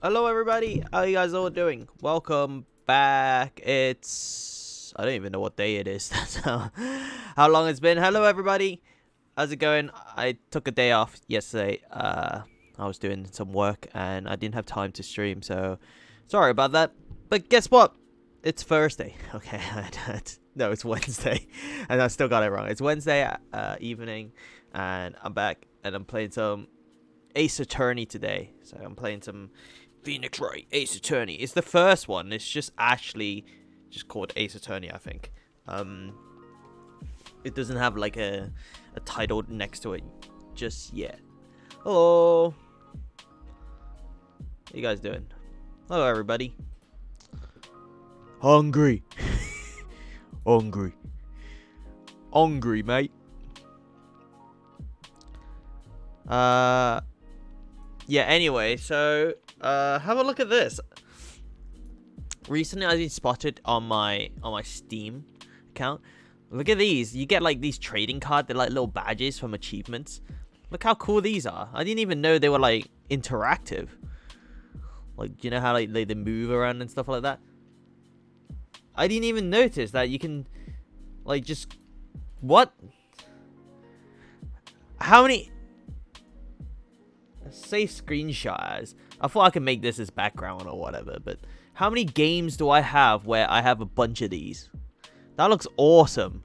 Hello everybody, how you guys all doing? Welcome back. I don't even know what day it is. That's how long it's been. Hello everybody, how's it going? I took a day off yesterday. I was doing some work and I didn't have time to stream, so sorry about that. But guess what? It's Thursday. Okay, no, it's Wednesday, and I still got it wrong. It's Wednesday evening, and I'm back and I'm playing some Ace Attorney today. So I'm playing some Phoenix Wright Ace Attorney. It's the first one. It's just actually just called Ace Attorney, I think. It doesn't have like a title next to it just yet. Hello. How you guys doing? Hello everybody. Hungry. Hungry, mate. Yeah, anyway, so have a look at this. Recently I've been spotted on my Steam account. Look at these. You get like these trading cards. They're like little badges from achievements. Look how cool these are. I didn't even know they were like interactive. Like, you know how like they move around and stuff like that? I didn't even notice that you can like just what? How many save screenshot as? I thought I could make this as background or whatever, but how many games do I have where I have a bunch of these? That looks awesome.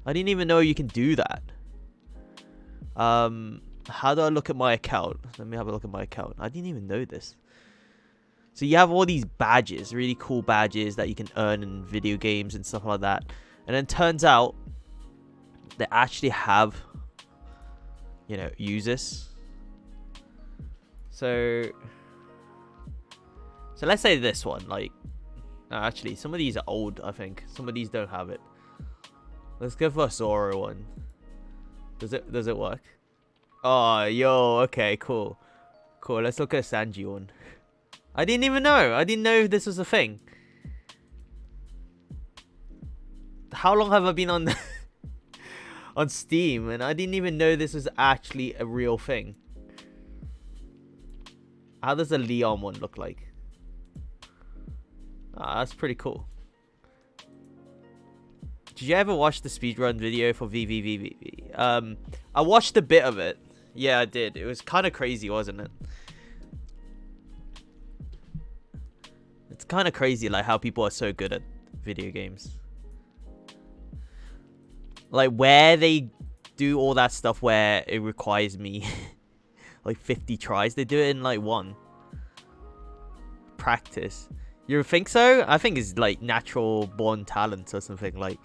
I didn't even know you can do that. How do I look at my account? Let me have a look at my account. I didn't even know this. So you have all these badges, really cool badges that you can earn in video games and stuff like that. And then turns out they actually have, you know, users. So let's say this one, like, actually, some of these are old, I think. Some of these don't have it. Let's go for a Sora one. Does it work? Oh, yo, okay, cool. Cool, let's look at a Sanji one. I didn't even know. I didn't know this was a thing. How long have I been on on Steam, and I didn't even know this was actually a real thing. How does the Leon one look like? Ah, that's pretty cool. Did you ever watch the speedrun video for VVVVV? I watched a bit of it. Yeah, I did. It was kind of crazy, wasn't it? It's kind of crazy, like, how people are so good at video games. Like, where they do all that stuff where it requires me like 50 tries. They do it in like one. Practice. You think so? I think it's like natural born talent or something. Like,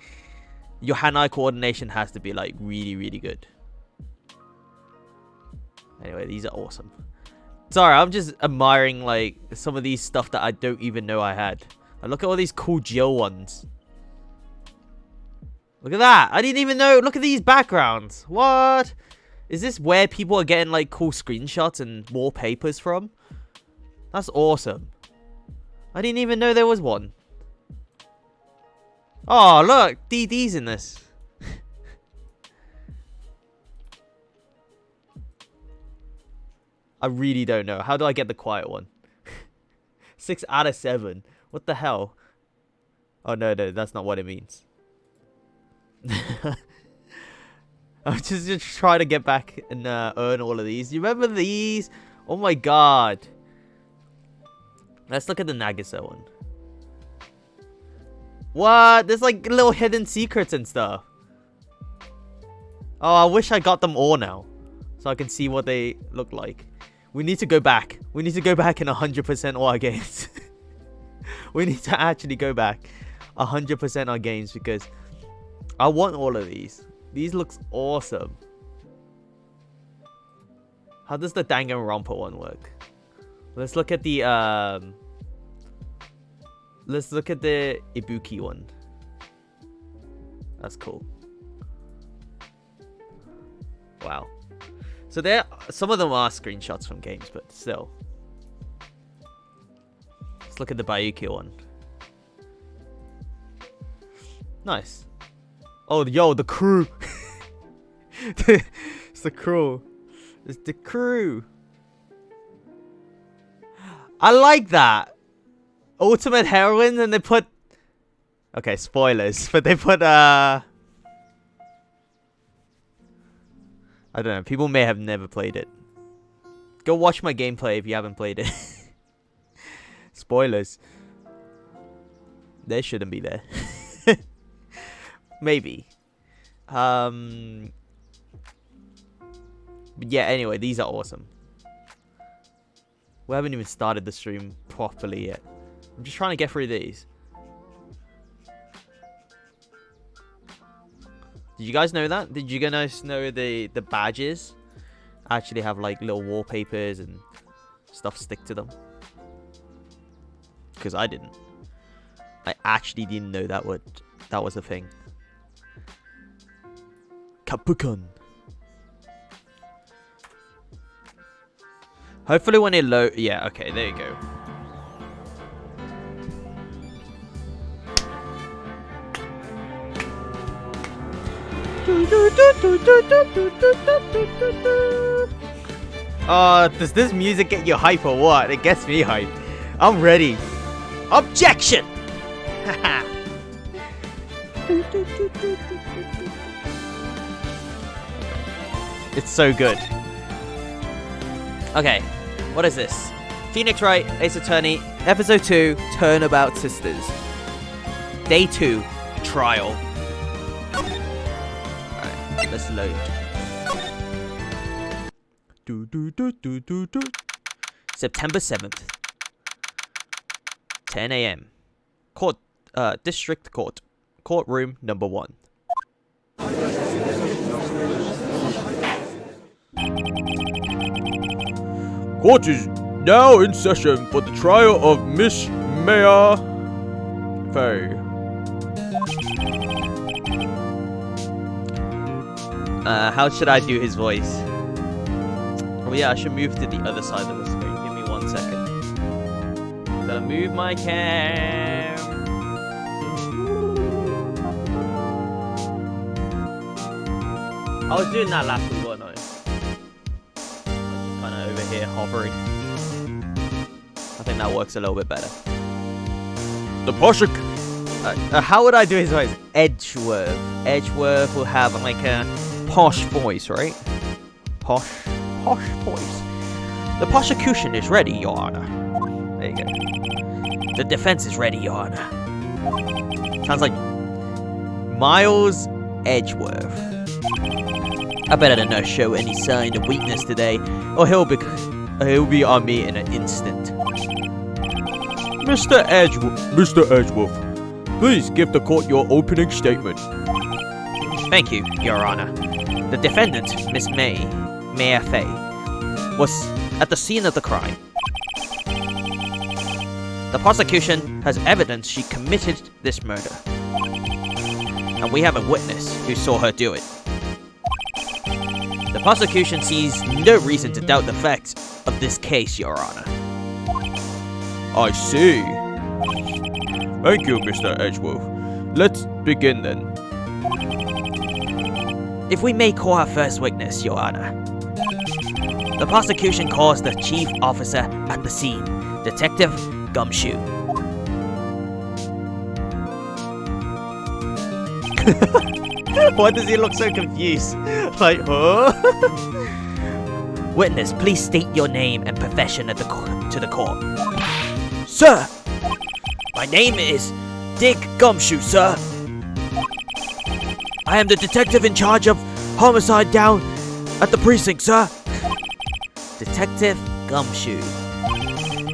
your hand-eye coordination has to be like really, really good. Anyway, these are awesome. Sorry, I'm just admiring like some of these stuff that I don't even know I had. And look at all these cool Jill ones. Look at that. I didn't even know. Look at these backgrounds. What? Is this where people are getting like cool screenshots and wallpapers from? That's awesome. I didn't even know there was one. Oh, look. DD's in this. I really don't know. How do I get the quiet one? 6 out of 7. What the hell? Oh, no, that's not what it means. I'm just trying to get back and earn all of these. You remember these? Oh my god. Let's look at the Nagisa one. What? There's like little hidden secrets and stuff. Oh, I wish I got them all now, so I can see what they look like. We need to go back. We need to go back and 100% all our games. We need to actually go back 100% our games because I want all of these. These looks awesome. How does the Danganronpa one work? Let's look at the Ibuki one. That's cool. Wow. So some of them are screenshots from games, but still. Let's look at the Bayuki one. Nice. Oh, yo, the crew. It's the crew. It's the crew. I like that. Ultimate heroine, and they put... Okay, spoilers. But they put, I don't know. People may have never played it. Go watch my gameplay if you haven't played it. Spoilers. They shouldn't be there. Maybe. But yeah, anyway, these are awesome. We haven't even started the stream properly yet. I'm just trying to get through these. Did you guys know that? Did you guys know the badges actually have like little wallpapers and stuff stick to them? Because I didn't. I actually didn't know that was a thing. Kapukon. Hopefully when it load... Yeah, okay, there you go. Does this music get you hype or what? It gets me hype. I'm ready. Objection! It's so good. Okay, what is this? Phoenix Wright, Ace Attorney, Episode 2, Turnabout Sisters. Day 2, Trial. Alright, let's load. September 7th. 10 a.m. Court, District Court. Courtroom number 1. Court is now in session for the trial of Miss Maya Faye. How should I do his voice? Oh yeah, I should move to the other side of the screen. Give me 1 second. Gotta move my cam. I was doing that last week, wasn't I? Kind of over here hovering. I think that works a little bit better. The prosecution. How would I do his voice? Edgeworth. Edgeworth will have like a posh voice, right? Posh voice. The prosecution is ready, Your Honor. There you go. The defense is ready, Your Honor. Sounds like Miles Edgeworth. I better not show any sign of weakness today, or he'll be on me in an instant. Mr. Edgeworth, please give the court your opening statement. Thank you, Your Honor. The defendant, Miss Maya Faye, was at the scene of the crime. The prosecution has evidence she committed this murder, and we have a witness who saw her do it. The prosecution sees no reason to doubt the facts of this case, Your Honor. I see. Thank you, Mr. Edgeworth. Let's begin then. If we may call our first witness, Your Honor. The prosecution calls the chief officer at the scene, Detective Gumshoe. Why does he look so confused? Like, huh? Witness, please state your name and profession to the court. Sir! My name is Dick Gumshoe, sir. I am the detective in charge of homicide down at the precinct, sir. Detective Gumshoe.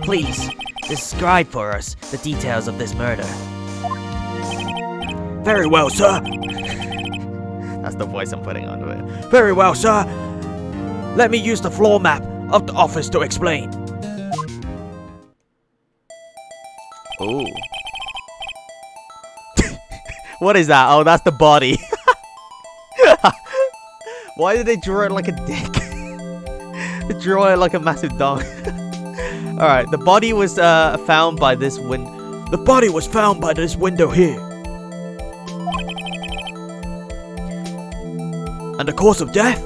Please, describe for us the details of this murder. Very well, sir. That's the voice I'm putting onto it. Very well, sir. Let me use the floor map of the office to explain. Ooh. What is that? Oh, that's the body. Why did they draw it like a dick? They draw it like a massive dog. Alright, the body was found by this window. The body was found by this window here. And the cause of death?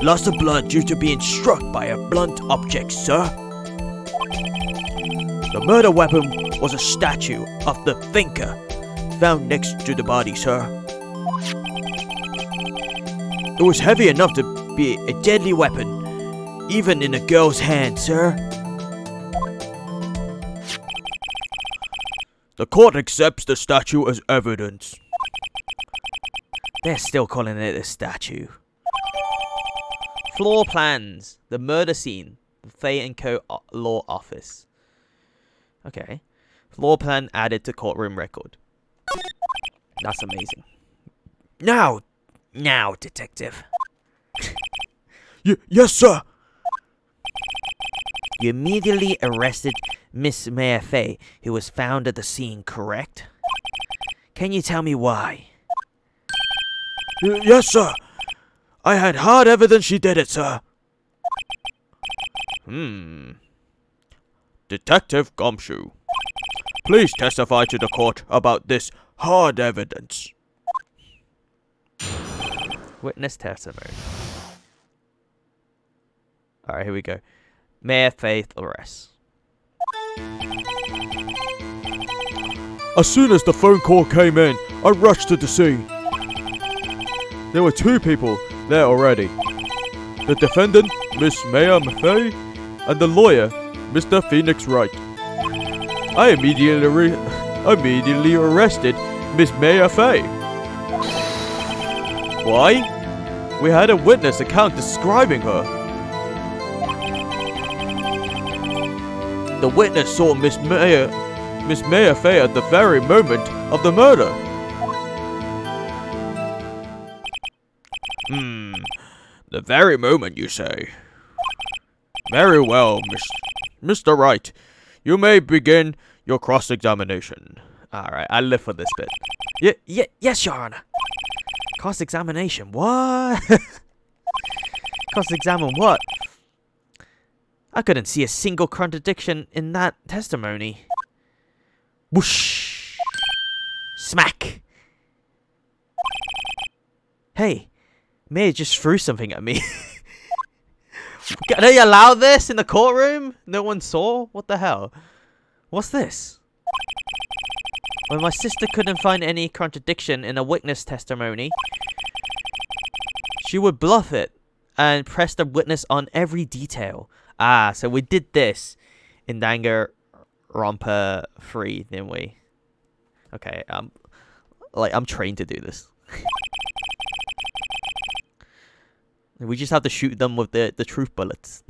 Loss of blood due to being struck by a blunt object, sir. The murder weapon was a statue of the thinker found next to the body, sir. It was heavy enough to be a deadly weapon, even in a girl's hand, sir. The court accepts the statue as evidence. They're still calling it a statue. Floor plans. The murder scene. The Fay & Co. Law Office. Okay. Floor plan added to courtroom record. That's amazing. Now, detective. Yes, sir. You immediately arrested Miss Maya Fay, who was found at the scene, correct? Can you tell me why? Yes, sir. I had hard evidence she did it, sir. Detective Gumshoe, please testify to the court about this hard evidence. Witness testimony. Alright, here we go. Mayor Faith arrests. As soon as the phone call came in, I rushed to the scene. There were 2 people there already. The defendant, Miss Maya Fay, and the lawyer, Mr. Phoenix Wright. I immediately arrested Miss Maya Fay. Why? We had a witness account describing her. The witness saw Miss Maya Fay at the very moment of the murder. The very moment, you say? Very well, Mr. Wright. You may begin your cross-examination. Alright, I live for this bit. Yes, Your Honor. Cross-examination? What? Cross-examine what? I couldn't see a single contradiction in that testimony. Whoosh! Smack! Hey, May just threw something at me. Can they allow this in the courtroom? No one saw? What the hell? What's this? When my sister couldn't find any contradiction in a witness testimony, she would bluff it and press the witness on every detail. Ah, so we did this in Danganronpa 3, didn't we? Okay, I'm trained to do this. We just have to shoot them with the truth bullets.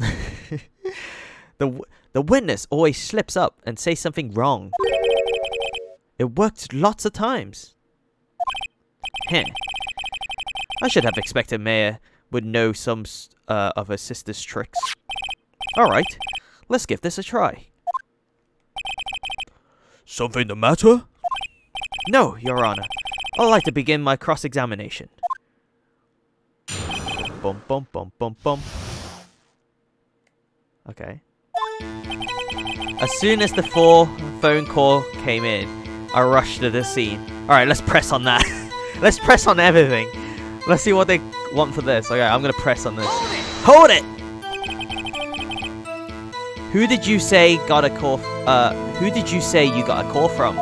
The witness always slips up and says something wrong. It worked lots of times. Heh. I should have expected Maya would know some of her sister's tricks. Alright, let's give this a try. Something the matter? No, Your Honor. I'd like to begin my cross-examination. Bum bum bum bum bum. Okay. As soon as the phone call came in, I rushed to the scene. Alright, let's press on that. Let's press on everything. Let's see what they want for this. Okay, I'm gonna press on this. Hold it! Who did you say got a call? Who did you say you got a call from?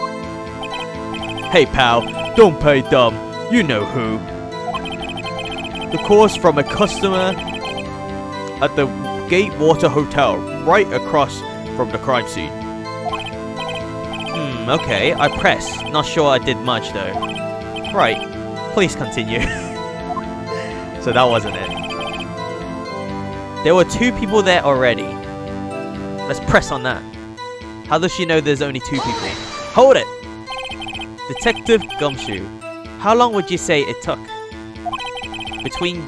Hey pal, don't play dumb. You know who. The call's from a customer at the Gatewater Hotel, right across from the crime scene. Okay, I pressed. Not sure I did much though. Right, please continue. So that wasn't it. There were 2 people there already. Let's press on that. How does she know there's only 2 people? Hold it! Detective Gumshoe, how long would you say it took between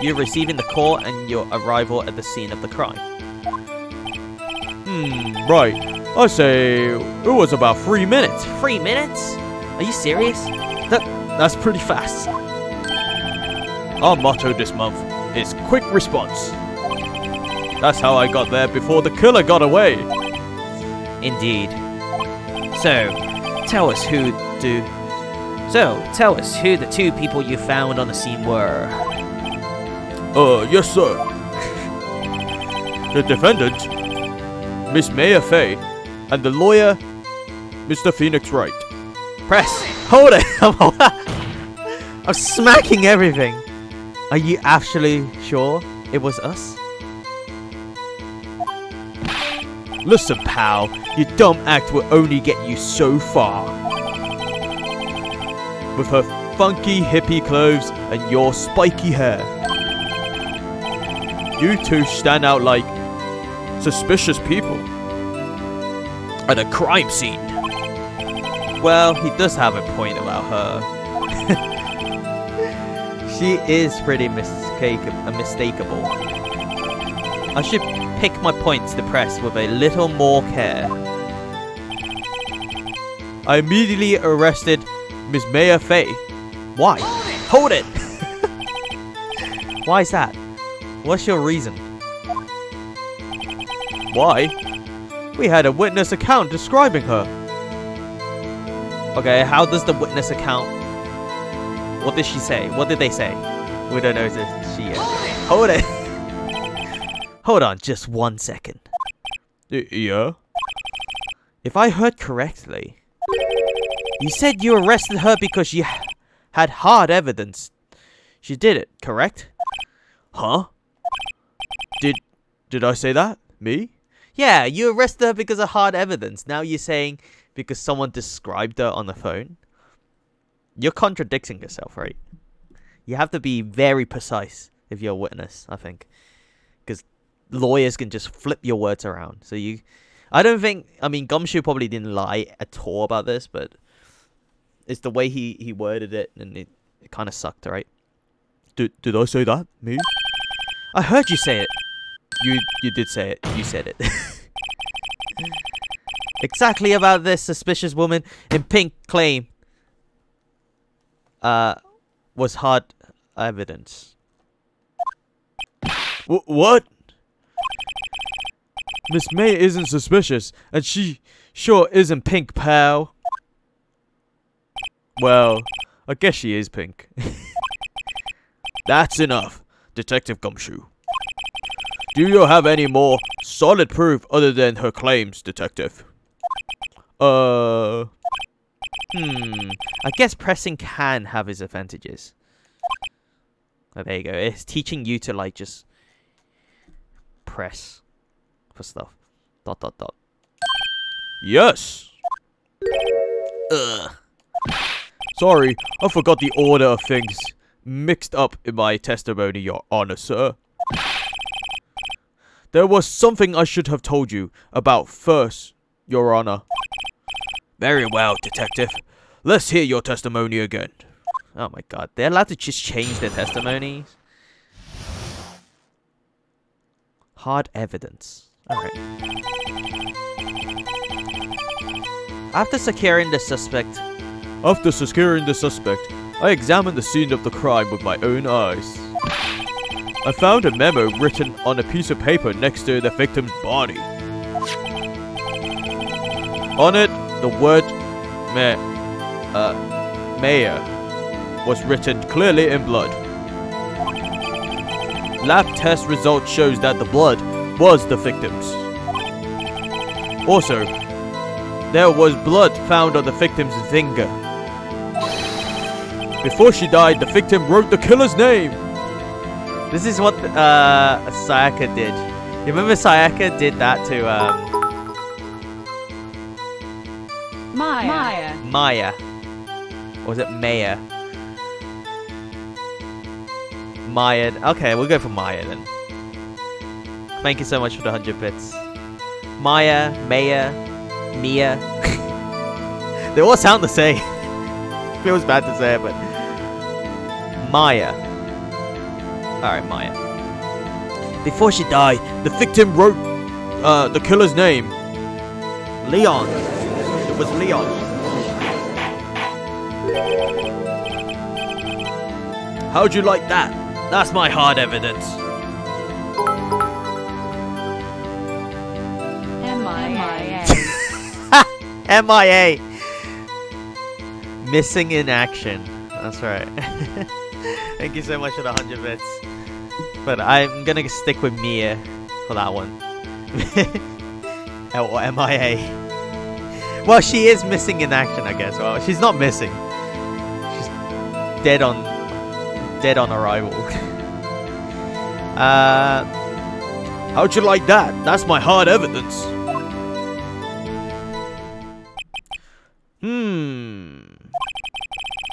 you receiving the call and your arrival at the scene of the crime? Right. I say it was about 3 minutes. 3 minutes? Are you serious? That's pretty fast. Our motto this month is quick response. That's how I got there before the killer got away. Indeed. So, tell us who the 2 people you found on the scene were. Yes sir. The defendant, Miss Maya Fay, And the lawyer, Mr. Phoenix Wright. Press. Hold it. I'm smacking everything. Are you actually sure it was us? Listen, pal, your dumb act will only get you so far. With her funky hippie clothes and your spiky hair, you two stand out like suspicious people at a crime scene. Well, he does have a point about her. She is pretty mistakable. I should pick my points to press with a little more care. I immediately arrested Miss Maya Fey. Why? Hold it! Why is that? What's your reason? Why? We had a witness account describing her. Okay, how does the witness account... What did she say? What did they say? We don't know if she is. Hold it! Hold on, just 1 second. Yeah? If I heard correctly, you said you arrested her because she had hard evidence. She did it, correct? Huh? Did I say that? Me? Yeah, you arrested her because of hard evidence. Now you're saying because someone described her on the phone? You're contradicting yourself, right? You have to be very precise if you're a witness, I think. Because lawyers can just flip your words around. So I don't think... I mean, Gumshoe probably didn't lie at all about this, but it's the way he worded it, and it kind of sucked, right? Did I say that? Me? I heard you say it. You did say it. You said it. Exactly about this suspicious woman in pink claim was hard evidence. What? Miss May isn't suspicious, and she sure isn't pink, pal. Well, I guess she is pink. That's enough, Detective Gumshoe. Do you have any more solid proof other than her claims, Detective? I guess pressing can have its advantages. Oh, there you go. It's teaching you to, like, just press for stuff. ... Yes! Ugh. Sorry, I forgot the order of things mixed up in my testimony, Your Honor, sir. There was something I should have told you about first, Your Honor. Very well, Detective. Let's hear your testimony again. Oh my god. They're allowed to just change their testimonies? Hard evidence. Alright. After securing the suspect, I examined the scene of the crime with my own eyes. I found a memo written on a piece of paper next to the victim's body. On it, the word Mayor was written clearly in blood. Lab test result shows that the blood was the victim's. Also, there was blood found on the victim's finger. Before she died, the victim wrote the killer's name. this is what Sayaka did. You remember Sayaka did that to Maya. Or was it Maya? Maya. Okay, we'll go for Maya then. Thank you so much for the 100 bits. Maya, Maya, Mia. They all sound the same. Feels bad to say it, but Maya. Alright, Maya. Before she died, the victim wrote the killer's name. Leon. It was Leon. How'd you like that? That's my hard evidence. MIA. Missing in action. That's right. Thank you so much for the 100 bits. But I'm gonna stick with Mia for that one. Or MIA. Well, she is missing in action, I guess. Well, she's not missing. She's dead on arrival. How'd you like that? That's my hard evidence.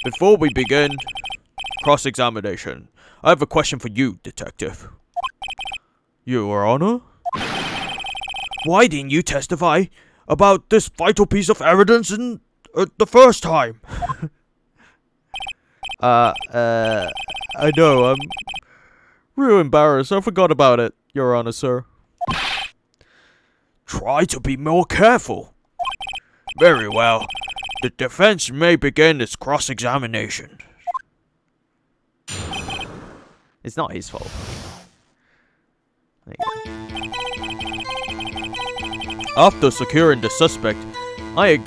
Before we begin cross-examination, I have a question for you, Detective. Your Honor? Why didn't you testify about this vital piece of evidence in the first time? I know, I'm real embarrassed. I forgot about it, Your Honor, sir. Try to be more careful. Very well. The defense may begin its cross-examination. It's not his fault. There you go. After securing the suspect, I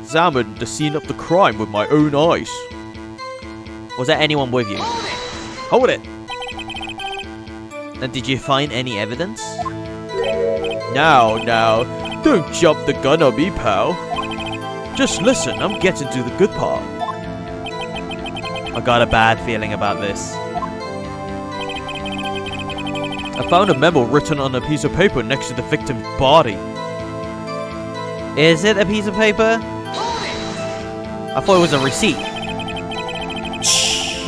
examined the scene of the crime with my own eyes. Was there anyone with you? Hold it! And did you find any evidence? Now, don't jump the gun on me, pal. Just listen, I'm getting to the good part. I got a bad feeling about this. I found a memo written on a piece of paper next to the victim's body. Is it a piece of paper? I thought it was a receipt. Shh.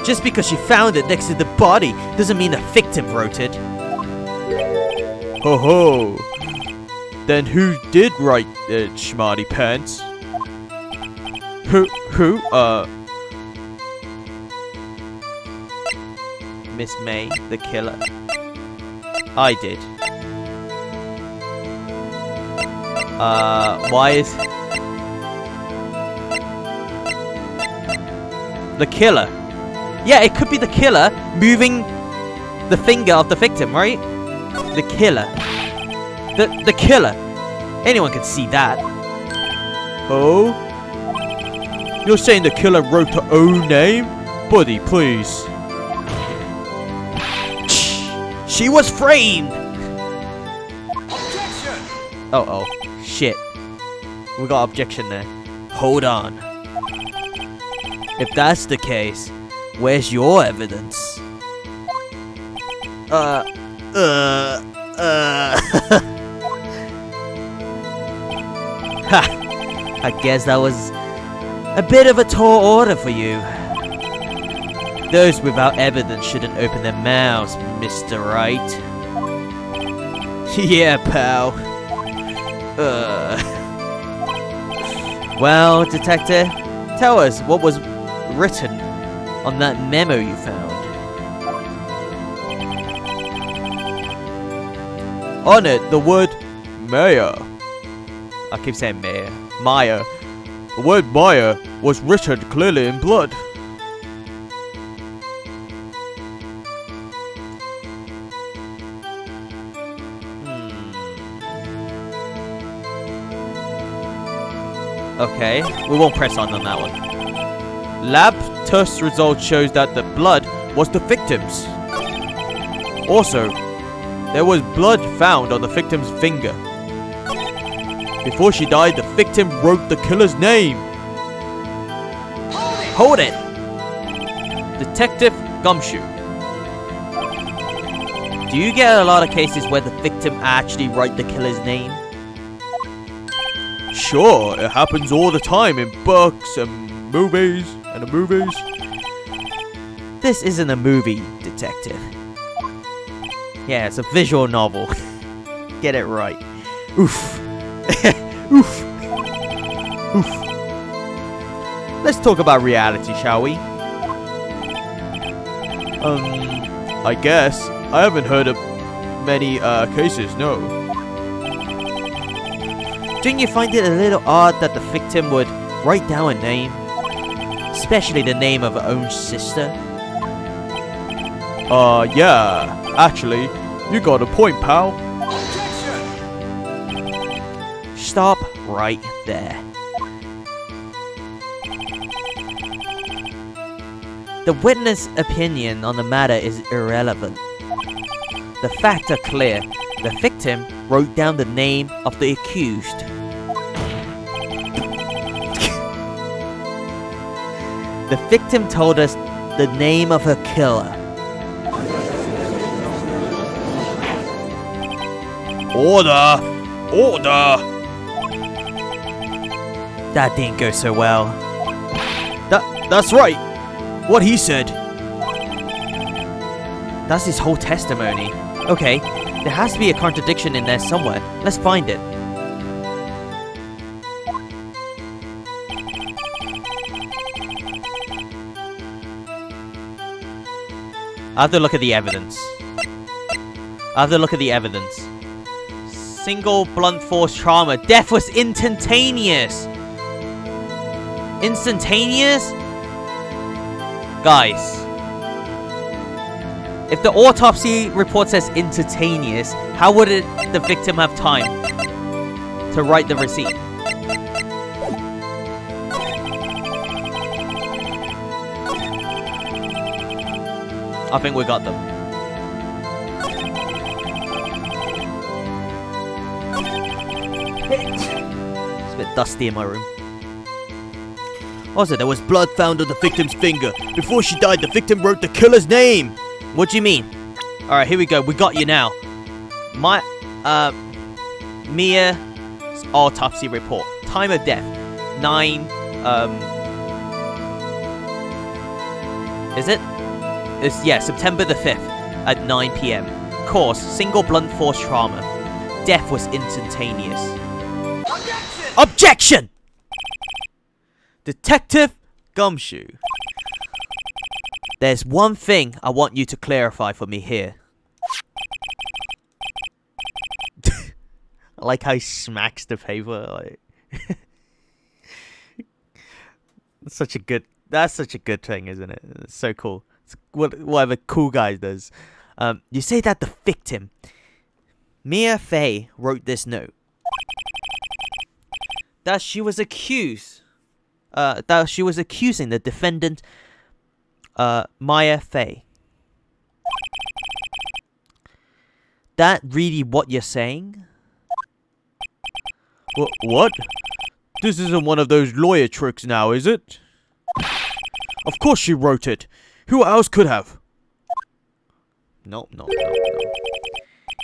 Just because you found it next to the body doesn't mean the victim wrote it. Ho ho! Then who did write it, Schmarty Pants? Who? Miss May, the killer. I did. Why is... The killer. Yeah, it could be the killer moving the finger of the victim, right? The killer. The killer. Anyone can see that. Oh? You're saying the killer wrote her own name? Buddy, please. She was framed! Objection! Oh, shit. We got objection there. Hold on. If that's the case, where's your evidence? Ha! I guess that was a bit of a tall order for you. Those without evidence shouldn't open their mouths, Mr. Wright. Yeah, pal. Well, Detective, tell us what was written on that memo you found. On it, the word Mayor. I keep saying mayor. Maya. The word Maya was written clearly in blood. Okay, we won't press on that one. Lab test result shows that the blood was the victim's. Also, there was blood found on the victim's finger. Before she died, the victim wrote the killer's name. Hold it! Detective Gumshoe. Do you get a lot of cases where the victim actually write the killer's name? Sure, it happens all the time in books and movies This isn't a movie, Detective. Yeah, it's a visual novel. Get it right. Oof. Oof. Oof. Let's talk about reality, shall we? I guess. I haven't heard of many cases, no. Don't you find it a little odd that the victim would write down a name? Especially the name of her own sister? Yeah. Actually, you got a point, pal. Objection! Stop right there. The witness' opinion on the matter is irrelevant. The facts are clear. The victim wrote down the name of the accused. The victim told us the name of her killer. Order! Order! That didn't go so well. That's right. What he said. That's his whole testimony. Okay, there has to be a contradiction in there somewhere. Let's find it. I have to look at the evidence. Single blunt force trauma. Death was instantaneous. Instantaneous? Guys. If the autopsy report says instantaneous, how would the victim have time to write the receipt? I think we got them. It's a bit dusty in my room. Also, there was blood found on the victim's finger. Before she died, the victim wrote the killer's name. What do you mean? Alright, here we go. We got you now. Mia's autopsy report. Time of death. 9, is it? Yeah, September the 5th at 9 p.m. Cause, single blunt force trauma. Death was instantaneous. Objection! Detective Gumshoe. There's one thing I want you to clarify for me here. I like how he smacks the paper. Like that's such a good thing, isn't it? It's so cool. It's whatever cool guy does. You say that the victim, Mia Fey, wrote this note. That she was accusing the defendant, Maya Fey. That really what you're saying? What? This isn't one of those lawyer tricks now, is it? Of course she wrote it. Who else could have? No.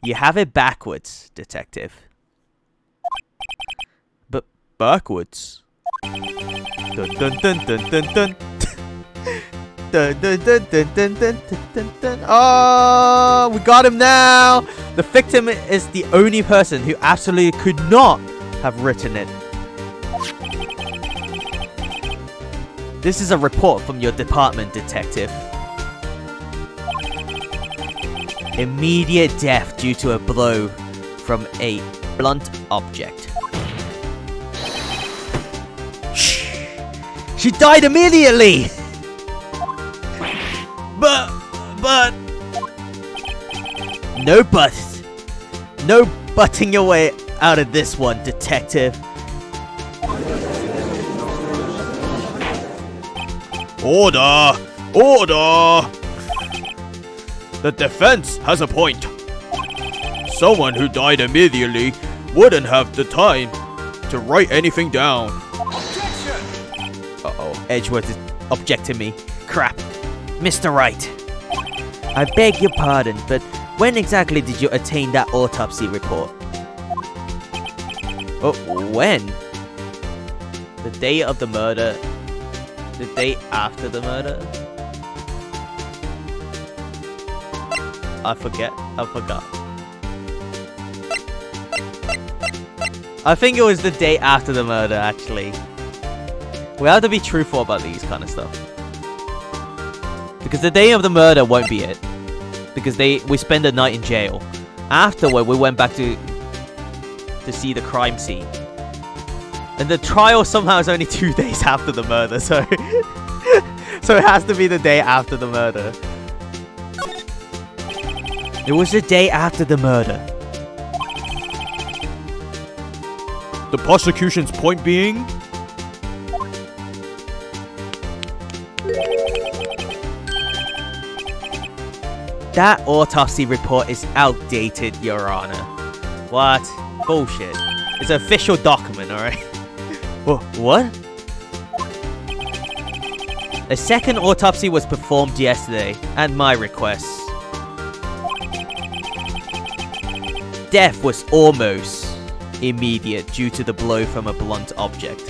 You have it backwards, detective. But backwards? Dun dun dun dun dun dun. Dun, dun, dun, dun, dun, dun, dun, dun. Oh, we got him now. The victim is the only person who absolutely could not have written it. This is a report from your department, detective. Immediate death due to a blow from a blunt object. Shh. She died immediately. But... No buts. No butting your way out of this one, detective. Order! Order! The defense has a point. Someone who died immediately wouldn't have the time to write anything down. Uh-oh, Edgeworth is objecting me. Crap. Mr. Wright, I beg your pardon, but when exactly did you attain that autopsy report? Oh, when? The day of the murder? The day after the murder? I forgot. I think it was the day after the murder, actually. We have to be truthful about these kind of stuff. Because the day of the murder won't be it. Because we spent the night in jail. Afterward, we went back to see the crime scene. And the trial somehow is only 2 days after the murder, so... so it has to be the day after the murder. It was the day after the murder. The prosecution's point being? That autopsy report is outdated, Your Honor. What? Bullshit. It's an official document, alright? What? A second autopsy was performed yesterday, at my request. Death was almost immediate due to the blow from a blunt object.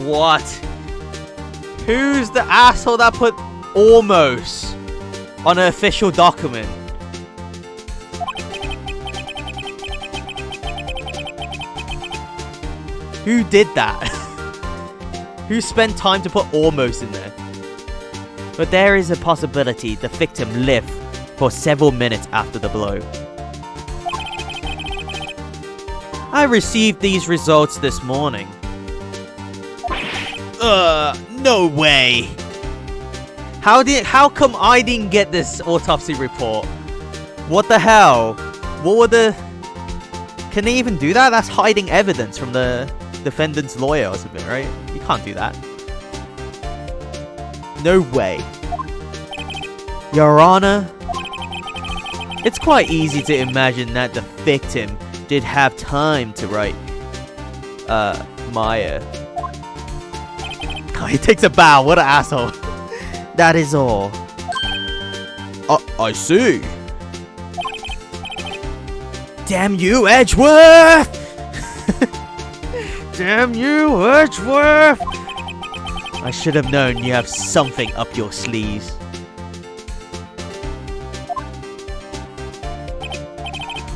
What? Who's the asshole that put almost on an official document? Who did that? Who spent time to put almost in there? But there is a possibility the victim lived for several minutes after the blow. I received these results this morning. No way. How come I didn't get this autopsy report? What the hell? What were the... Can they even do that? That's hiding evidence from the defendant's lawyer or something, right? You can't do that. No way. Your Honor, it's quite easy to imagine that the victim did have time to write, Maya. Oh, he takes a bow. What an asshole. That is all. I see. Damn you, Edgeworth! Damn you, Edgeworth! I should have known you have something up your sleeves.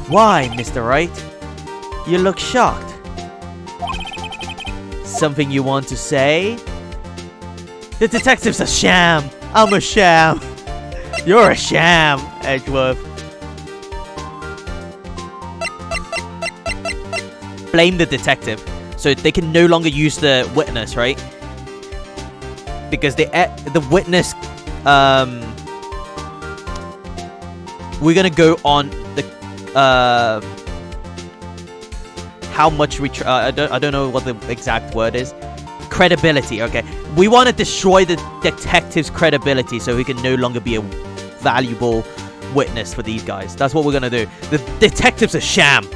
Why, Mr. Wright? You look shocked. Something you want to say? The detective's a sham. I'm a sham. You're a sham, Edgeworth. Blame the detective, so they can no longer use the witness, right? Because the witness, we're gonna go on the how much we I don't know what the exact word is. Credibility. Okay, we want to destroy the detective's credibility so he can no longer be a valuable witness for these guys. That's what we're gonna do. The detective's a sham.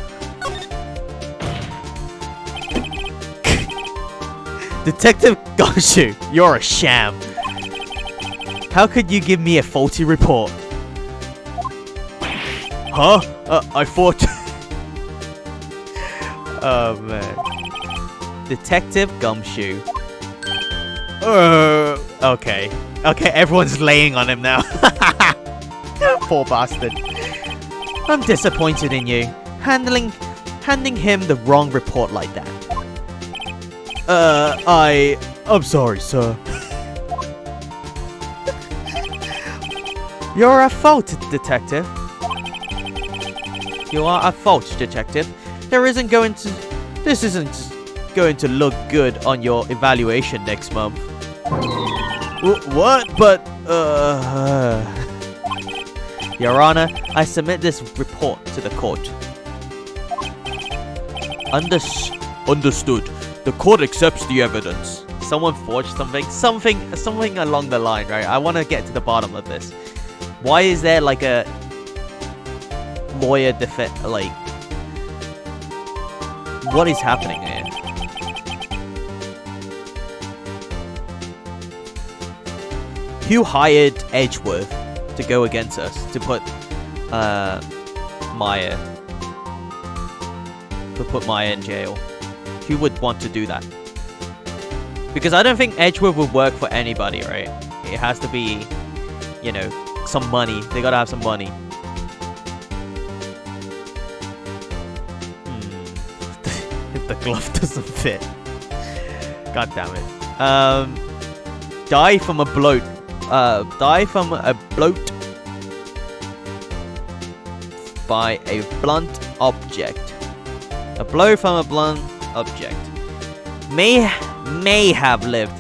Detective Goshu, you're a sham. How could you give me a faulty report? Huh? I thought... Oh, man. Detective Gumshoe. Okay. Okay, everyone's laying on him now. Poor bastard. I'm disappointed in you. Handing him the wrong report like that. I'm sorry, sir. You're a fault, detective. You are a fault, detective. This isn't going to look good on your evaluation next month. What? But, Your Honor, I submit this report to the court. Understood. The court accepts the evidence. Someone forged something? Something along the line, right? I want to get to the bottom of this. Why is there like a lawyer like... What is happening here? Who hired Edgeworth to go against us? To put Maya in jail? Who would want to do that? Because I don't think Edgeworth would work for anybody, right? It has to be, you know, some money. They gotta have some money. If the glove doesn't fit. God damn it. Die from a bloat. Die from a bloat by a blunt object. A blow from a blunt object. May have lived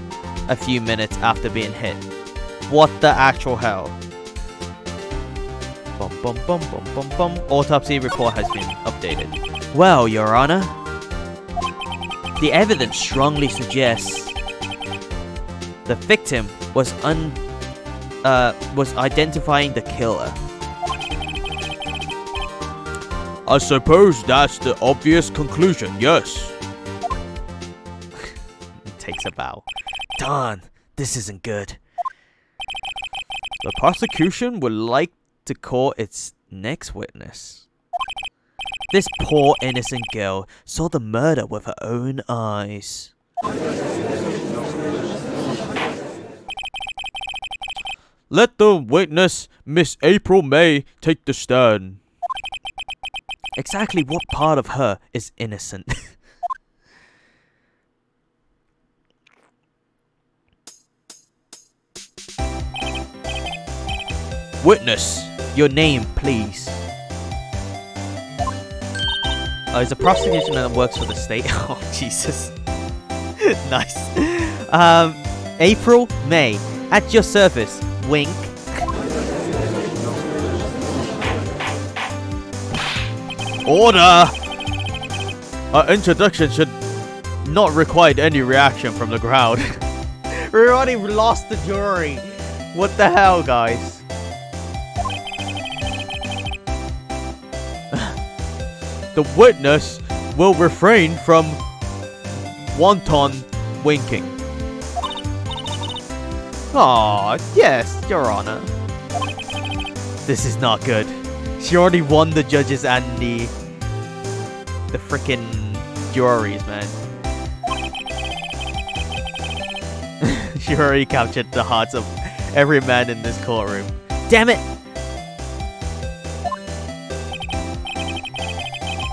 a few minutes after being hit. What the actual hell? Bum bum bum bum bum bum. Autopsy report has been updated. Well, Your Honor, the evidence strongly suggests the victim was identifying the killer. I suppose that's the obvious conclusion, yes. Takes a bow. Darn, this isn't good. The prosecution would like To call its next witness. This poor innocent girl saw the murder with her own eyes. let the witness, Miss April May, take the stand. Exactly what part of her is innocent? Witness. Your name, please. Oh, he's a prosecution that works for the state. Oh, Jesus. Nice. April May. At your service. Wink. Order! Our introduction should not require any reaction from the crowd. We already lost the jury. What the hell, guys? The witness will refrain from wanton winking. Aw, yes, Your Honor. This is not good. She already won the judges and the frickin' juries, man. She already captured the hearts of every man in this courtroom. Damn it!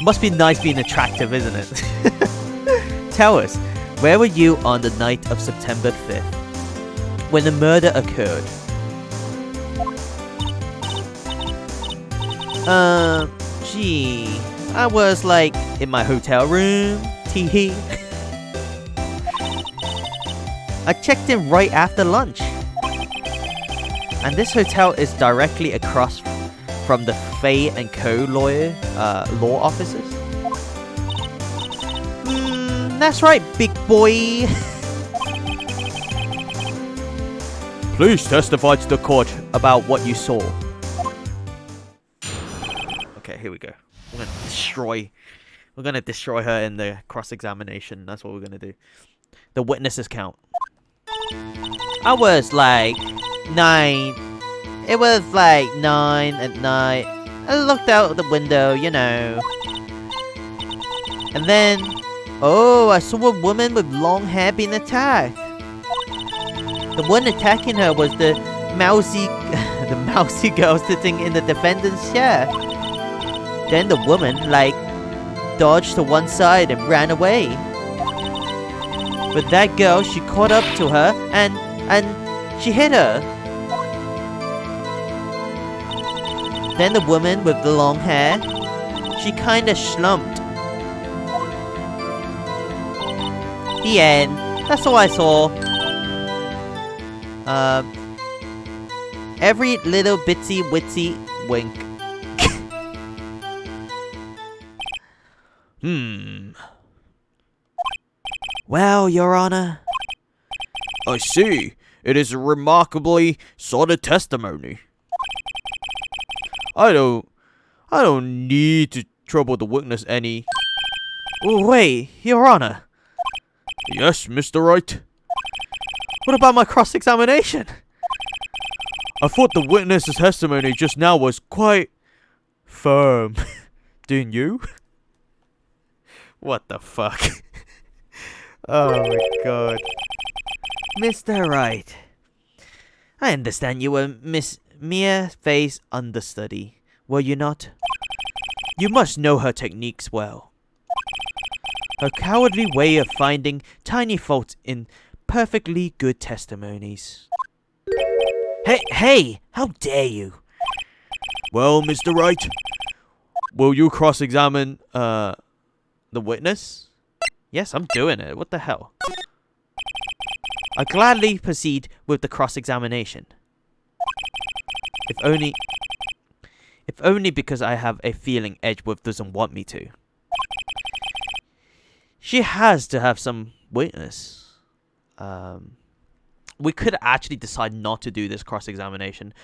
Must be nice being attractive, isn't it? Tell us, where were you on the night of September 5th, when the murder occurred? Gee, I was like in my hotel room, teehee. I checked in right after lunch. And this hotel is directly across from the Fay & Co. law offices. That's right, big boy. Please testify to the court About what you saw. Okay, here we go. We're gonna destroy her in the cross-examination. That's what we're gonna do. The witnesses count. I was like 9. It was like 9 at night. I looked out the window, you know. And then, oh, I saw a woman with long hair being attacked. The one attacking her was the mousy girl sitting in the defendant's chair. Then the woman, like, dodged to one side and ran away. But that girl, she caught up to her and she hit her. Then the woman with the long hair, she kinda slumped. The end. That's all I saw. Every little bitsy witsy wink. Well, Your Honor. I see. It is a remarkably solid testimony. I don't need to trouble the witness any. Oh, wait, Your Honor. Yes, Mr. Wright. What about my cross-examination? I thought the witness's testimony just now was quite firm. Didn't you? What the fuck? Oh my god. Mr. Wright. I understand you were Miss Mia Fay's understudy, were you not? You must know her techniques well. Her cowardly way of finding tiny faults in perfectly good testimonies. Hey! How dare you? Well, Mr. Wright, will you cross-examine, the witness? Yes, I'm doing it. What the hell? I gladly proceed with the cross-examination. If only because I have a feeling Edgeworth doesn't want me to. She has to have some witness. We could actually decide not to do this cross-examination.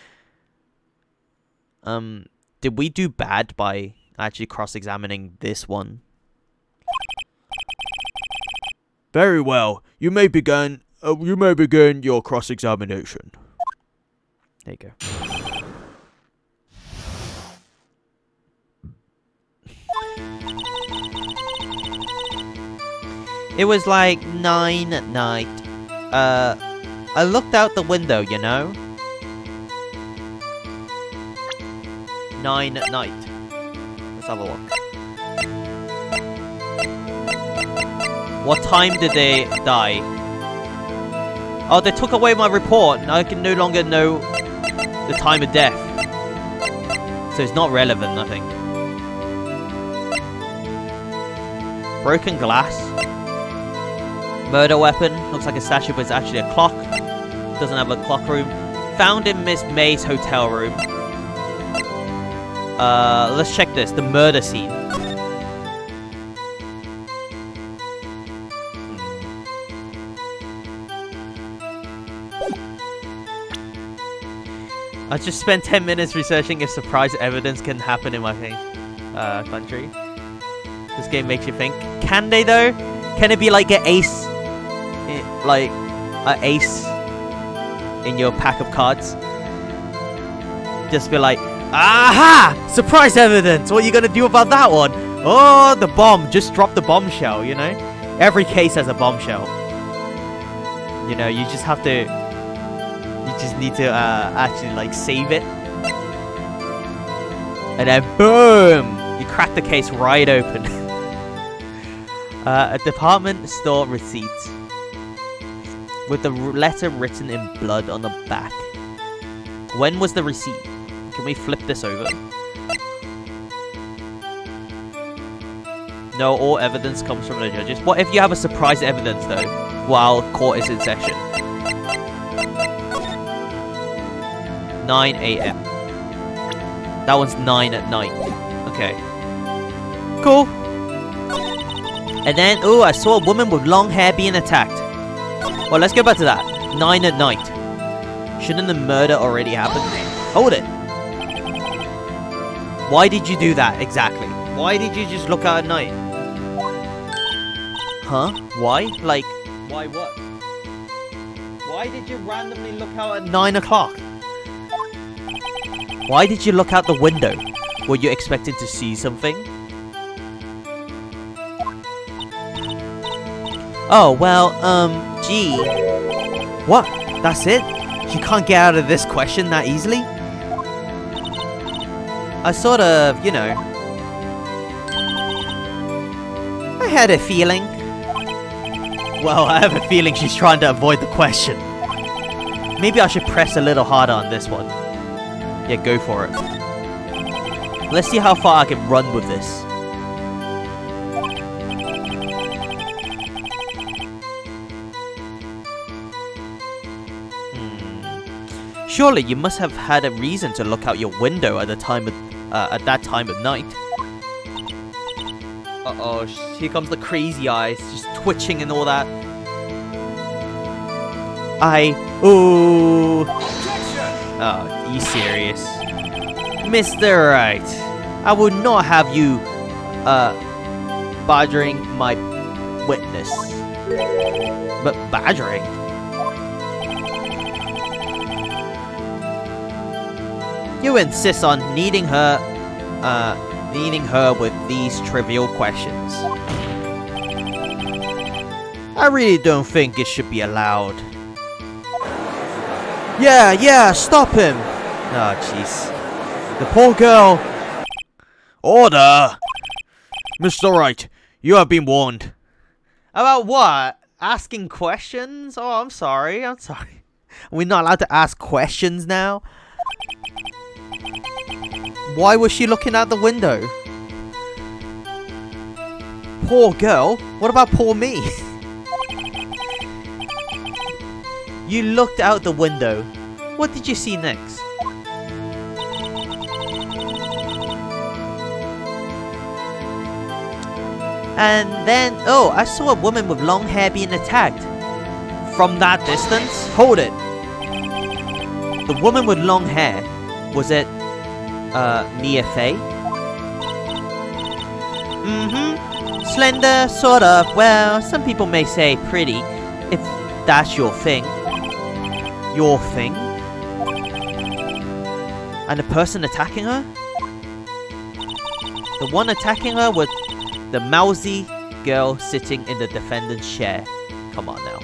Did we do bad by actually cross-examining this one? Very well. You may begin You may begin your cross-examination. There you go. It was like 9 at night. I looked out the window, you know? 9 at night. Let's have a look. What time did they die? Oh, they took away my report. I can no longer know the time of death. So it's not relevant, I think. Broken glass. Murder weapon. Looks like a statue, but it's actually a clock. Doesn't have a clock room. Found in Miss May's hotel room. Let's check this. The murder scene. I just spent 10 minutes researching if surprise evidence can happen in my country. This game makes you think. Can they though? Can it be like an ace? Like an ace in your pack of cards? Just be like, aha! Surprise evidence! What are you gonna do about that one? Oh, the bomb. Just drop the bombshell, you know? Every case has a bombshell. You know, you just have to... You just need to actually like save it. And then boom! You crack the case right open. A department store receipt. With the letter written in blood on the back. When was the receipt? Can we flip this over? No, all evidence comes from the judges. What if you have a surprise evidence though? While court is in session? 9 a.m. That one's 9 at night. Okay. Cool. And then, oh, I saw a woman with long hair being attacked. Well, let's go back to that. 9 at night. Shouldn't the murder already happen? Hold it. Why did you do that, exactly? Why did you just look out at night? Huh? Why? Like, why what? Why did you randomly look out at 9 o'clock? Why did you look out the window? Were you expecting to see something? Oh, well, gee. What? That's it? You can't get out of this question that easily? I sort of, you know... I had a feeling. Well, I have a feeling she's trying to avoid the question. Maybe I should press a little harder on this one. Yeah, go for it. Let's see how far I can run with this. Surely you must have had a reason to look out your window at the time of, at that time of night. Uh-oh, here comes the crazy eyes, just twitching and all that. Ooh. Oh, are you serious? Mr. Wright, I would not have you, badgering my witness. But badgering? You insist on needing her with these trivial questions. I really don't think it should be allowed. Yeah, stop him! Oh, jeez. The poor girl... Order! Mr. Wright, you have been warned. About what? Asking questions? Oh, I'm sorry. We're not allowed to ask questions now? Why was she looking out the window? Poor girl? What about poor me? You looked out the window. What did you see next? And then, oh, I saw a woman with long hair being attacked. From that distance? Hold it. The woman with long hair, was it, Mia Fey? Mm-hmm. Slender, sort of. Well, some people may say pretty. that's your thing. Your thing? And the person attacking her? The one attacking her was the mousy girl sitting in the defendant's chair. Come on now.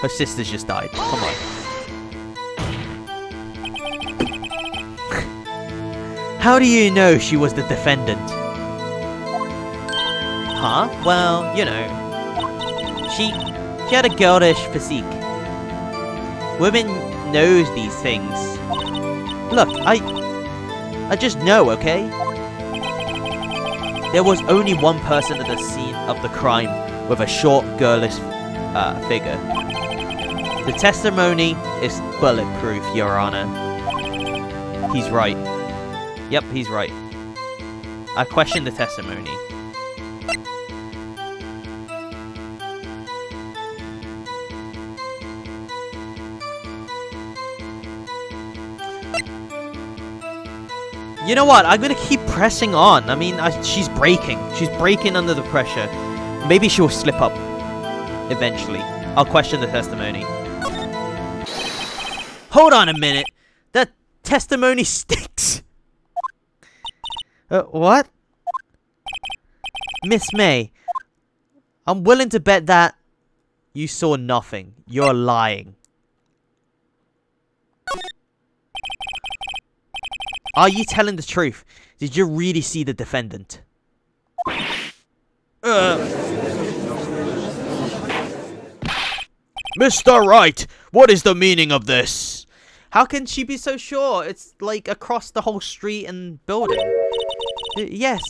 Her sister just died. Come on. How do you know she was the defendant? Huh? Well, you know. She had a girlish physique. Women knows these things. Look, I just know, okay? There was only one person at the scene of the crime with a short, girlish figure. The testimony is bulletproof, Your Honor. He's right. Yep, he's right. I question the testimony. You know what? I'm gonna keep pressing on. I mean, she's breaking. She's breaking under the pressure. Maybe she'll slip up eventually. I'll question the testimony. Hold on a minute. That testimony sticks. What? Miss May, I'm willing to bet that you saw nothing. You're lying. Are you telling the truth? Did you really see the defendant? Mr. Wright, what is the meaning of this? How can she be so sure? It's like across the whole street and building. Yes.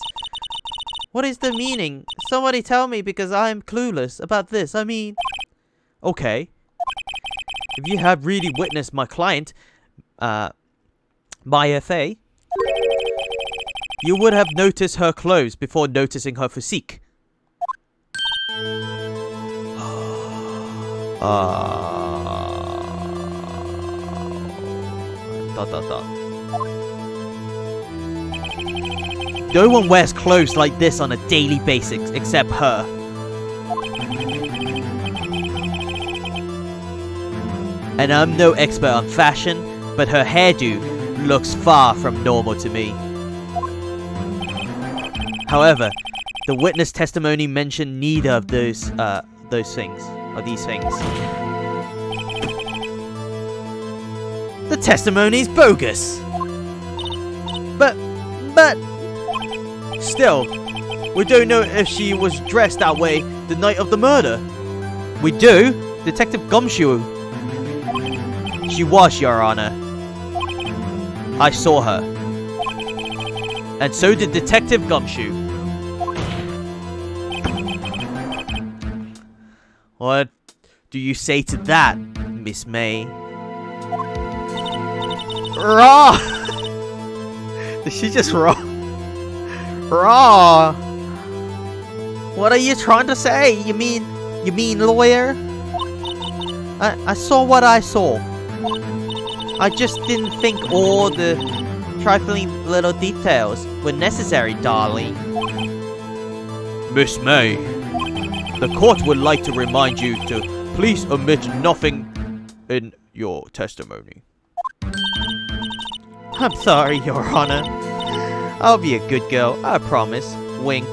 What is the meaning? Somebody tell me, because I am clueless about this. I mean... Okay. If you have really witnessed my client, my FA, you would have noticed her clothes before noticing her physique. No one wears clothes like this on a daily basis except her. And I'm no expert on fashion, but her hairdo looks far from normal to me. However, the witness testimony mentioned neither of those things, or these things. The testimony is bogus. But still, we don't know if she was dressed that way the night of the murder. We do, Detective Gumshoe. She was, Your Honor. I saw her. And so did Detective Gumshoe. What do you say to that, Miss May? Raw! Did she just raw? Raw! What are you trying to say? You mean lawyer? I saw what I saw. I just didn't think all the trifling little details were necessary, darling. Miss May, the court would like to remind you to please omit nothing in your testimony. I'm sorry, Your Honor. I'll be a good girl, I promise. Wink.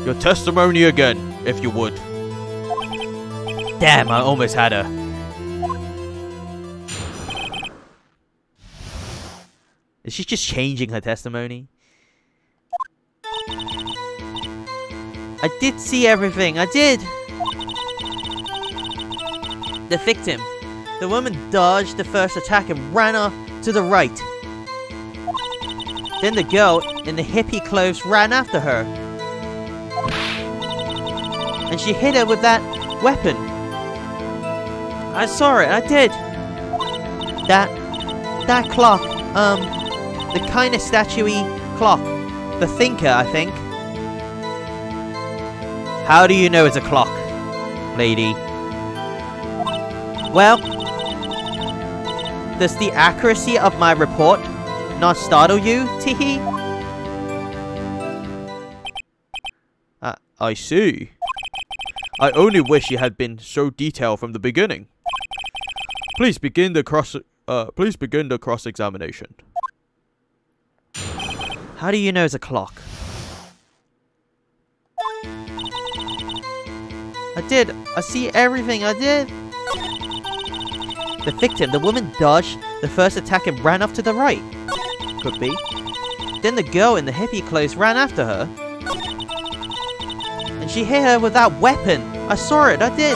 Your testimony again, if you would. Damn, I almost had her. Is she just changing her testimony? I did see everything, I did! The victim. The woman dodged the first attack and ran off to the right. Then the girl in the hippie clothes ran after her. And she hit her with that weapon. I saw it, I did. That clock, the kind of statuey clock. The thinker, I think. How do you know it's a clock, lady? Well, does the accuracy of my report not startle you, teehee? I see. I only wish it had been so detailed from the beginning. Please begin the cross-examination. How do you know it's a clock? I did. I see everything. I did. The victim, the woman, dodged the first attack and ran off to the right. Could be. Then the girl in the hippie clothes ran after her. And she hit her with that weapon. I saw it. I did.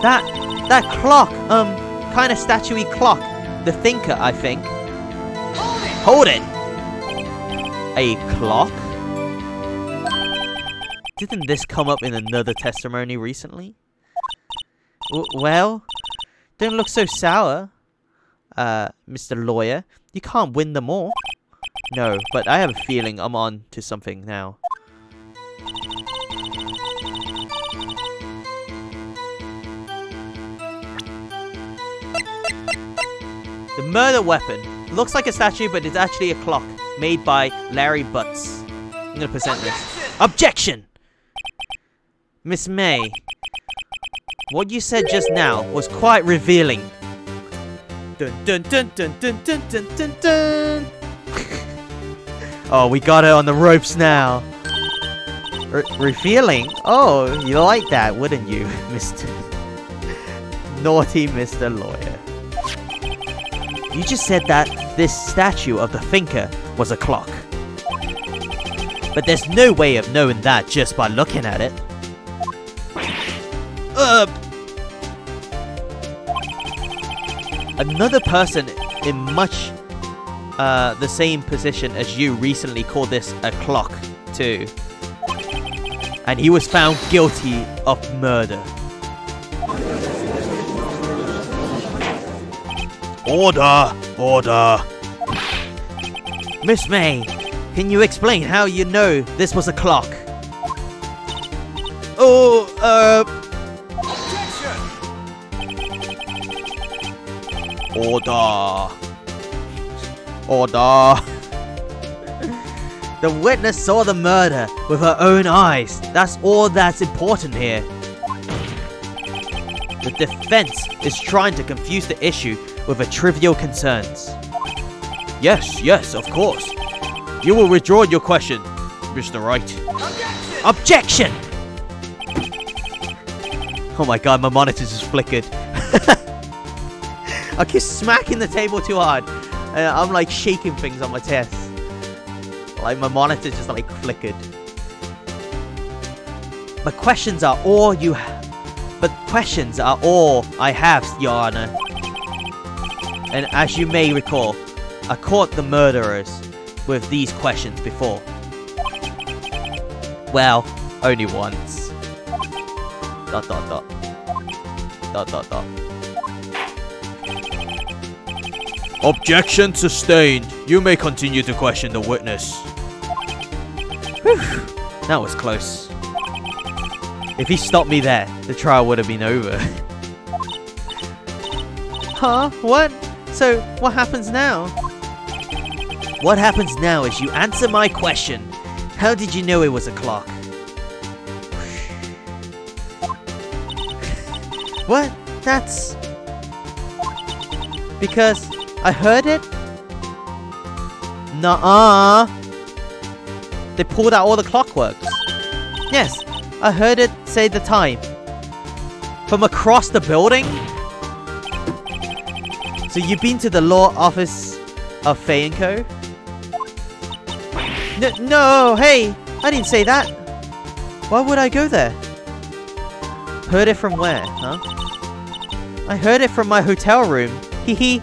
That clock. Kind of statuey clock. The thinker, I think. Hold it! A clock? Didn't this come up in another testimony recently? Well, don't look so sour, Mr. Lawyer. You can't win them all. No, but I have a feeling I'm on to something now. The murder weapon. Looks like a statue, but it's actually a clock made by Larry Butts. I'm gonna present this. Objection! Miss May, what you said just now was quite revealing. Dun dun dun dun dun dun dun dun dun. Oh, we got her on the ropes now. Revealing? Oh, you like that, wouldn't you, Mr. Naughty Mr. Lawyer? You just said that this statue of the thinker was a clock. But there's no way of knowing that just by looking at it. Another person in much the same position as you recently called this a clock too. And he was found guilty of murder. Order! Order! Miss May, can you explain how you know this was a clock? Oh, Order! Order! The witness saw the murder with her own eyes. That's all that's important here. The defense is trying to confuse the issue with a trivial concerns. Yes, of course. You will withdraw your question, Mr. Wright. Objection! Oh my god, my monitor just flickered. I keep smacking the table too hard. I'm like shaking things on my chest. Like my monitor just like flickered. But questions are all I have, Your Honor. And as you may recall, I caught the murderers with these questions before. Well, only once. ... Objection sustained. You may continue to question the witness. Whew, that was close. If he stopped me there, the trial would have been over. Huh? What? So, what happens now? What happens now is you answer my question. How did you know it was a clock? What? That's... because I heard it? Nuh-uh. They pulled out all the clockworks. Yes, I heard it say the time. From across the building? So you've been to the law office of Fay & Co? No, hey, I didn't say that. Why would I go there? Heard it from where, huh? I heard it from my hotel room. Hee hee.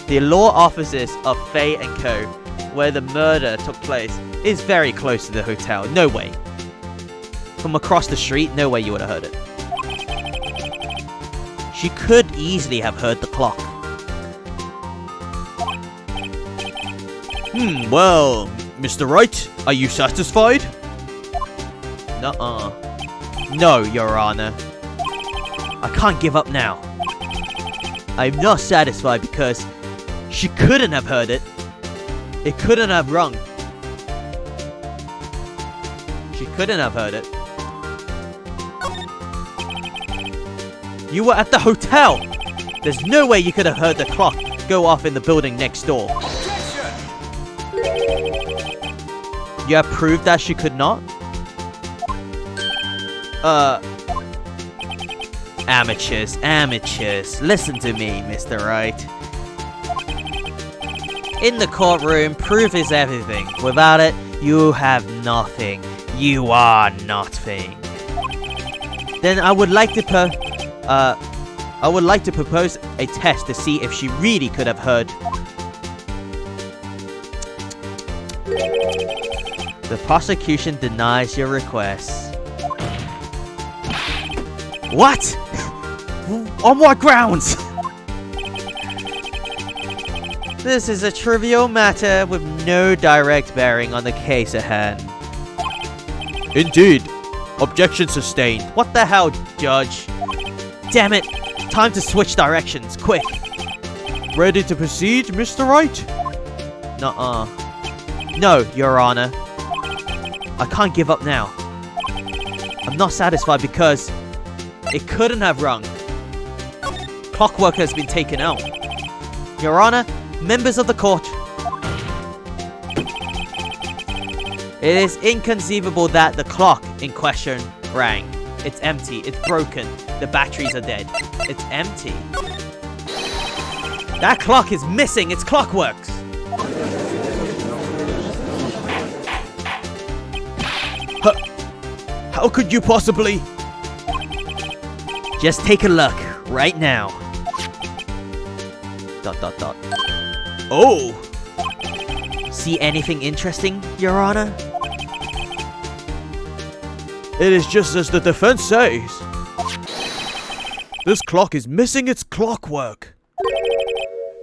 The law offices of Fay & Co, where the murder took place, is very close to the hotel. No way. From across the street, no way you would have heard it. She could easily have heard the clock. Well, Mr. Wright, are you satisfied? Nuh-uh. No, Your Honor. I can't give up now. I'm not satisfied because she couldn't have heard it. It couldn't have rung. She couldn't have heard it. You were at the hotel! There's no way you could have heard the clock go off in the building next door. You have proof that she could not? Amateurs. Listen to me, Mr. Wright. In the courtroom, proof is everything. Without it, you have nothing. You are nothing. Then I would like to propose a test to see if she really could have heard. The prosecution denies your request. What? On what grounds? This is a trivial matter with no direct bearing on the case at hand. Indeed. Objection sustained. What the hell, Judge? Damn it! Time to switch directions, quick! Ready to proceed, Mr. Wright? Nuh-uh. No, Your Honor. I can't give up now. I'm not satisfied because it couldn't have rung. Clockwork has been taken out. Your Honor, members of the court. It is inconceivable that the clock in question rang. It's empty. It's broken. The batteries are dead. It's empty. That clock is missing. Its clockworks. How could you possibly? Just take a look right now. ... Oh! See anything interesting, Your Honor? It is just as the defense says. This clock is missing its clockwork.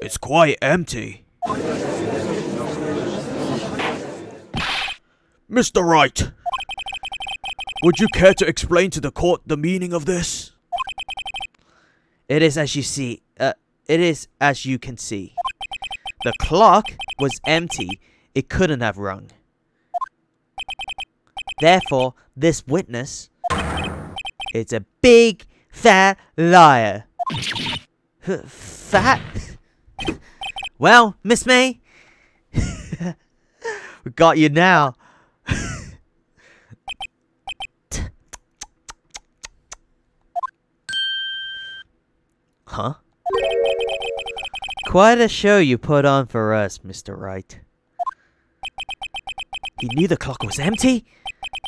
It's quite empty. Mr. Wright, would you care to explain to the court the meaning of this? It is as you see. It is as you can see. The clock was empty. It couldn't have rung. Therefore, this witness is a big, fat liar. Fat? Well, Miss May, we got you now. Huh? Quite a show you put on for us, Mr. Wright. He knew the clock was empty?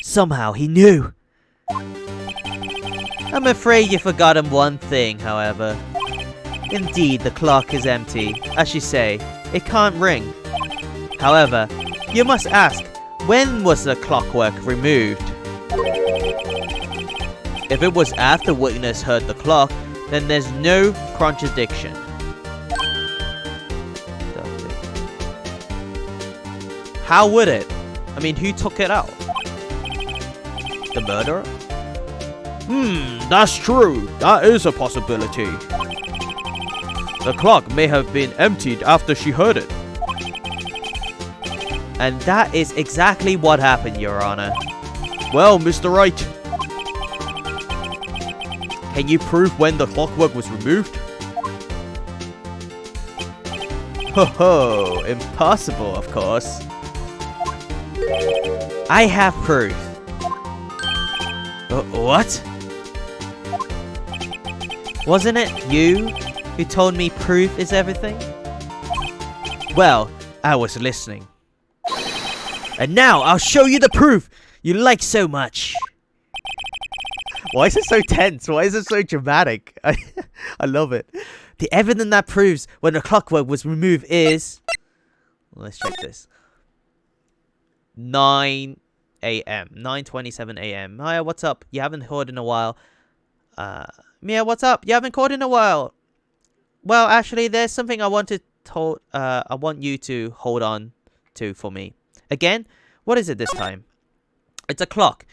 Somehow he knew. I'm afraid you've forgotten one thing, however. Indeed, the clock is empty. As you say, it can't ring. However, you must ask, when was the clockwork removed? If it was after witness heard the clock, then there's no contradiction. How would it? I mean, who took it out? The murderer? That's true. That is a possibility. The clock may have been emptied after she heard it. And that is exactly what happened, Your Honor. Well, Mr. Wright, can you prove when the clockwork was removed? Ho ho, impossible, of course. I have proof. What? Wasn't it you who told me proof is everything? Well, I was listening. And now I'll show you the proof you like so much. Why is it so tense? Why is it so dramatic? I love it. The evidence that proves when the clockwork was removed is... Let's check this. 9 a.m. 9:27 a.m. Hiya, what's up? You haven't called in a while. Mia, what's up? You haven't called in a while. Well, actually, there's something I want you to hold on to for me. Again, what is it this time? It's a clock.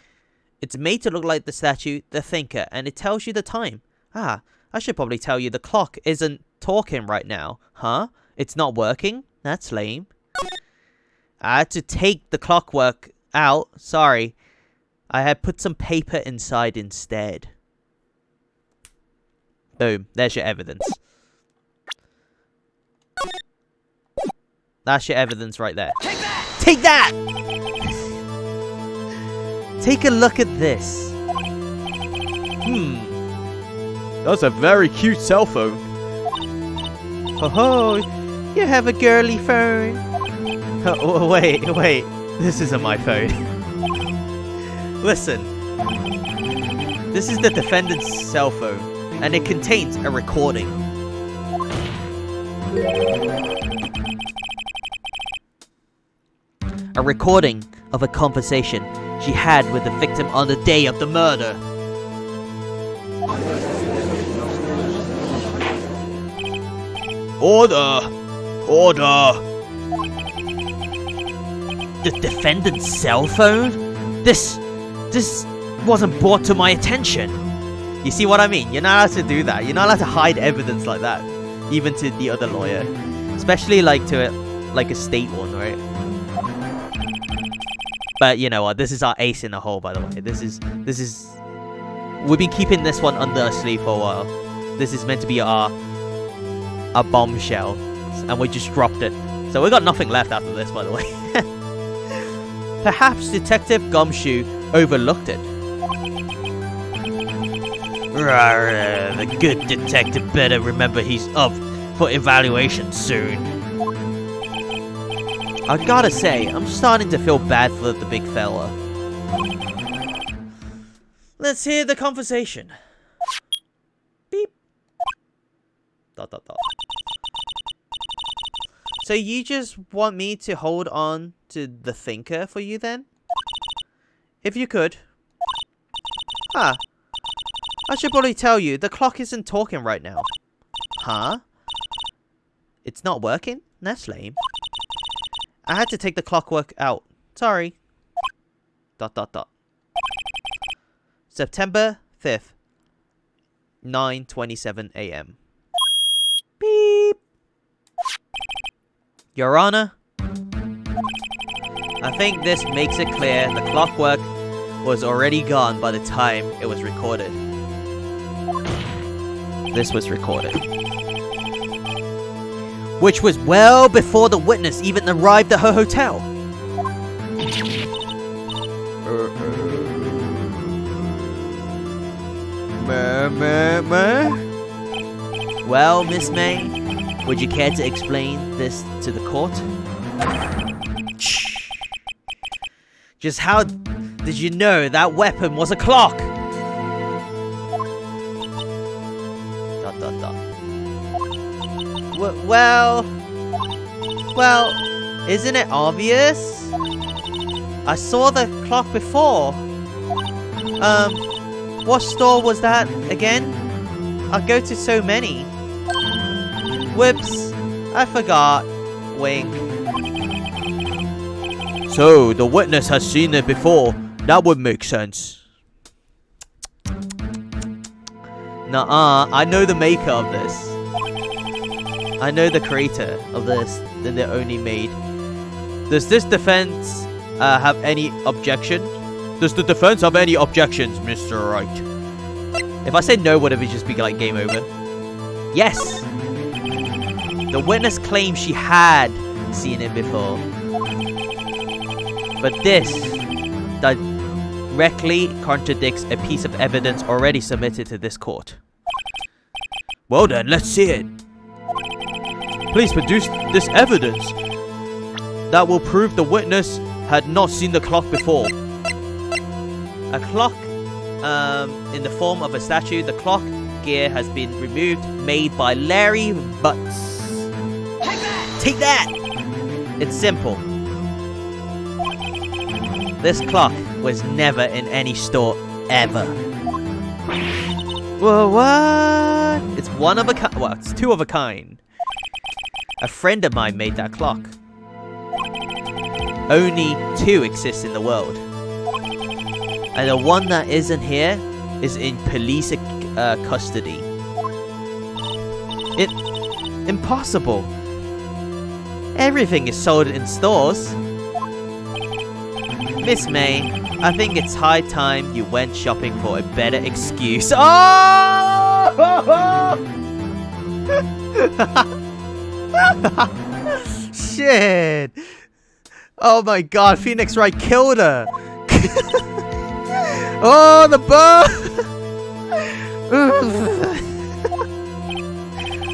It's made to look like the statue, the thinker, and it tells you the time. Ah, I should probably tell you the clock isn't talking right now. Huh? It's not working? That's lame. I had to take the clockwork out. Sorry. I had put some paper inside instead. Boom. There's your evidence. That's your evidence right there. Take that! Take that! Take a look at this. That's a very cute cell phone. Oh, you have a girly phone. Oh, wait. This isn't my phone. Listen. This is the defendant's cell phone, and it contains a recording. A recording of a conversation she had with the victim on the day of the murder. Order! Order! The defendant's cell phone? This wasn't brought to my attention. You see what I mean? You're not allowed to do that. You're not allowed to hide evidence like that, even to the other lawyer, especially like a state one, right? But you know what? This is our ace in the hole, by the way. This is. We've been keeping this one under our sleeve for a while. This is meant to be our bombshell, and we just dropped it. So we got nothing left after this, by the way. Perhaps Detective Gumshoe overlooked it. The good detective better remember he's up for evaluation soon. I gotta say, I'm starting to feel bad for the big fella. Let's hear the conversation. Beep. ... So you just want me to hold on to the thinker for you then? If you could. I should probably tell you, the clock isn't talking right now. Huh? It's not working? That's lame. I had to take the clockwork out. Sorry. ... September 5th. 9:27 a.m. Beep. Your Honor, I think this makes it clear the clockwork was already gone by the time it was recorded. This was recorded. Which was well before the witness even arrived at her hotel. Well, Miss May, would you care to explain this to the court? Just how did you know that weapon was a clock? ... Well, isn't it obvious? I saw the clock before. What store was that again? I go to so many. Whoops, I forgot. Wink. So, the witness has seen it before. That would make sense. Nuh-uh, I know the maker of this. I know the creator of this, that they only made. Does this defense have any objection? Does the defense have any objections, Mr. Wright? If I say no, would it just be like game over? Yes! The witness claims she had seen it before. But this directly contradicts a piece of evidence already submitted to this court. Well then, let's see it. Please produce this evidence that will prove the witness had not seen the clock before. A clock, in the form of a statue, the clock gear has been removed, made by Larry Butts. Take that! Take that! It's simple. This clock was never in any store, ever. Whoa, what? It's one of a kind. Well, it's two of a kind. A friend of mine made that clock. Only two exist in the world. And the one that isn't here is in police custody. Impossible. Everything is sold in stores. Miss May, I think it's high time you went shopping for a better excuse. Oh! Shit! Oh my god, Phoenix Wright killed her! Oh, the bird!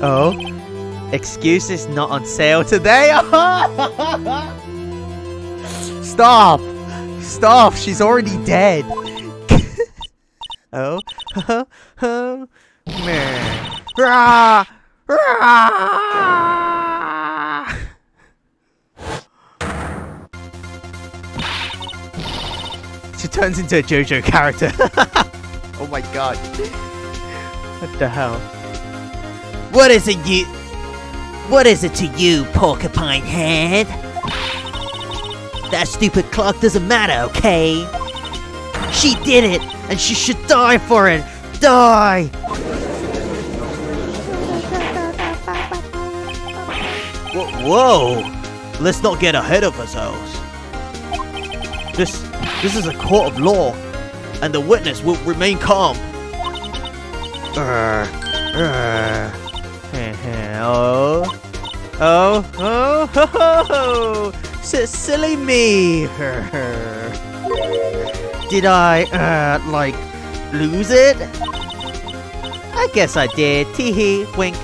Oh, excuses not on sale today? Stop! Stop! She's already dead! Oh? Meh. Rah! Rah! She turns into a JoJo character. Oh my god. What the hell? What is it to you, porcupine head? That stupid clock doesn't matter, okay? She did it, and she should die for it! Die! Whoa! Let's not get ahead of ourselves. This is a court of law, and the witness will remain calm. Oh, silly me. Did I, like, lose it? I guess I did. Tee-hee, wink.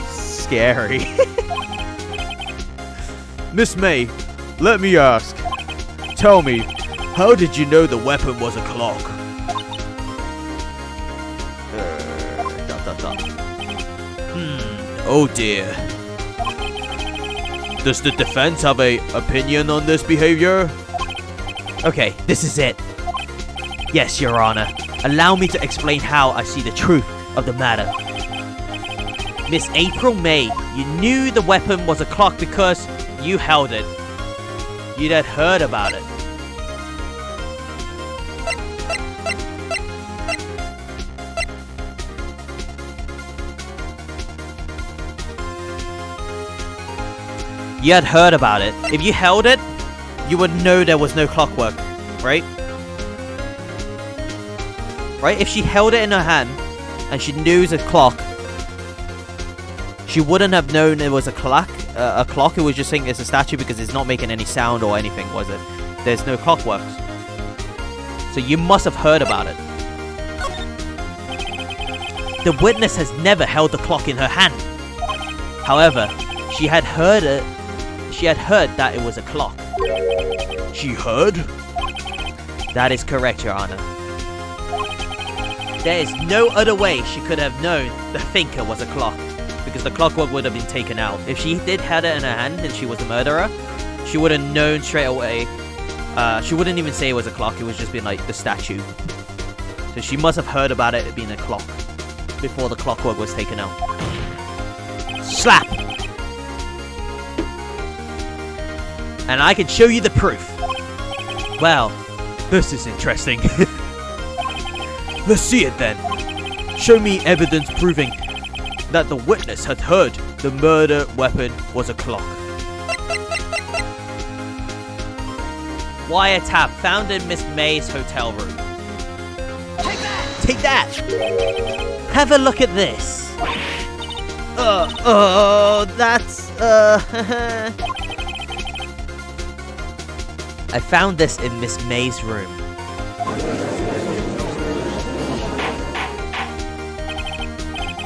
Scary. Miss May, let me ask. Tell me, how did you know the weapon was a clock? Oh dear. Does the defense have an opinion on this behavior? Okay, this is it. Yes, Your Honor. Allow me to explain how I see the truth of the matter. Miss April May, you knew the weapon was a clock because you held it. You'd had heard about it. You had heard about it. If you held it, you would know there was no clockwork, right? Right? If she held it in her hand and she knew it was a clock, she wouldn't have known it was a clock. It was just saying it's a statue because it's not making any sound or anything, was it? There's no clockworks. So you must have heard about it. The witness has never held the clock in her hand. However, she had heard it. She had heard that it was a clock. She heard? That is correct, Your Honor. There is no other way she could have known the thinker was a clock, because the clockwork would have been taken out. If she did have it in her hand and she was a murderer, she would have known straight away. She wouldn't even say it was a clock, it was just been like the statue. So she must have heard about it being a clock before the clockwork was taken out. Slap! And I can show you the proof. Well, this is interesting. Let's see it then. Show me evidence proving that the witness had heard the murder weapon was a clock. Wiretap found in Miss May's hotel room. Take that! Take that! Have a look at this. That's, I found this in Miss May's room.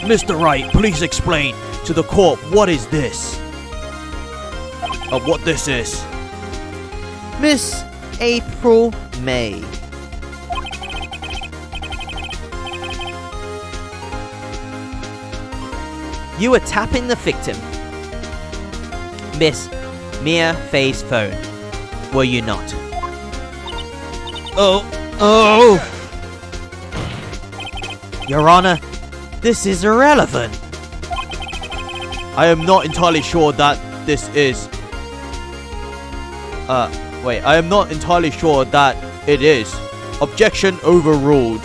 Mr. Wright, please explain to the court what is this? What this is. Miss April May. You were tapping the victim, Miss Mia Faye's phone, were you not? Oh! Your Honor, this is irrelevant. I am not entirely sure that this is... I am not entirely sure that it is. Objection overruled.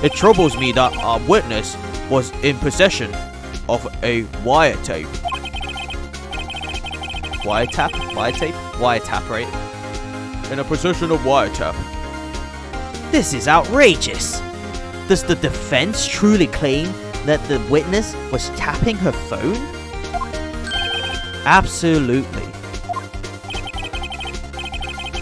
It troubles me that our witness was in possession of a wiretap. Wiretap? Wiretap? wiretap, right? In a position of wiretap. This is outrageous. Does the defense truly claim that the witness was tapping her phone? Absolutely.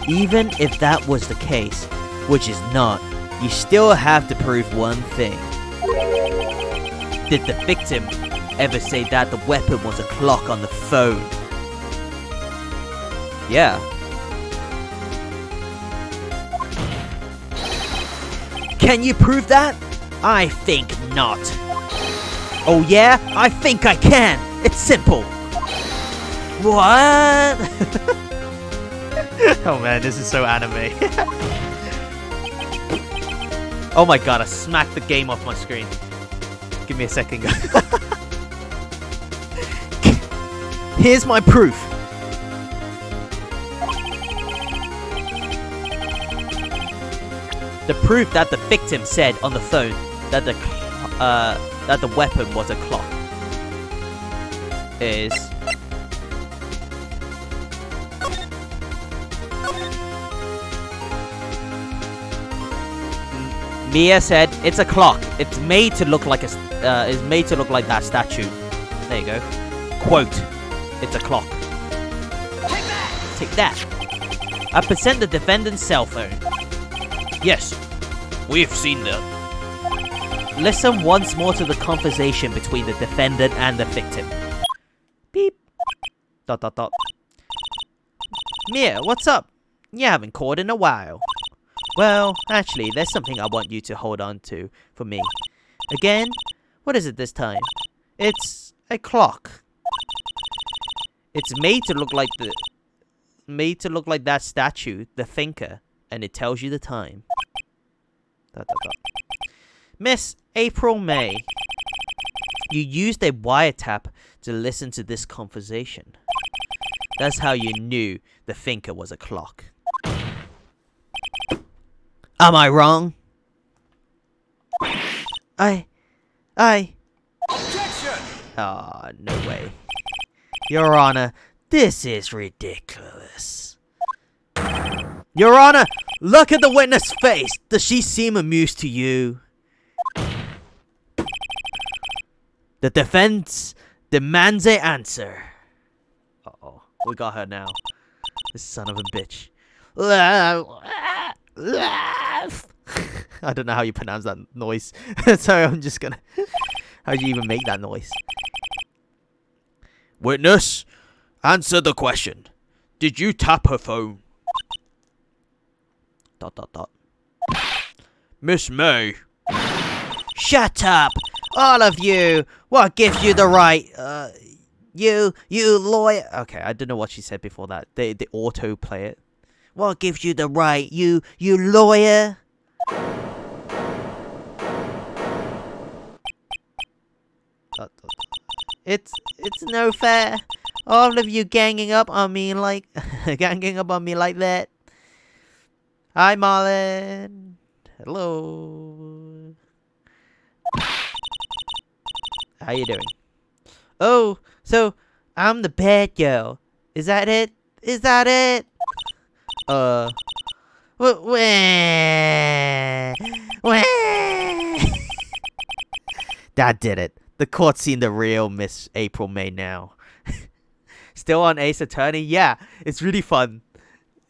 Even if that was the case, which is not, you still have to prove one thing. Did the victim ever say that the weapon was a clock on the phone? Yeah. Can you prove that? I think not. Oh yeah? I think I can. It's simple. What? Oh man, this is so anime. Oh my god, I smacked the game off my screen. Give me a second, guys. Here's my proof. The proof that the victim said on the phone that the weapon was a clock is Mia said it's a clock. It's made to look like that statue. There you go. Quote: "It's a clock." Take that. I present the defendant's cell phone. Yes, we've seen that. Listen once more to the conversation between the defendant and the victim. Beep. ... Mia, what's up? You haven't called in a while. Well, actually, there's something I want you to hold on to for me. Again? What is it this time? It's a clock. It's made to look like that statue, the thinker, and it tells you the time. ... Miss April May, you used a wiretap to listen to this conversation. That's how you knew the thinker was a clock. Am I wrong? Objection! Ah, no way. Your Honor, this is ridiculous. Your Honor, look at the witness' face. Does she seem amused to you? The defense demands an answer. Uh-oh, we got her now. This son of a bitch. I don't know how you pronounce that noise. So I'm just gonna... How do you even make that noise? Witness, answer the question. Did you tap her phone? ... Miss May. Shut up! All of you! What gives you the right? You lawyer... Okay, I don't know what she said before that. They auto-play it. What gives you the right? You lawyer? It's no fair. All of you ganging up on me like that. Hi, Marlon. Hello. How you doing? Oh, so I'm the bad girl. Is that it? Is that it? That did it. The court's seen the real Miss April May now. Still on Ace Attorney? Yeah, it's really fun.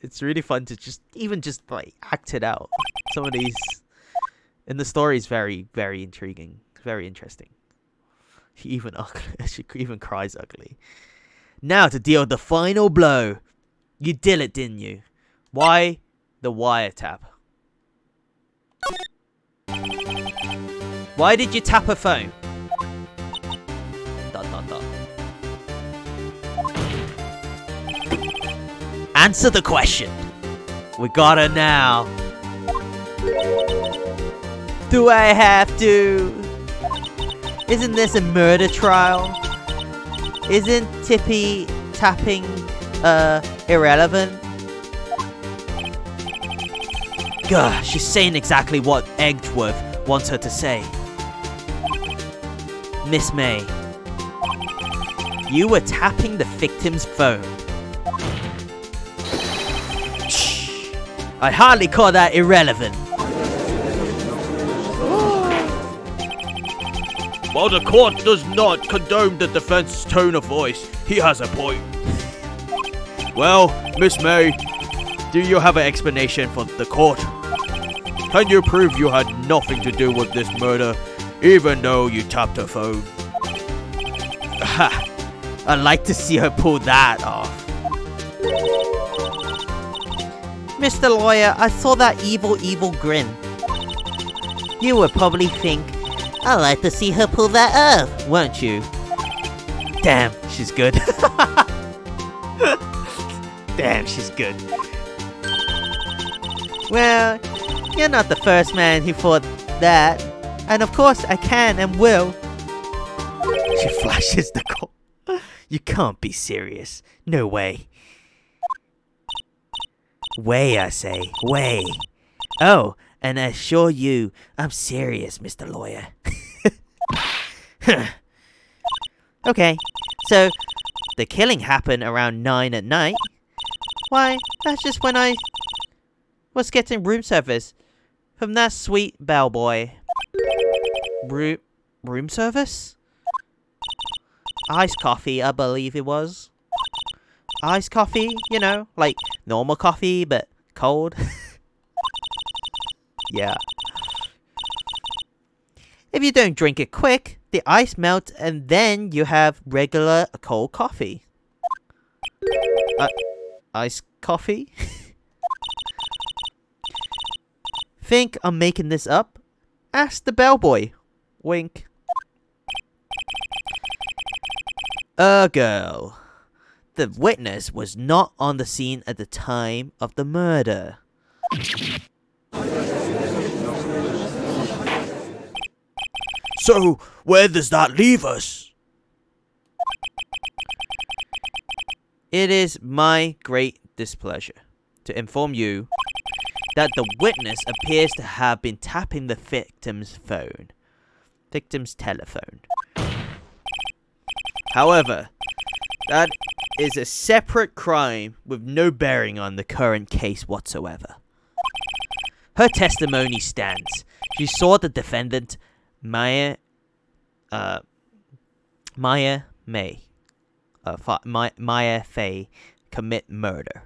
It's really fun to just like act it out. Some of these, and the story is very, very intriguing, very interesting. She even cries ugly. Now to deal the final blow. You did it, didn't you? Why the wiretap? Why did you tap her phone? ... Answer the question. We got her now. Do I have to? Isn't this a murder trial? Isn't Tippy tapping irrelevant? Gah, she's saying exactly what Edgeworth wants her to say. Miss May, you were tapping the victim's phone. I hardly call that irrelevant. While the court does not condone the defense's tone of voice, he has a point. Well, Miss May, Do you have an explanation for the court? can you prove you had nothing to do with this murder, even though you tapped her phone? Ha! I'd like to see her pull that off. Mr. Lawyer, I saw that evil grin. You would probably think, I'd like to see her pull that off, won't you? Damn, she's good. Damn, she's good. Well, you're not the first man who thought that. And of course, I can and will. She flashes the call. You can't be serious. No way. Way, I say. Way. Oh, and I assure you, I'm serious, Mr. Lawyer. Okay, so the killing happened around 9 at night. Why, that's just when I was getting room service from that sweet bellboy. Room service? Iced coffee, I believe it was. Iced coffee, you know, like normal coffee, but cold. Yeah. If you don't drink it quick, the ice melts and then you have regular cold coffee. Iced coffee? Think I'm making this up? Ask the bellboy. Wink. Ergo, the witness was not on the scene at the time of the murder. So, where does that leave us? It is my great displeasure to inform you that the witness appears to have been tapping the victim's telephone. However, that is a separate crime with no bearing on the current case whatsoever. Her testimony stands. She saw the defendant, Maya Fay, commit murder.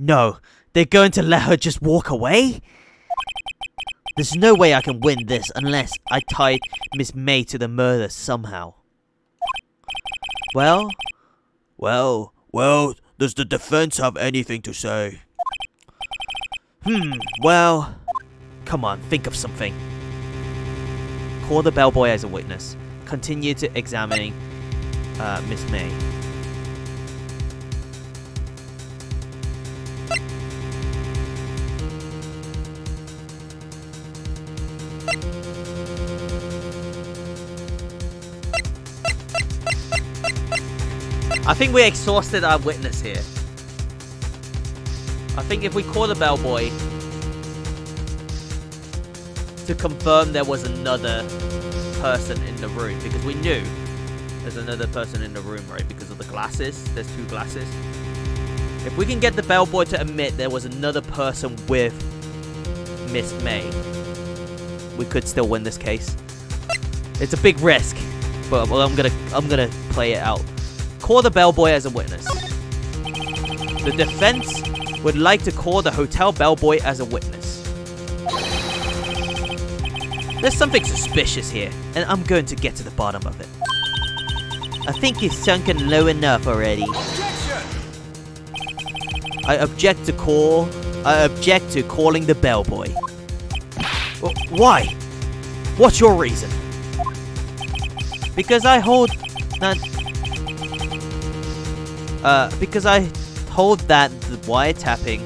No, they're going to let her just walk away? There's no way I can win this unless I tie Miss May to the murder somehow. Well, does the defense have anything to say? Well, come on, think of something. Call the bellboy as a witness. Continue to examining Miss May. I think we exhausted our witness here. I think if we call the bellboy to confirm there was another person in the room, because we knew there's another person in the room, right? Because of the glasses. There's 2 glasses. If we can get the bellboy to admit there was another person with Miss May, we could still win this case. It's a big risk, but I'm gonna play it out. Call the bellboy as a witness. The defense would like to call the hotel bellboy as a witness. There's something suspicious here, and I'm going to get to the bottom of it. I think you've sunken low enough already. I object to calling the bellboy. Why? What's your reason? Because I hold that the wiretapping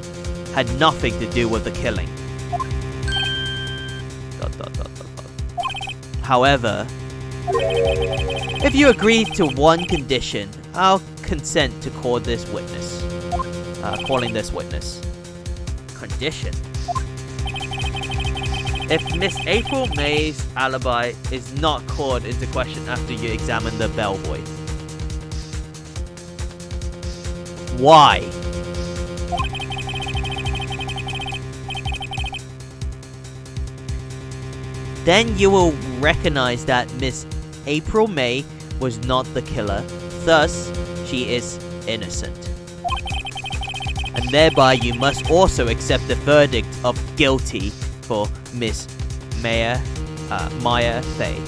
had nothing to do with the killing. However, if you agree to one condition, I'll consent to call this witness. Calling this witness. Condition. If Miss April May's alibi is not called into question after you examine the bellboy. Why? Then you will recognize that Miss April May was not the killer. Thus, she is innocent. And thereby you must also accept the verdict of guilty for Miss Maya Faye.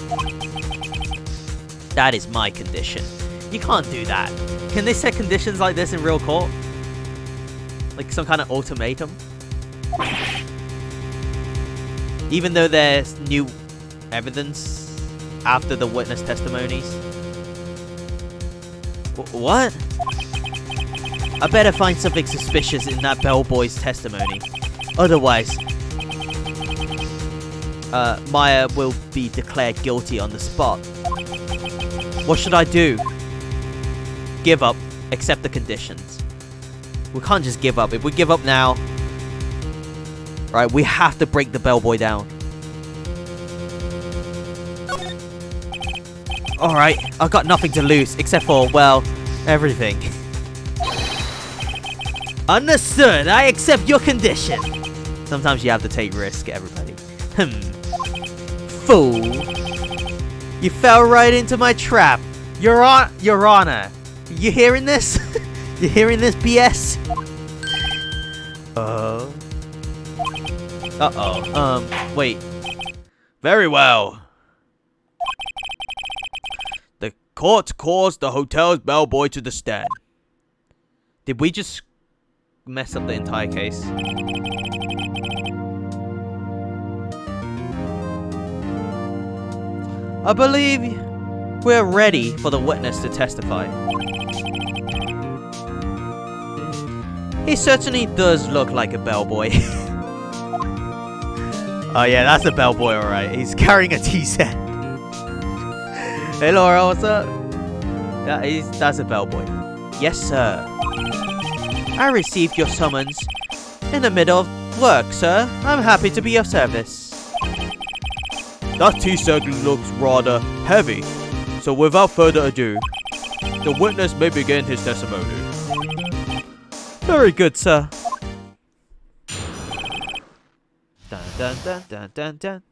That is my condition. You can't do that. Can they set conditions like this in real court? Like some kind of ultimatum? Even though there's new evidence after the witness testimonies? What? I better find something suspicious in that bellboy's testimony. Otherwise, Maya will be declared guilty on the spot. What should I do? Give up. Accept the conditions. We can't just give up. If we give up now, right, we have to break the bellboy down. Alright, I've got nothing to lose except for, well, everything. Understood. I accept your condition. Sometimes you have to take risk, everybody. Fool. You fell right into my trap. Your Honor. You hearing this? You hearing this BS? Wait. Very well. The court calls the hotel's bellboy to the stand. Did we just mess up the entire case? I believe we're ready for the witness to testify. He certainly does look like a bellboy. Oh yeah, that's a bellboy, alright. He's carrying a tea set. Hey Laura, what's up? Yeah, that's a bellboy. Yes, sir. I received your summons in the middle of work, sir. I'm happy to be of service. That tea set looks rather heavy, so without further ado, the witness may begin his testimony. Very good, sir. Dun dun dun dun dun dun.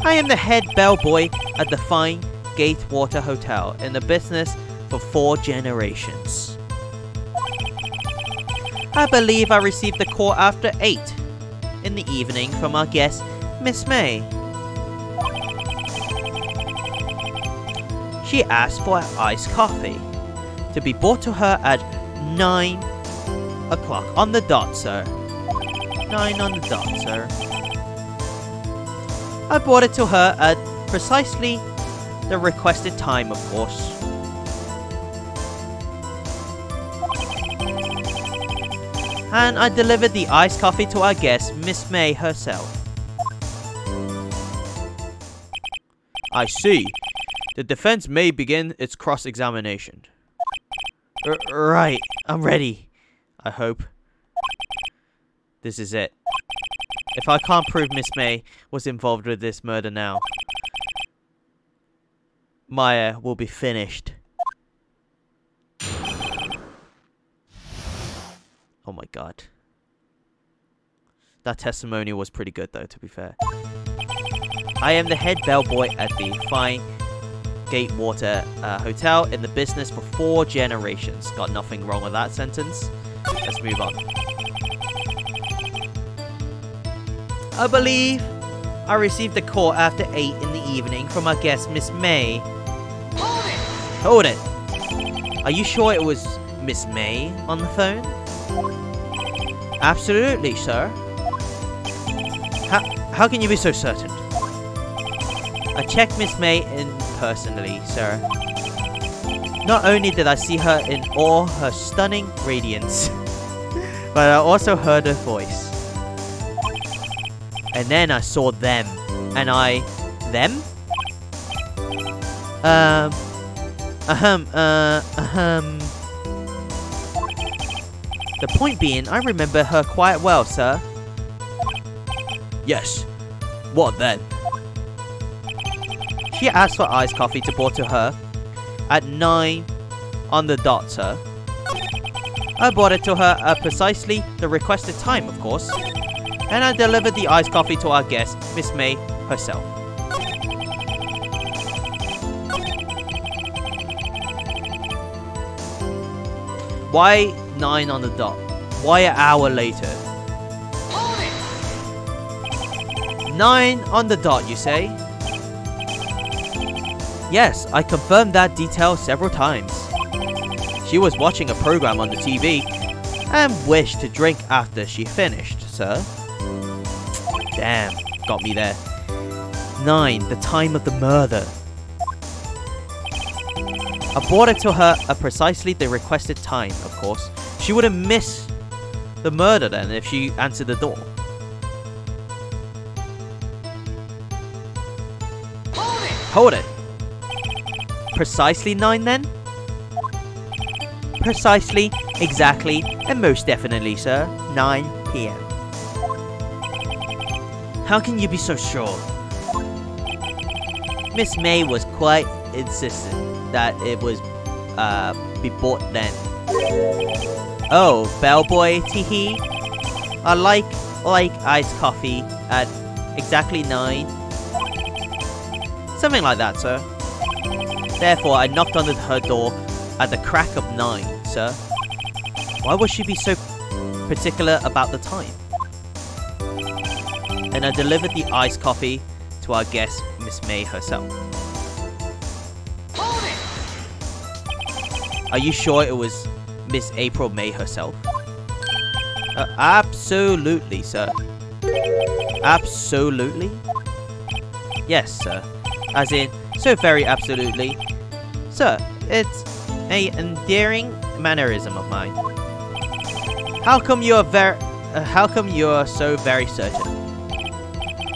I am the head bellboy at the Fine Gatewater Hotel, in the business for 4 generations. I believe I received the call after 8 in the evening from our guest, Miss May. She asked for iced coffee to be brought to her at 9 o'clock on the dot, sir. 9 on the dot, sir. I brought it to her at precisely the requested time, of course. And I delivered the iced coffee to our guest, Miss May herself. I see. The defense may begin its cross-examination. Right, I'm ready. I hope. This is it. If I can't prove Miss May was involved with this murder now, Maya will be finished. Oh my god. That testimony was pretty good though, to be fair. I am the head bellboy at the Fine Gatewater Hotel, in the business for 4 generations. Got nothing wrong with that sentence. Let's move on. I believe I received a call after 8 in the evening from our guest, Miss May. Hold it! Are you sure it was Miss May on the phone? Absolutely, sir. How can you be so certain? I checked Miss May in personally, sir. Not only did I see her in all her stunning radiance, but I also heard her voice. And then I saw them. And I... Them? The point being, I remember her quite well, sir. Yes. What then? She asked for iced coffee to brought to her at 9 on the dot, sir. I brought it to her at precisely the requested time, of course. And I delivered the iced coffee to our guest, Miss May herself. Why 9 on the dot? Why an hour later? 9 on the dot, you say? Yes, I confirmed that detail several times. She was watching a program on the TV and wished to drink after she finished, sir. Damn, got me there. 9, the time of the murder. I brought it to her at precisely the requested time, of course. She wouldn't miss the murder then if she answered the door. Hold it! Precisely 9 then? Precisely, exactly, and most definitely, sir. 9 PM. How can you be so sure? Miss May was quite insistent that it was be bought then. Oh, bellboy, teehee. I like iced coffee at exactly 9. Something like that, sir. Therefore, I knocked on her door at the crack of 9, sir. Why would she be so particular about the time? And I delivered the iced coffee to our guest, Miss May herself. Are you sure it was Miss April May herself? Absolutely, sir. Absolutely? Yes, sir. As in, so very absolutely. Sir, it's an endearing mannerism of mine. How come you are so very certain?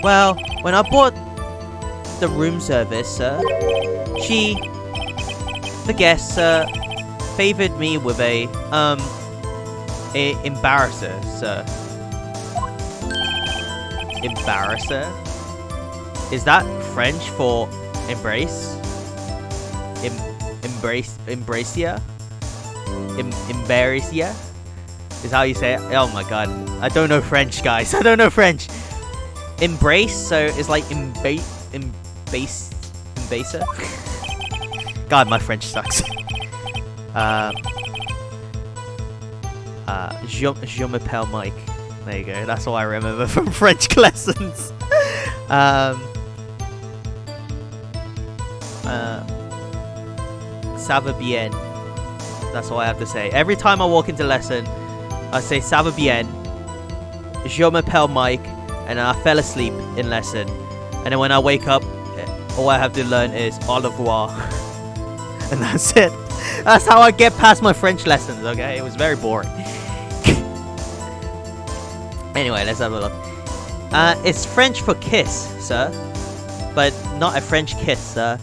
Well, when I bought the room service, sir, the guest, sir, favored me with a embarrasser, sir. Embarrasser? Is that French for embrace? Embracia? Embarracia? Is how you say it? Oh my god. I don't know French, guys. I don't know French. Embrace, so it's like embaser? God, my French sucks. Je m'appelle Mike. There you go. That's all I remember from French lessons. Ça va bien. That's all I have to say. Every time I walk into lesson, I say ça va bien. Je m'appelle Mike. And I fell asleep in lesson. And then when I wake up, all I have to learn is au revoir. And that's it. That's how I get past my French lessons, okay? It was very boring. Anyway, let's have a look. It's French for kiss, sir. But not a French kiss, sir.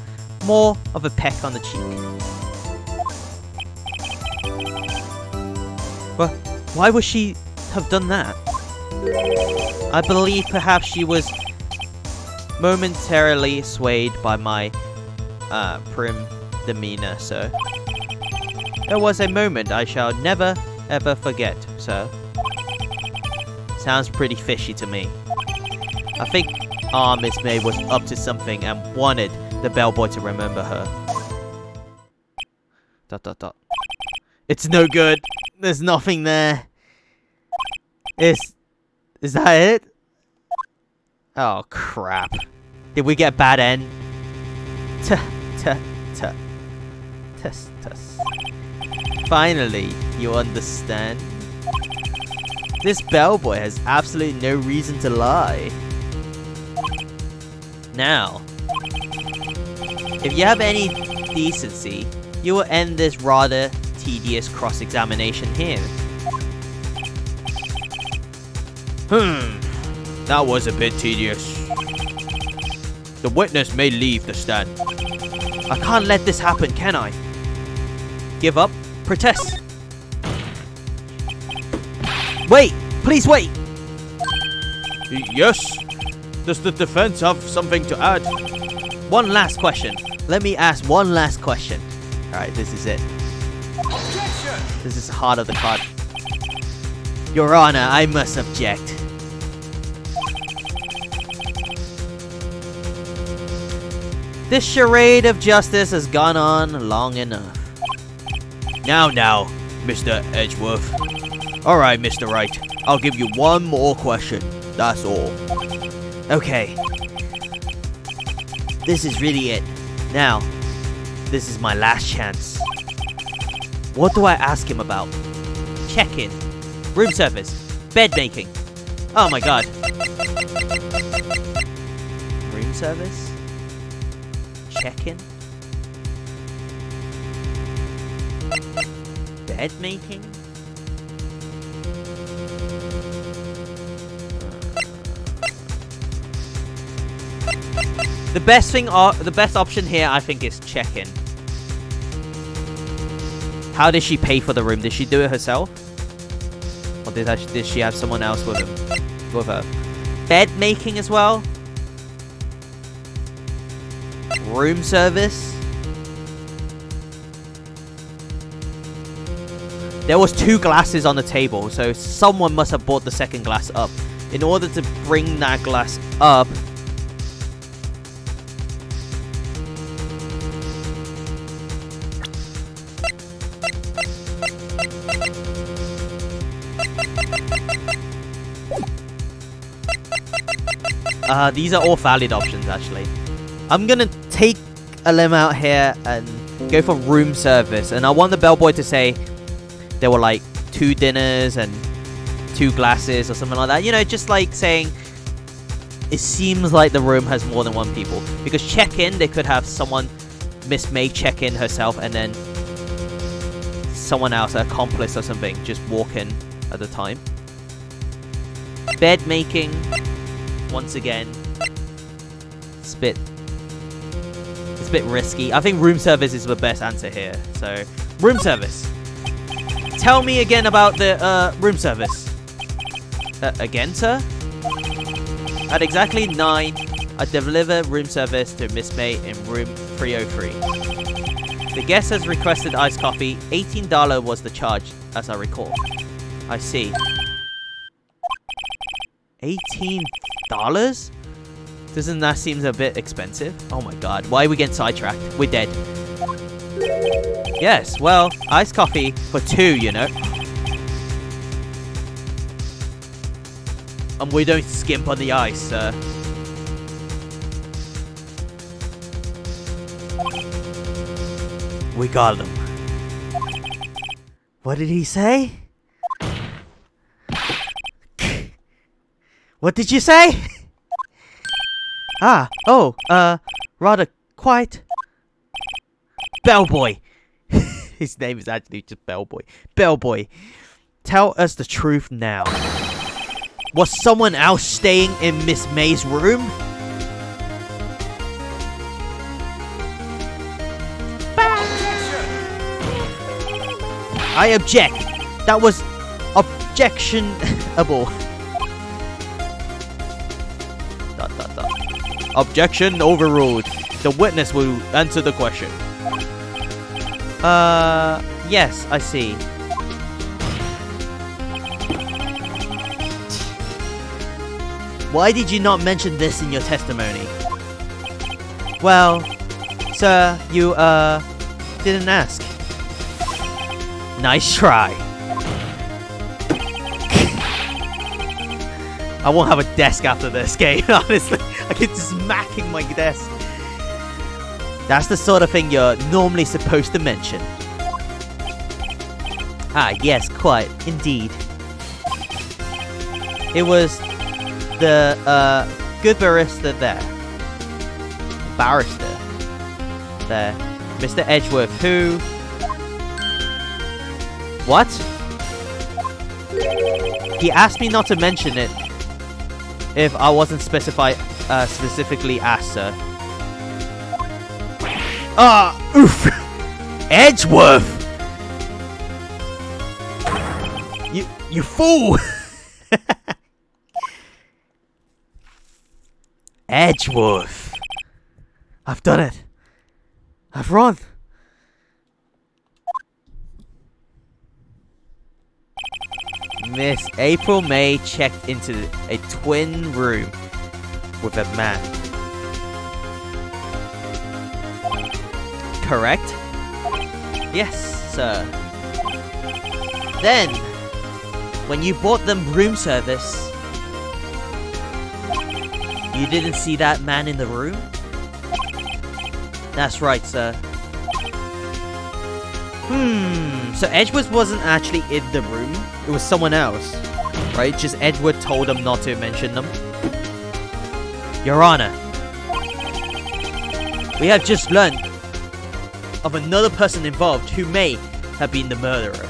More of a peck on the cheek. Well, why would she have done that? I believe perhaps she was momentarily swayed by my prim demeanor, sir. There was a moment I shall never ever forget, sir. Sounds pretty fishy to me. I think Miss May was up to something and wanted the bellboy to remember her. ... It's no good. There's nothing there. Is that it? Oh crap. Did we get bad end? Test. Finally, you understand. This bellboy has absolutely no reason to lie. Now, if you have any decency, you will end this rather tedious cross-examination here. That was a bit tedious. The witness may leave the stand. I can't let this happen, can I? Give up? Protest? Wait! Please wait! Yes? Does the defense have something to add? One last question. Let me ask one last question. Alright, this is it. This is heart of the card. Your Honor, I must object. This charade of justice has gone on long enough. Now, Mr. Edgeworth. Alright, Mr. Wright. I'll give you one more question. That's all. Okay. This is really it. Now, this is my last chance. What do I ask him about? Check-in. Room service. Bed making. Oh my god. Room service? Check-in? Bed making? The best option here, I think, is check-in. How did she pay for the room? Did she do it herself? Or did she have someone else with her? Bed making as well? Room service? There was 2 glasses on the table, so someone must have brought the second glass up. In order to bring that glass up, these are all valid options, actually. I'm gonna take a limb out here and go for room service. And I want the bellboy to say there were like 2 dinners and 2 glasses or something like that. You know, just like saying it seems like the room has more than 1 people. Because check-in, they could have someone, Miss May, check in herself and then someone else, an accomplice or something, just walk in at the time. Bed making, once again, it's a bit risky. I think room service is the best answer here. So, room service. Tell me again about the room service. Again, sir? At exactly 9, I deliver room service to Miss May in room 303. The guest has requested iced coffee. $18 was the charge, as I recall. I see. $18? Doesn't that seem a bit expensive? Oh my god, why are we getting sidetracked? We're dead. Yes, well, iced coffee for 2, you know. And we don't skimp on the ice, sir. We got him. What did he say? What did you say? Rather quite. Bellboy. His name is actually just Bellboy. Bellboy, tell us the truth now. Was someone else staying in Miss May's room? I object. That was objectionable. Objection overruled. The witness will answer the question. Yes, I see. Why did you not mention this in your testimony? Well, sir, you, didn't ask. Nice try. I won't have a desk after this game, honestly. I keep smacking my desk. That's the sort of thing you're normally supposed to mention. Ah, yes, quite, indeed. It was the, good barrister there. Barrister. There. Mr. Edgeworth, who... What? He asked me not to mention it if I wasn't specifically asked, sir. Ah, oof! Edgeworth! You fool! Edgeworth! I've done it. I've run. Miss April May checked into a twin room with a man. Correct? Yes, sir. Then, when you bought them room service, you didn't see that man in the room? That's right, sir. So Edgeworth wasn't actually in the room. It was someone else, right? Just Edgeworth told him not to mention them. Your Honor, we have just learned of another person involved who may have been the murderer.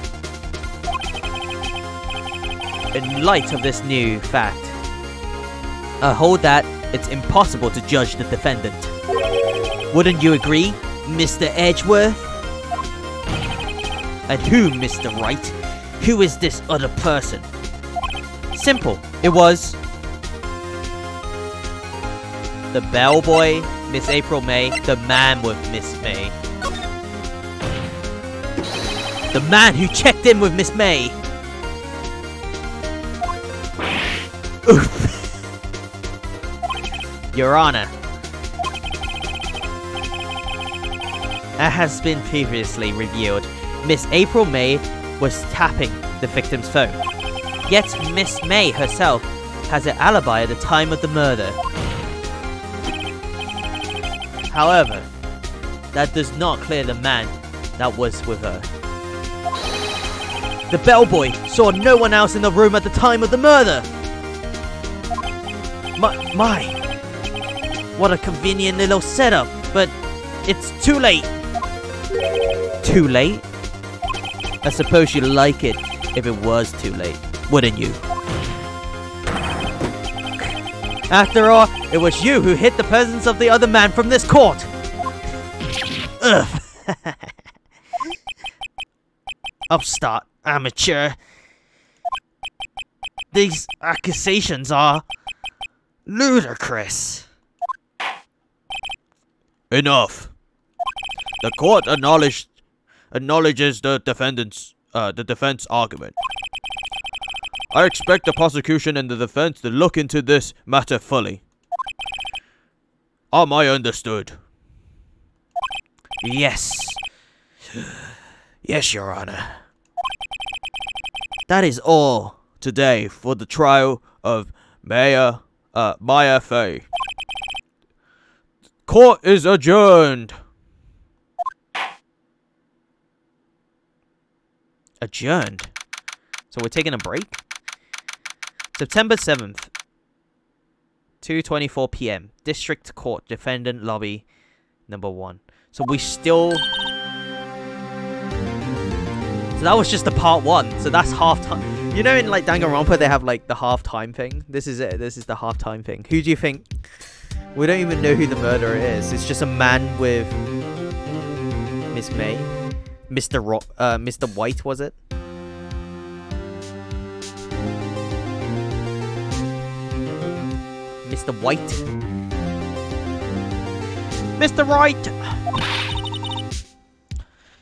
In light of this new fact, I hold that it's impossible to judge the defendant. Wouldn't you agree, Mr. Edgeworth? And who, Mr. Wright? Who is this other person? Simple. It was the bellboy, Miss April May, the man with Miss May. The man who checked in with Miss May. Oof. Your Honor, as has been previously revealed, Miss April May was tapping the victim's phone. Yet Miss May herself has an alibi at the time of the murder. However, that does not clear the man that was with her. The bellboy saw no one else in the room at the time of the murder. My, what a convenient little setup, but it's too late. Too late? I suppose you'd like it if it was too late, wouldn't you? After all, it was you who hid the presence of the other man from this court. Ugh. Upstart, amateur. These accusations are ludicrous. Enough. The court acknowledges the defense argument. I expect the prosecution and the defense to look into this matter fully. Am I understood? Yes. Yes, Your Honor. That is all today for the trial of Maya Fey. Court is adjourned. Adjourned? So we're taking a break? September 7th, 2:24 p.m. District Court, Defendant Lobby, number 1. So we still... So that was just the part 1. So that's half time. You know in like Danganronpa they have like the half time thing? This is it. This is the half time thing. Who do you think? We don't even know who the murderer is. It's just a man with Miss May. Mr. White, was it? Mr. White. Mr. Wright!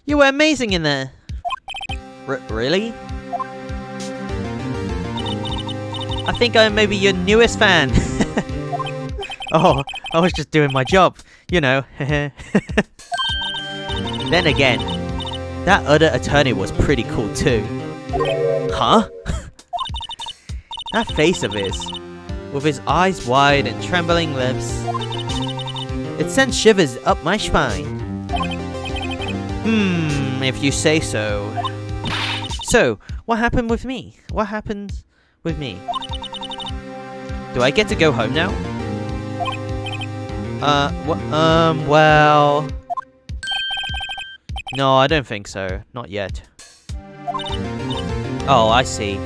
You were amazing in there. Really? I think I may be your newest fan. Oh, I was just doing my job. You know. Then again, that other attorney was pretty cool too. Huh? That face of his, with his eyes wide and trembling lips, it sent shivers up my spine. If you say so. So, what happened with me? What happened with me? Do I get to go home now? Well... No, I don't think so. Not yet. Oh, I see.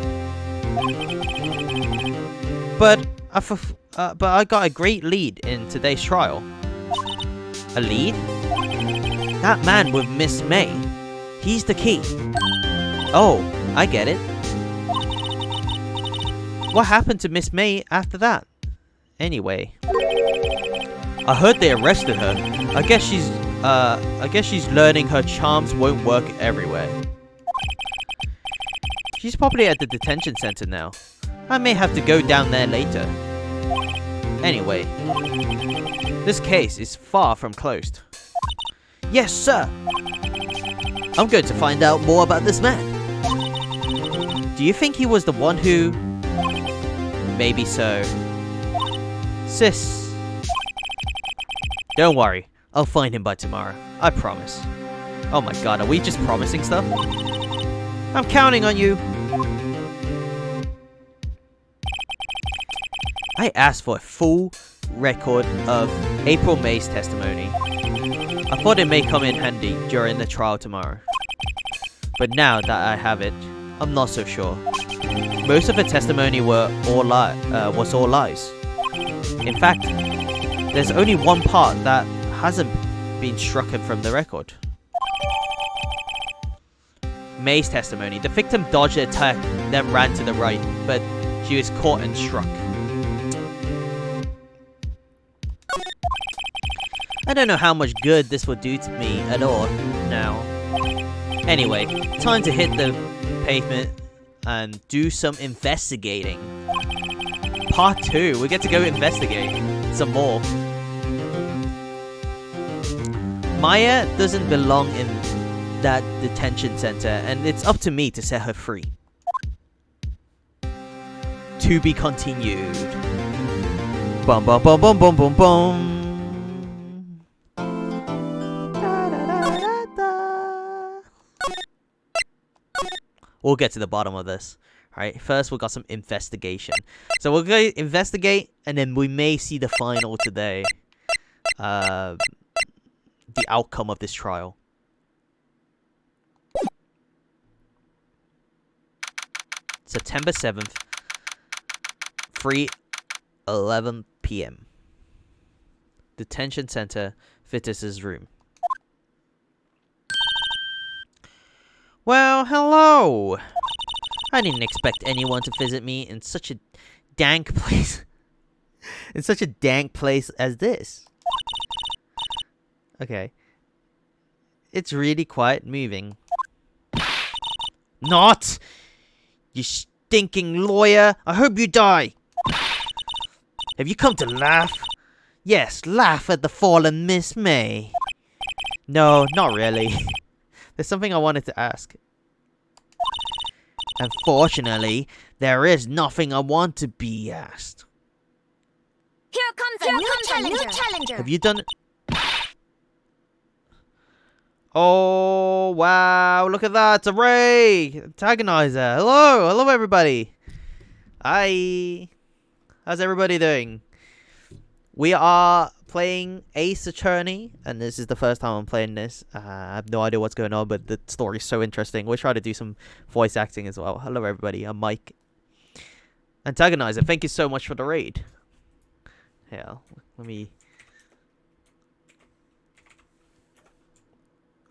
But I got a great lead in today's trial. A lead? That man with Miss May. He's the key. Oh, I get it. What happened to Miss May after that? Anyway. I heard they arrested her. I guess she's learning her charms won't work everywhere. She's probably at the detention center now. I may have to go down there later. Anyway, this case is far from closed. Yes, sir. I'm going to find out more about this man. Do you think he was the one who... Maybe so. Sis. Don't worry. I'll find him by tomorrow. I promise. Oh my god, are we just promising stuff? I'm counting on you. I asked for a full record of April May's testimony. I thought it may come in handy during the trial tomorrow. But now that I have it, I'm not so sure. Most of the testimony was all lies. In fact, there's only one part that hasn't been struck from the record. May's testimony. The victim dodged the attack, then ran to the right, but she was caught and struck. I don't know how much good this will do to me at all now. Anyway, time to hit the pavement and do some investigating. Part 2, we get to go investigate some more. Maya doesn't belong in that detention center, and it's up to me to set her free. To be continued. Bum bum bum bum bum bum bum. We'll get to the bottom of this. Alright, first we got some investigation. So we're going to investigate, and then we may see the final today. The outcome of this trial. September 7th, 3:11 p.m. Detention Center, Fitness's room. Well, hello! I didn't expect anyone to visit me in such a dank place. In such a dank place as this. Okay. It's really quite moving. Not! You stinking lawyer! I hope you die! Have you come to laugh? Yes, laugh at the fallen Miss May. No, not really. There's something I wanted to ask. Unfortunately, there is nothing I want to be asked. Here comes a new challenger. Have you done it? Oh, wow. Look at that. It's a Ray. Antagonizer. Hello. Hello, everybody. Hi. How's everybody doing? We are playing Ace Attorney, and this is the first time I'm playing this. I have no idea what's going on, but the story is so interesting. We'll try to do some voice acting as well. Hello, everybody. I'm Mike. Antagonizer, thank you so much for the raid. Yeah, let me...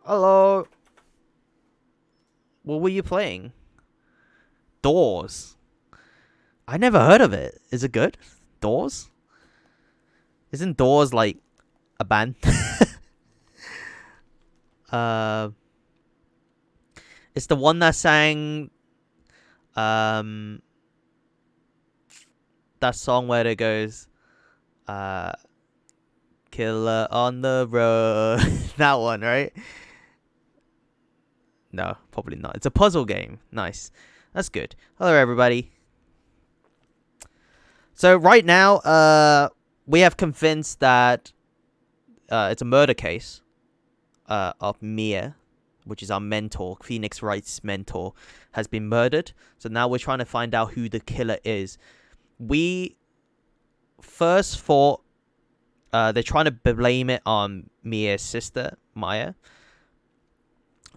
Hello. What were you playing? Doors. I never heard of it. Is it good? Doors? Isn't Doors like a band? It's the one that sang that song where it goes Killer on the Road. That one, right? No, probably not. It's a puzzle game. Nice. That's good. Hello, everybody. So right now, we have convinced that it's a murder case of Mia, which is our mentor, Phoenix Wright's mentor, has been murdered. So now we're trying to find out who the killer is. We first thought they're trying to blame it on Mia's sister, Maya.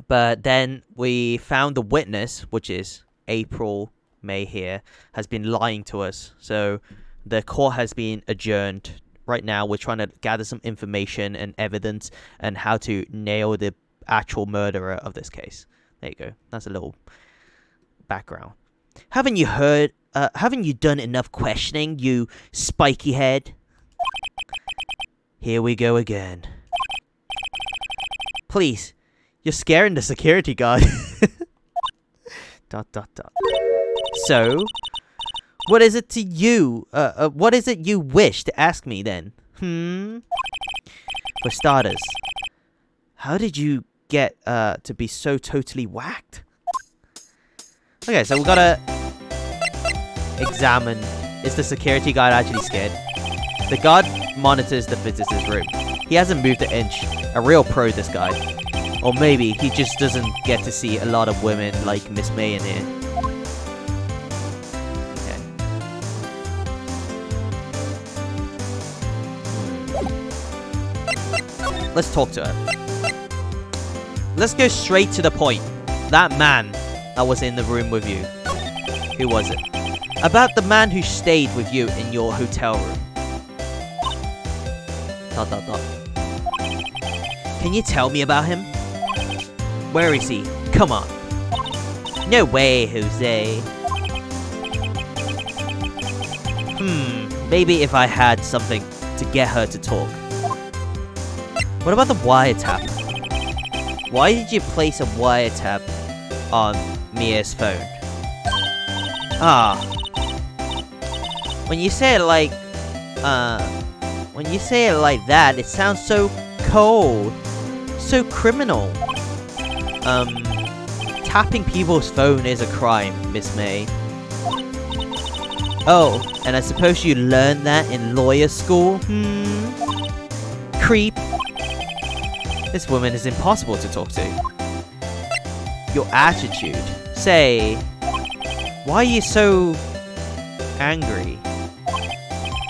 But then we found the witness, which is April May here, has been lying to us. So the court has been adjourned. Right now, we're trying to gather some information and evidence and how to nail the actual murderer of this case. There you go. That's a little background. Haven't you heard? Haven't you done enough questioning, you spiky head? Here we go again. Please, you're scaring the security guard. ... so. What is it to you? What is it you wish to ask me then? For starters, how did you get to be so totally whacked? Okay, so we gotta examine. Is the security guard actually scared? The guard monitors the visitor's room. He hasn't moved an inch. A real pro, this guy. Or maybe he just doesn't get to see a lot of women like Miss May in here. Let's talk to her. Let's go straight to the point. That man that was in the room with you. Who was it? About the man who stayed with you in your hotel room. ... Can you tell me about him? Where is he? Come on. No way, Jose. Maybe if I had something to get her to talk. What about the wiretap? Why did you place a wiretap on Mia's phone? When you say it like that, it sounds so cold, so criminal. Tapping people's phone is a crime, Miss May. Oh, and I suppose you learned that in lawyer school? Creep. This woman is impossible to talk to. Your attitude. Say, why are you so angry?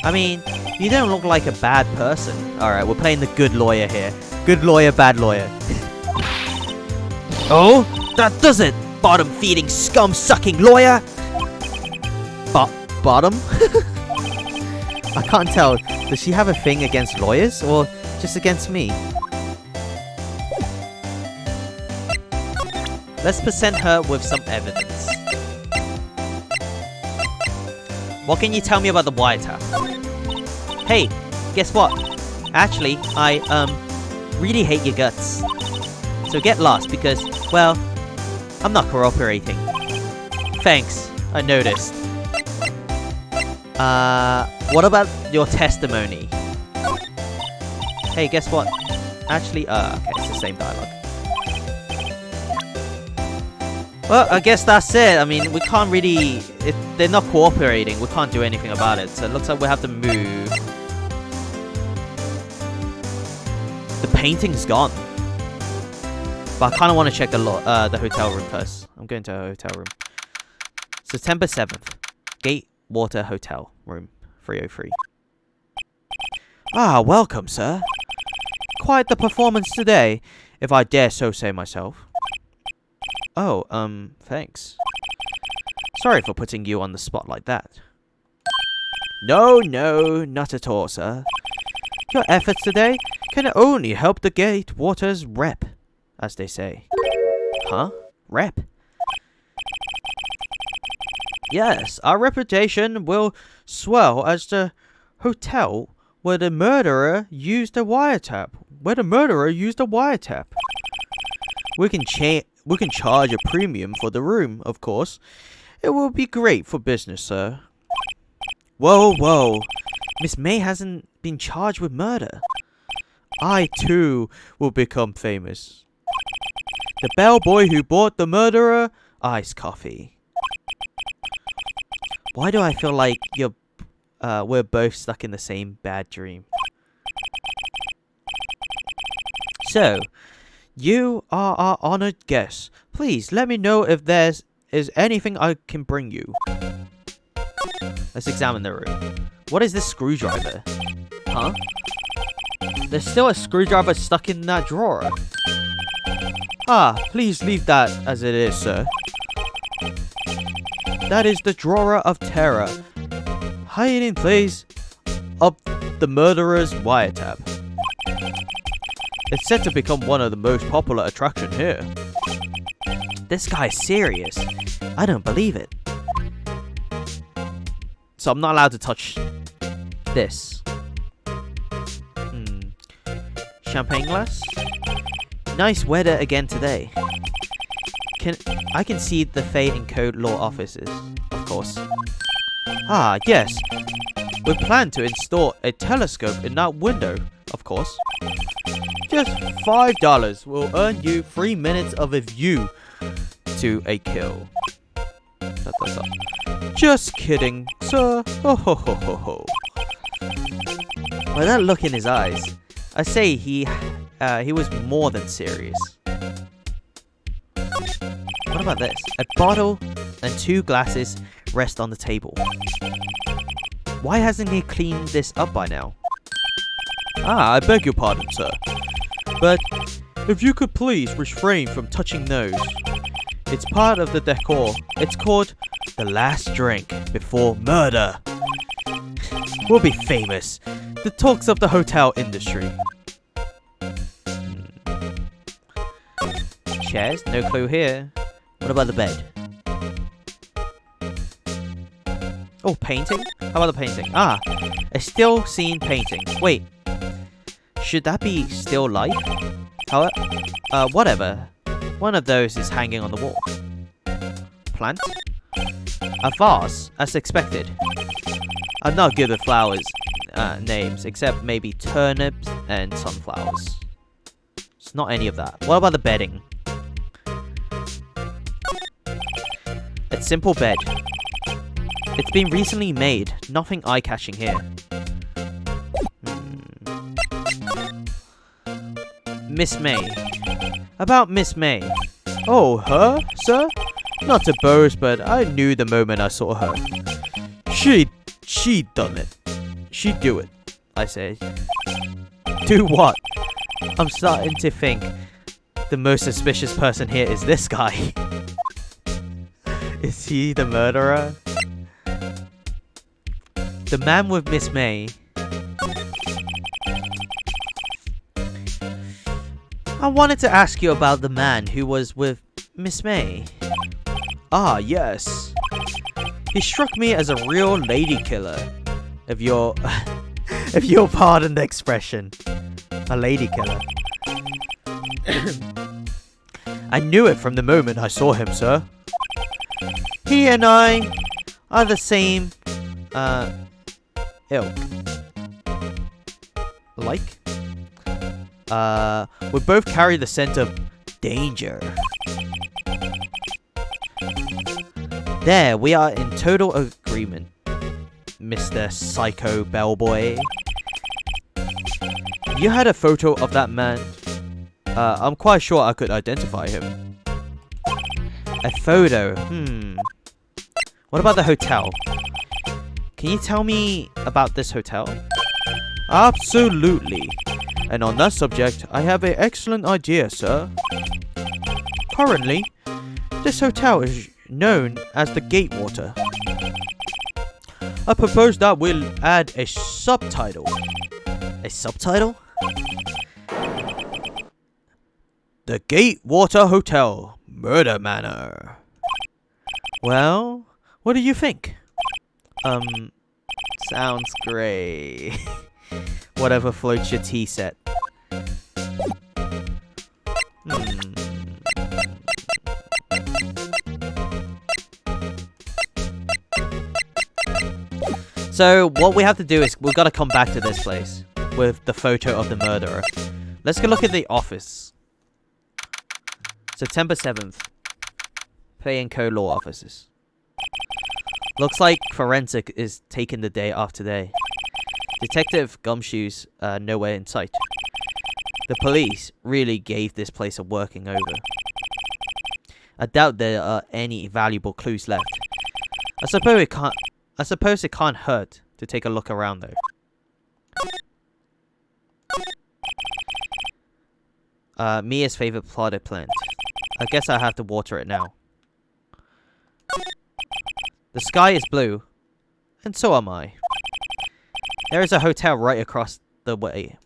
I mean, you don't look like a bad person. Alright, we're playing the good lawyer here. Good lawyer, bad lawyer. Oh, that does it! Bottom-feeding, scum-sucking lawyer! Bottom? I can't tell. Does she have a thing against lawyers, or just against me? Let's present her with some evidence. What can you tell me about the wiretap? Hey, guess what? Actually, I, really hate your guts. So get lost because, well, I'm not cooperating. Thanks, I noticed. What about your testimony? Hey, guess what? Actually, okay, it's the same dialogue. Well, I guess that's it. I mean, we can't really... they're not cooperating. We can't do anything about it. So it looks like we have to move. The painting's gone. But I kind of want to check the hotel room first. I'm going to a hotel room. September 7th. Gatewater Hotel. Room 303. Ah, welcome, sir. Quite the performance today, if I dare so say myself. Oh, thanks. Sorry for putting you on the spot like that. No, not at all, sir. Your efforts today can only help the Gatewater's rep, as they say. Huh? Rep? Yes, our reputation will swell as the hotel where the murderer used a wiretap. We can charge a premium for the room, of course. It will be great for business, sir. Whoa. Miss May hasn't been charged with murder. I, too, will become famous. The bellboy who bought the murderer iced coffee. Why do I feel like we're both stuck in the same bad dream? So, you are our honored guest. Please let me know if there is anything I can bring you. Let's examine the room. What is this screwdriver? Huh? There's still a screwdriver stuck in that drawer. Ah, please leave that as it is, sir. That is the drawer of terror. Hiding place of the murderer's wiretap. It's set to become one of the most popular attractions here. This guy's serious. I don't believe it. So I'm not allowed to touch this. Champagne glass? Nice weather again today. I can see the fading code law offices. of course. Ah, yes. We plan to install a telescope in that window, of course. Just $5 will earn you 3 minutes of a view to a kill. Just kidding, sir. Ho ho ho ho ho. By that look in his eyes, I say he was more than serious. What about this? A bottle and 2 glasses rest on the table. Why hasn't he cleaned this up by now? Ah, I beg your pardon, sir. But if you could please refrain from touching those. It's part of the decor. It's called the last drink before murder. We'll be famous. The talks of the hotel industry. Chairs? No clue here. What about the bed? Oh, painting? How about the painting? Ah, a still scene painting. Wait, should that be still life? How? Whatever. One of those is hanging on the wall. Plant? A vase, as expected. I'm not good with flowers names, except maybe turnips and sunflowers. It's not any of that. What about the bedding? A simple bed. It's been recently made. Nothing eye-catching here. Miss May. About Miss May. Oh, her, sir? Not to boast, but I knew the moment I saw her. She done it. She'd do it, I say. Do what? I'm starting to think the most suspicious person here is this guy. Is he the murderer? The man with Miss May. I wanted to ask you about the man who was with Miss May. Ah, yes. He struck me as a real lady killer. If you'll pardon the expression. A lady killer. I knew it from the moment I saw him, sir. He and I are the same ilk. Like? We both carry the scent of danger. There, we are in total agreement, Mr. Psycho Bellboy. You had a photo of that man. I'm quite sure I could identify him. A photo? What about the hotel? Can you tell me about this hotel? Absolutely. And on that subject, I have an excellent idea, sir. Currently, this hotel is known as the Gatewater. I propose that we'll add a subtitle. A subtitle? The Gatewater Hotel, Murder Manor. Well, what do you think? Sounds great. Whatever floats your tea set. So, what we have to do is we've got to come back to this place with the photo of the murderer. Let's go look at the office. September 7th. Play & Co. Law Offices. Looks like Forensic is taking the day off today. Detective Gumshoe's nowhere in sight. The police really gave this place a working over. I doubt there are any valuable clues left. I suppose it can't hurt to take a look around though. Mia's favorite plotted plant. I guess I have to water it now. The sky is blue, and so am I. There is a hotel right across the way.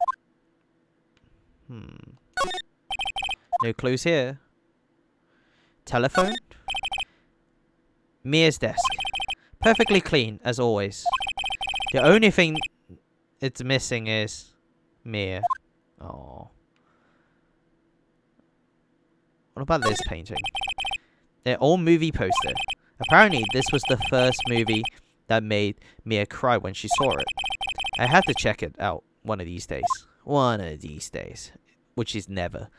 No clues here. Telephone? Mia's desk. Perfectly clean, as always. The only thing it's missing is Mia. Oh. What about this painting? Their old movie poster. Apparently, this was the first movie that made Mia cry when she saw it. I have to check it out one of these days. One of these days. Which is never.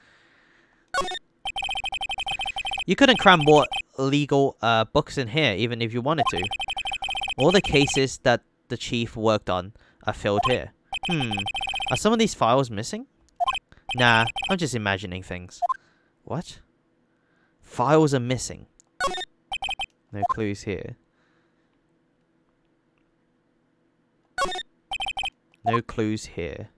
You couldn't cram more legal books in here, even if you wanted to. All the cases that the chief worked on are filled here. Are some of these files missing? Nah, I'm just imagining things. What? Files are missing. No clues here. No clues here.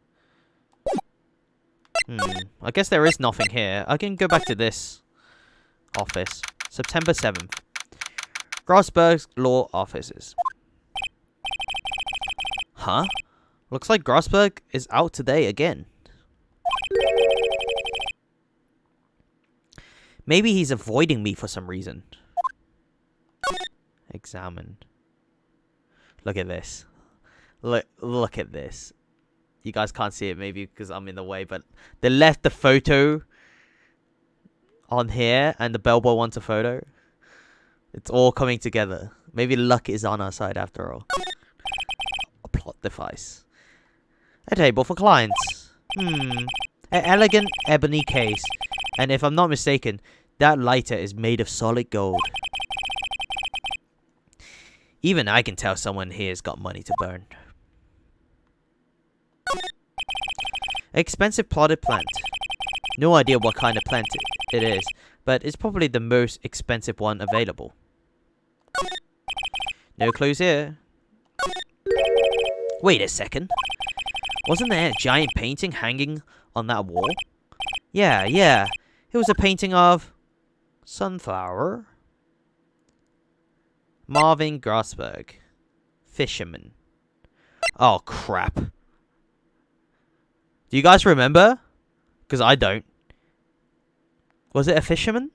I guess there is nothing here. I can go back to this office. September 7th. Grossberg's Law Offices. Huh? Looks like Grossberg is out today again. Maybe he's avoiding me for some reason. Examine. Look at this. Look at this. You guys can't see it maybe because I'm in the way, but they left the photo on here and the bellboy wants a photo. It's all coming together. Maybe luck is on our side after all. A plot device. A table for clients. An elegant ebony case. And if I'm not mistaken, that lighter is made of solid gold. Even I can tell someone here's got money to burn. Expensive potted plant. No idea what kind of plant it is, but it's probably the most expensive one available. No clues here. Wait a second. Wasn't there a giant painting hanging on that wall? Yeah. It was a painting of... Sunflower? Marvin Grossberg. Fisherman. Oh, crap. Do you guys remember? Because I don't. Was it a fisherman?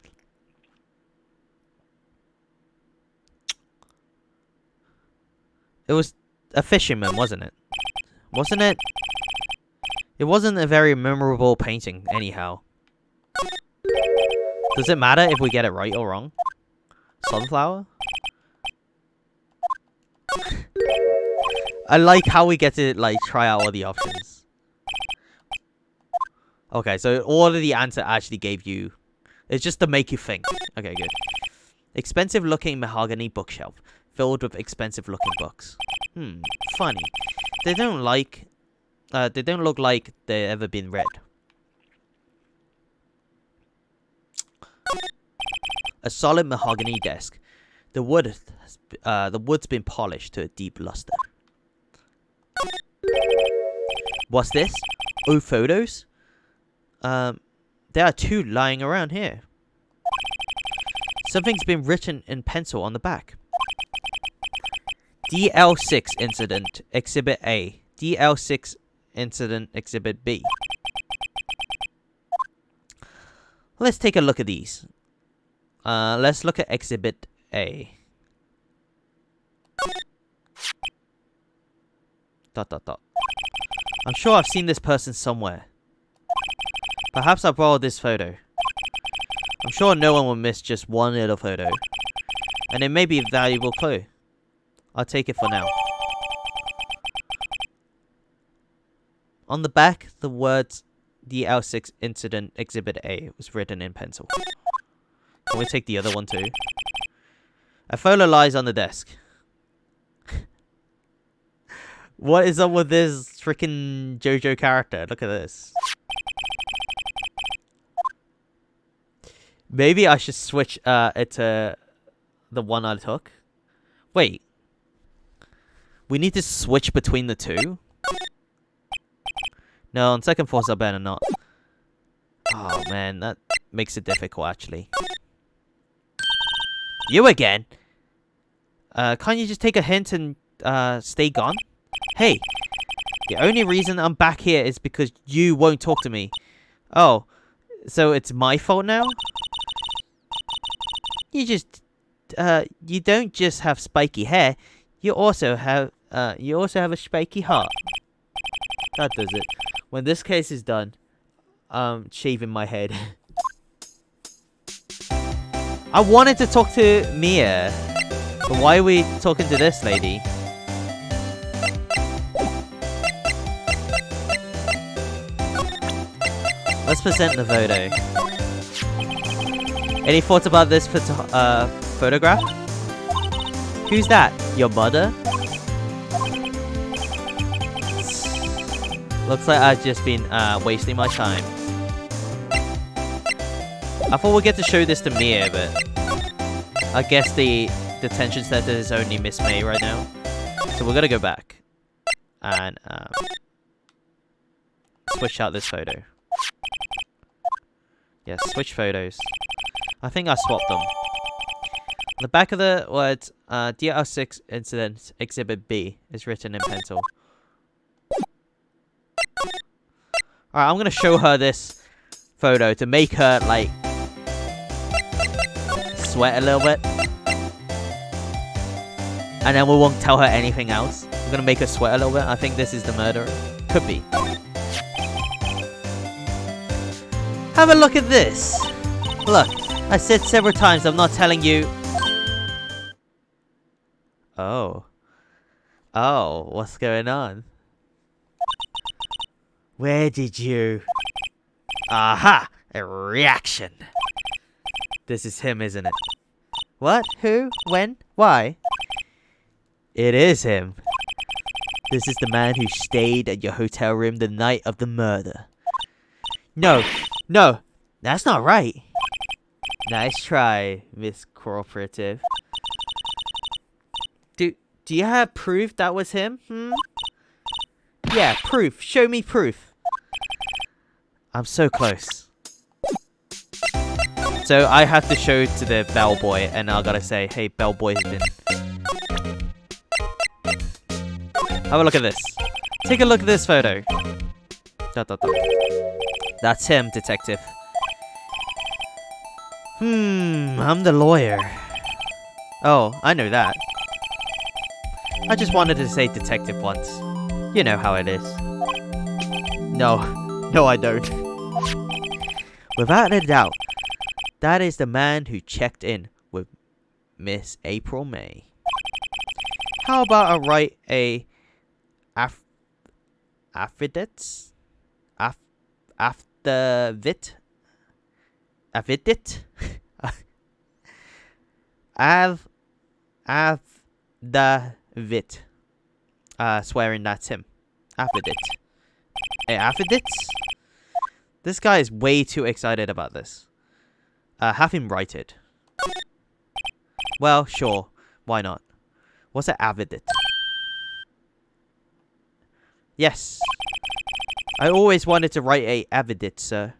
It was a fisherman, wasn't it? Wasn't it? It wasn't a very memorable painting, anyhow. Does it matter if we get it right or wrong? Sunflower? I like how we get to, like, try out all the options. Okay, so all of the answer actually gave you... It's just to make you think. Okay, good. Expensive-looking mahogany bookshelf. Filled with expensive-looking books. Funny. They don't look like they've ever been read. A solid mahogany desk. The wood's been polished to a deep luster. What's this? Oh, photos? There are two lying around here. Something's been written in pencil on the back. DL6 Incident Exhibit A. DL6 Incident Exhibit B. Let's take a look at these. Let's look at Exhibit A. ... I'm sure I've seen this person somewhere. Perhaps I borrowed this photo. I'm sure no one will miss just one little photo. And it may be a valuable clue. I'll take it for now. On the back, the words DL6 Incident Exhibit A was written in pencil. Can we take the other one too? A photo lies on the desk. What is up with this freaking JoJo character? Look at this. Maybe I should switch it to the one I took. Wait. We need to switch between the two? No, on second thoughts I better not. Oh man, that makes it difficult actually. You again? Can't you just take a hint and stay gone? Hey, the only reason I'm back here is because you won't talk to me. Oh, so it's my fault now? You don't just have spiky hair, you also have a spiky heart. That does it. When this case is done, I'm shaving my head. I wanted to talk to Mia. But why are we talking to this lady? Let's present the photo. Any thoughts about this photograph? Who's that? Your mother? Looks like I've just been wasting my time. I thought we'd get to show this to Mia, but I guess the detention center is only Miss May right now. So we're gonna go back and switch out this photo. Yes, switch photos. I think I swapped them. On the back of the words, DR6 Incident Exhibit B is written in pencil. Alright, I'm gonna show her this photo to make her, like, sweat a little bit. And then we won't tell her anything else. We're gonna make her sweat a little bit. I think this is the murderer. Could be. Have a look at this. Look, I said several times I'm not telling you. Oh. Oh, what's going on? Where did you... Aha! A reaction. This is him, isn't it? What? Who? When? Why? It is him. This is the man who stayed at your hotel room the night of the murder. No. No. That's not right. Nice try, Miss Cooperative. Do you have proof that was him? Yeah, proof. Show me proof. I'm so close. So I have to show to the bellboy, and I gotta say, hey, bellboy's been... Have a look at this. Take a look at this photo. That's him, detective. I'm the lawyer. Oh, I know that. I just wanted to say detective once. You know how it is. No, I don't. Without a doubt, that is the man who checked in with Miss April May. How about I write a affidavit? Affidavit? Affidavit. Swearing that's him. Affidavit. Affidavits? This guy is way too excited about this. Have him write it. Well, sure. Why not? What's an affidavit? Yes. I always wanted to write a affidavit, sir.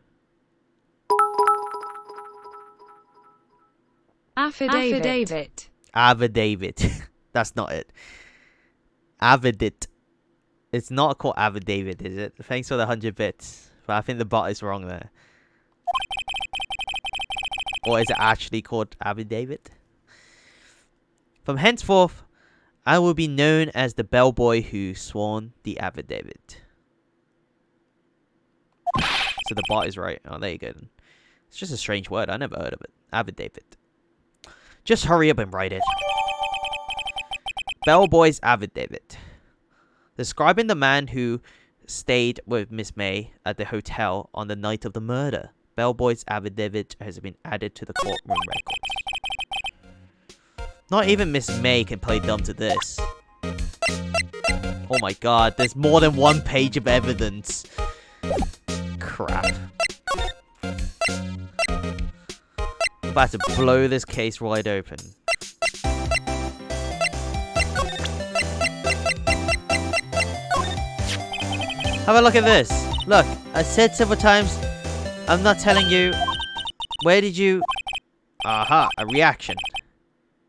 Affidavit. Affidavit. That's not it. Affidavit. It's not called affidavit, is it? Thanks for the 100 bits. But I think the bot is wrong there. Or is it actually called affidavit? From henceforth, I will be known as the bellboy who sworn the affidavit. So the bot is right. Oh, there you go. It's just a strange word. I never heard of it. Affidavit. Just hurry up and write it. Bellboy's affidavit. Describing the man who stayed with Miss May at the hotel on the night of the murder. Bellboy's affidavit has been added to the courtroom records. Not even Miss May can play dumb to this. Oh my god, there's more than one page of evidence. Crap. I'm about to blow this case wide open. Have a look at this. Look, I said several times, I'm not telling you. Where did you... Aha, a reaction.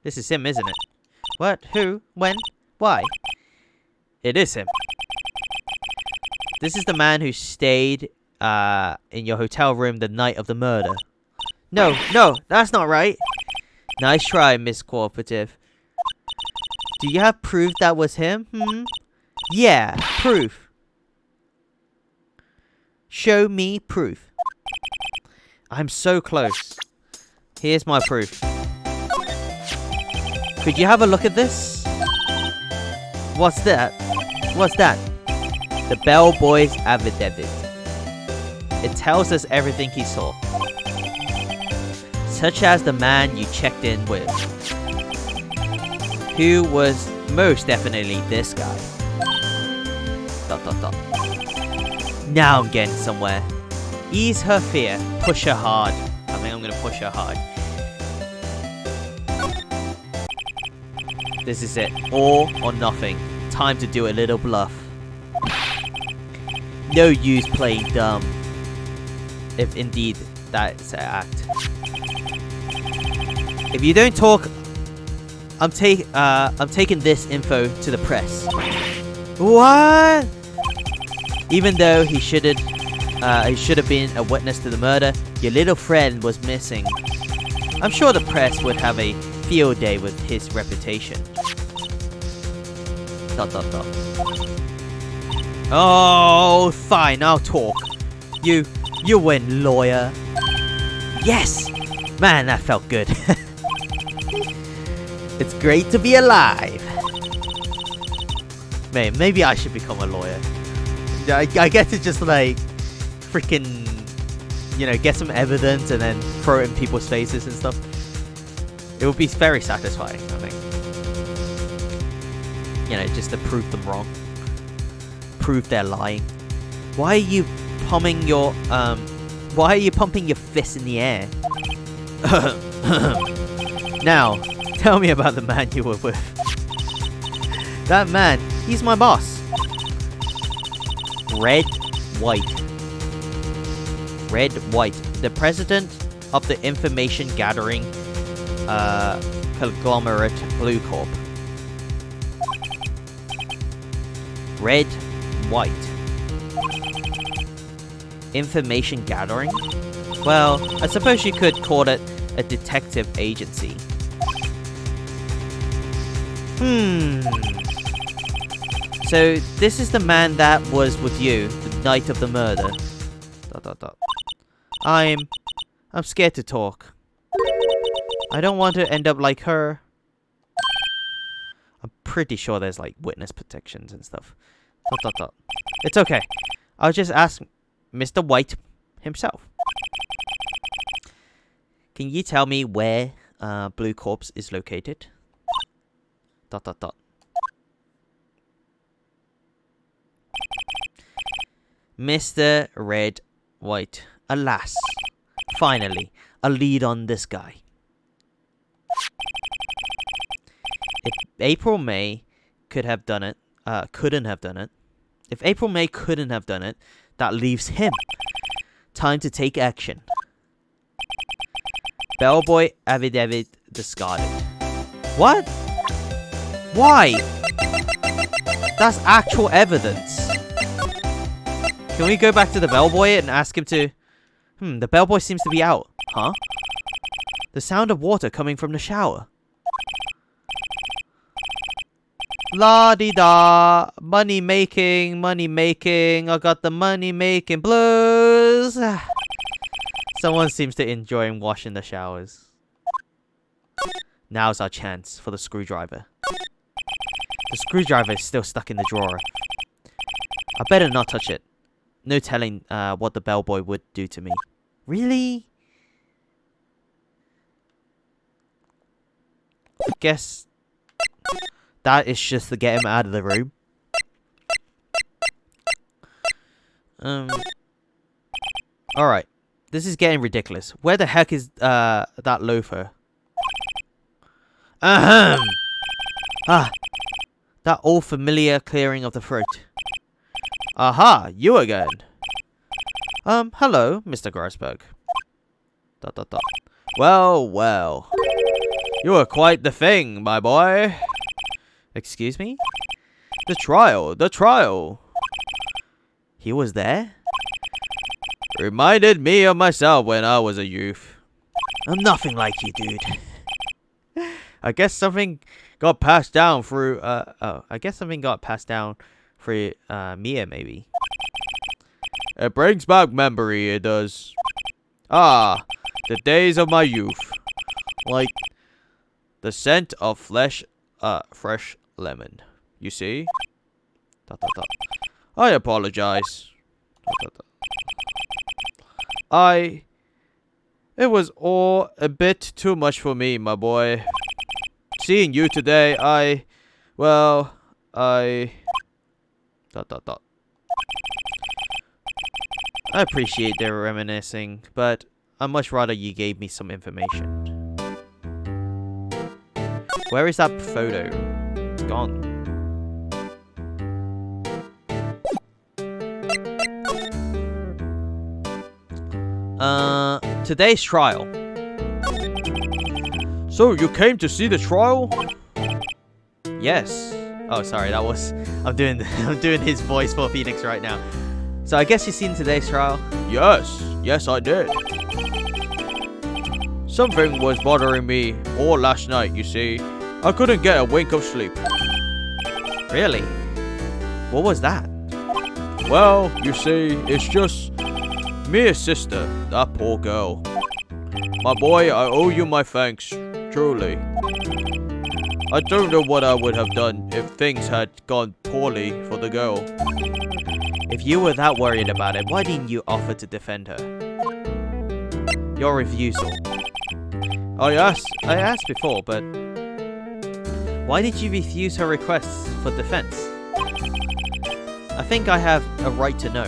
This is him, isn't it? What? Who? When? Why? It is him. This is the man who stayed in your hotel room the night of the murder. No, that's not right. Nice try, Miss Cooperative. Do you have proof that was him? Yeah, proof. Show me proof. I'm so close. Here's my proof. Could you have a look at this? What's that? What's that? The bellboy's affidavit. It tells us everything he saw. Such as the man you checked in with. Who was most definitely this guy. ... Now I'm getting somewhere. Ease her fear. Push her hard. I think I'm gonna push her hard. This is it. All or nothing. Time to do a little bluff. No use playing dumb. If indeed that's an act. If you don't talk, I'm taking this info to the press. What? Even though he should have been a witness to the murder, your little friend was missing. I'm sure the press would have a field day with his reputation. ... Oh, fine, I'll talk. You win, lawyer. Yes! Man, that felt good. It's great to be alive. Man, maybe I should become a lawyer. I get to just like freaking, you know, get some evidence and then throw it in people's faces and stuff. It would be very satisfying, I think. You know, just to prove them wrong. Prove they're lying. Why are you pumping your fist in the air? Now, tell me about the man you were with. That man, he's my boss. Wright. Wright, the president of the information gathering conglomerate Blue Corp. Wright. Information gathering? Well, I suppose you could call it a detective agency. So, this is the man that was with you the night of the murder. ... I'm scared to talk. I don't want to end up like her. I'm pretty sure there's like witness protections and stuff. ... It's okay. I'll just ask Mr. White himself. Can you tell me where Blue Corpse is located? ... Mr. Wright. Alas. Finally, a lead on this guy. If April May couldn't have done it, if April May couldn't have done it, that leaves him. Time to take action. Bellboy affidavit discarded. What? Why? That's actual evidence. Can we go back to the bellboy and ask him to... the bellboy seems to be out. Huh? The sound of water coming from the shower. La-di-da. Money making. I got the money making blues. Someone seems to enjoy washing the showers. Now's our chance for the screwdriver. The screwdriver is still stuck in the drawer. I better not touch it. No telling what the bellboy would do to me. Really? I guess that is just to get him out of the room. Alright. This is getting ridiculous. Where the heck is that loafer? Ahem! Ah! That old familiar clearing of the throat. Aha! You again! Hello, Mr. Grossberg. ... Well. You are quite the thing, my boy. Excuse me? The trial. He was there? Reminded me of myself when I was a youth. I'm nothing like you, dude. I guess something got passed down through, Mia, maybe. It brings back memory, it does. Ah, the days of my youth. The scent of fresh lemon. You see? Dot, dot, dot. I apologize. Dot, dot, dot. It was all a bit too much for me, my boy. Seeing you today, dot, dot, dot. I appreciate the reminiscing, but I'd much rather you gave me some information. Where is that photo? It's gone. Today's trial. So you came to see the trial? Yes. Oh, sorry, that was... I'm doing his voice for Phoenix right now. So I guess you've seen today's trial? Yes, I did. Something was bothering me all last night, you see. I couldn't get a wink of sleep. Really? What was that? Well, you see, it's just Mia's sister, that poor girl. My boy, I owe you my thanks, truly. I don't know what I would have done if things had gone poorly for the girl. If you were that worried about it, why didn't you offer to defend her? Your refusal. I asked before, but why did you refuse her requests for defense? I think I have a right to know.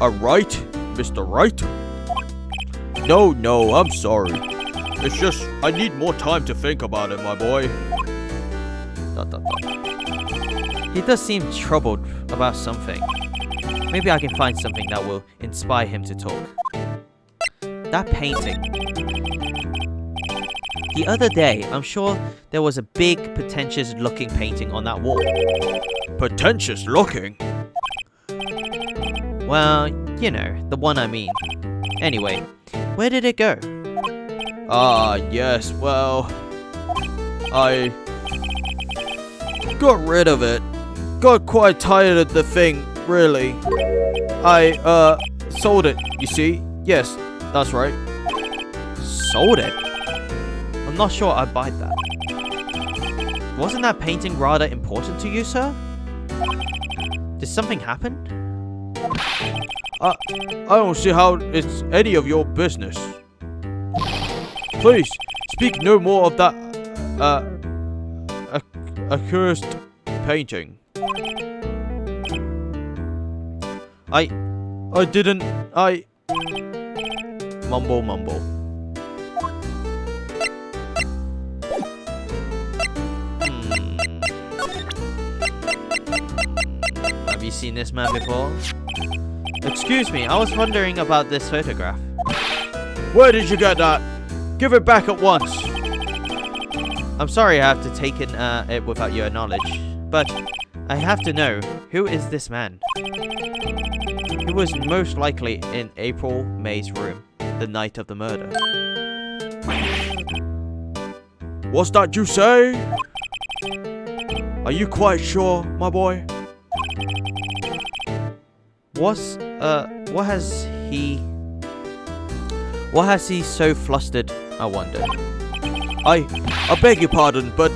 A right, Mr. Wright? No, I'm sorry. It's just, I need more time to think about it, my boy. Dot, dot, dot. He does seem troubled about something. Maybe I can find something that will inspire him to talk. That painting. The other day, I'm sure there was a big, pretentious looking painting on that wall. Pretentious looking? Well, you know, the one I mean. Anyway, where did it go? Yes, well... I... got rid of it. Got quite tired of the thing, really. I, sold it, you see? Yes, that's right. Sold it? I'm not sure I'd buy that. Wasn't that painting rather important to you, sir? Did something happen? I don't see how it's any of your business. Please, speak no more of that, accursed painting. I didn't, Mumble. Have you seen this man before? Excuse me, I was wondering about this photograph. Where did you get that? Give it back at once. I'm sorry I have to take it without your knowledge, but I have to know, who is this man? He was most likely in April May's room, the night of the murder. What's that you say? Are you quite sure, my boy? What has he so flustered, I wonder? I beg your pardon, but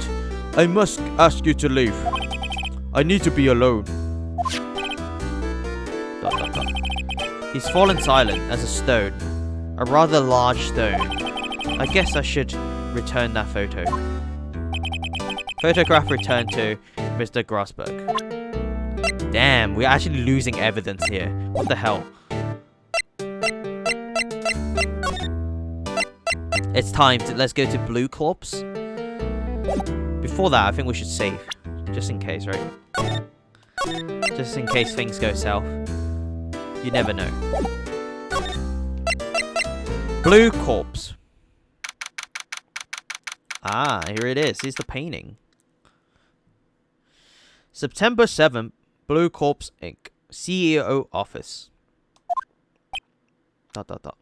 I must ask you to leave. I need to be alone. Dot, dot, dot. He's fallen silent as a stone. A rather large stone. I guess I should return that photo. Photograph returned to Mr. Grossberg. Damn, we're actually losing evidence here. What the hell? It's time to let's go to Blue Corpse. Before that, I think we should save. Just in case, right? Just in case things go south. You never know. Blue Corpse. Ah, here it is. Here's the painting. September 7th, Blue Corpse Inc. CEO office. Dot, dot, dot.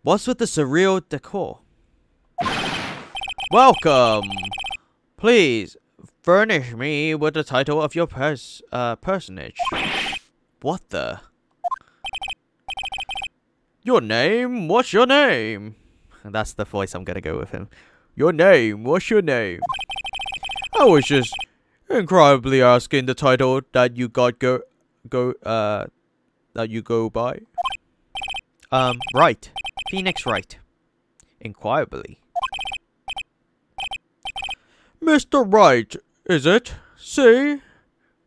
What's with the surreal decor? Welcome! Please, furnish me with the title of your personage. What the? Your name? What's your name? That's the voice I'm gonna go with him. Your name? What's your name? I was just incredibly asking the title that you got that you go by. Wright. Phoenix Wright. Inquirably. Mr. Wright, is it? See?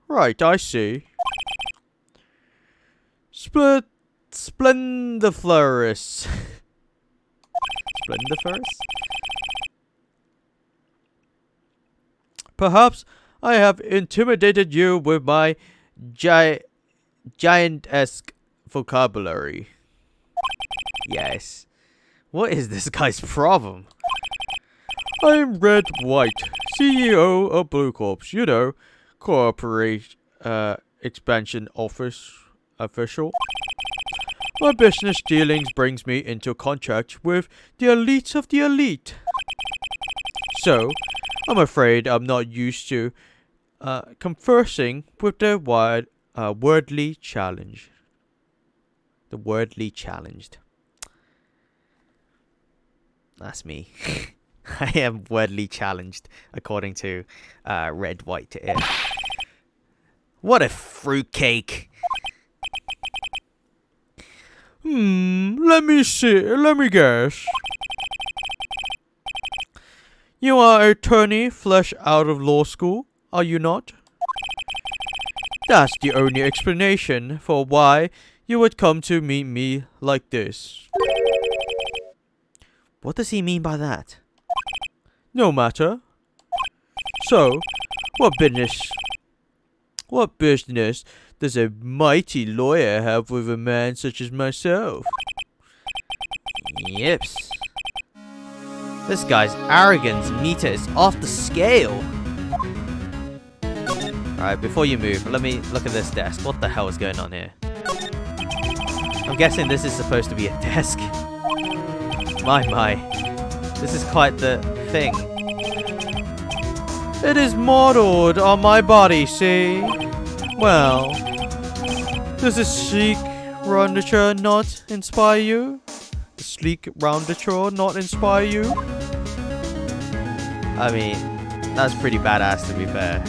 Right, I see. Splendiflorous. Splendiferous? Perhaps I have intimidated you with my giant-esque vocabulary. Yes. What is this guy's problem? I'm Red White, CEO of Blue Corps, you know, corporate expansion office official. My business dealings brings me into contact with the elites of the elite. So, I'm afraid I'm not used to conversing with the wordly challenged. The wordly challenged. That's me. I am wordly challenged, according to Red White here. What a fruitcake! Let me see. Let me guess. You are an attorney fresh out of law school, are you not? That's the only explanation for why you would come to meet me like this. What does he mean by that? No matter. So, what business does a mighty lawyer have with a man such as myself? Yips. This guy's arrogance meter is off the scale. Alright, before you move, let me look at this desk. What the hell is going on here? I'm guessing this is supposed to be a desk. My. This is quite the thing. It is modeled on my body, see? Well, does the sleek roundature not inspire you? The sleek roundature not inspire you? I mean, that's pretty badass to be fair.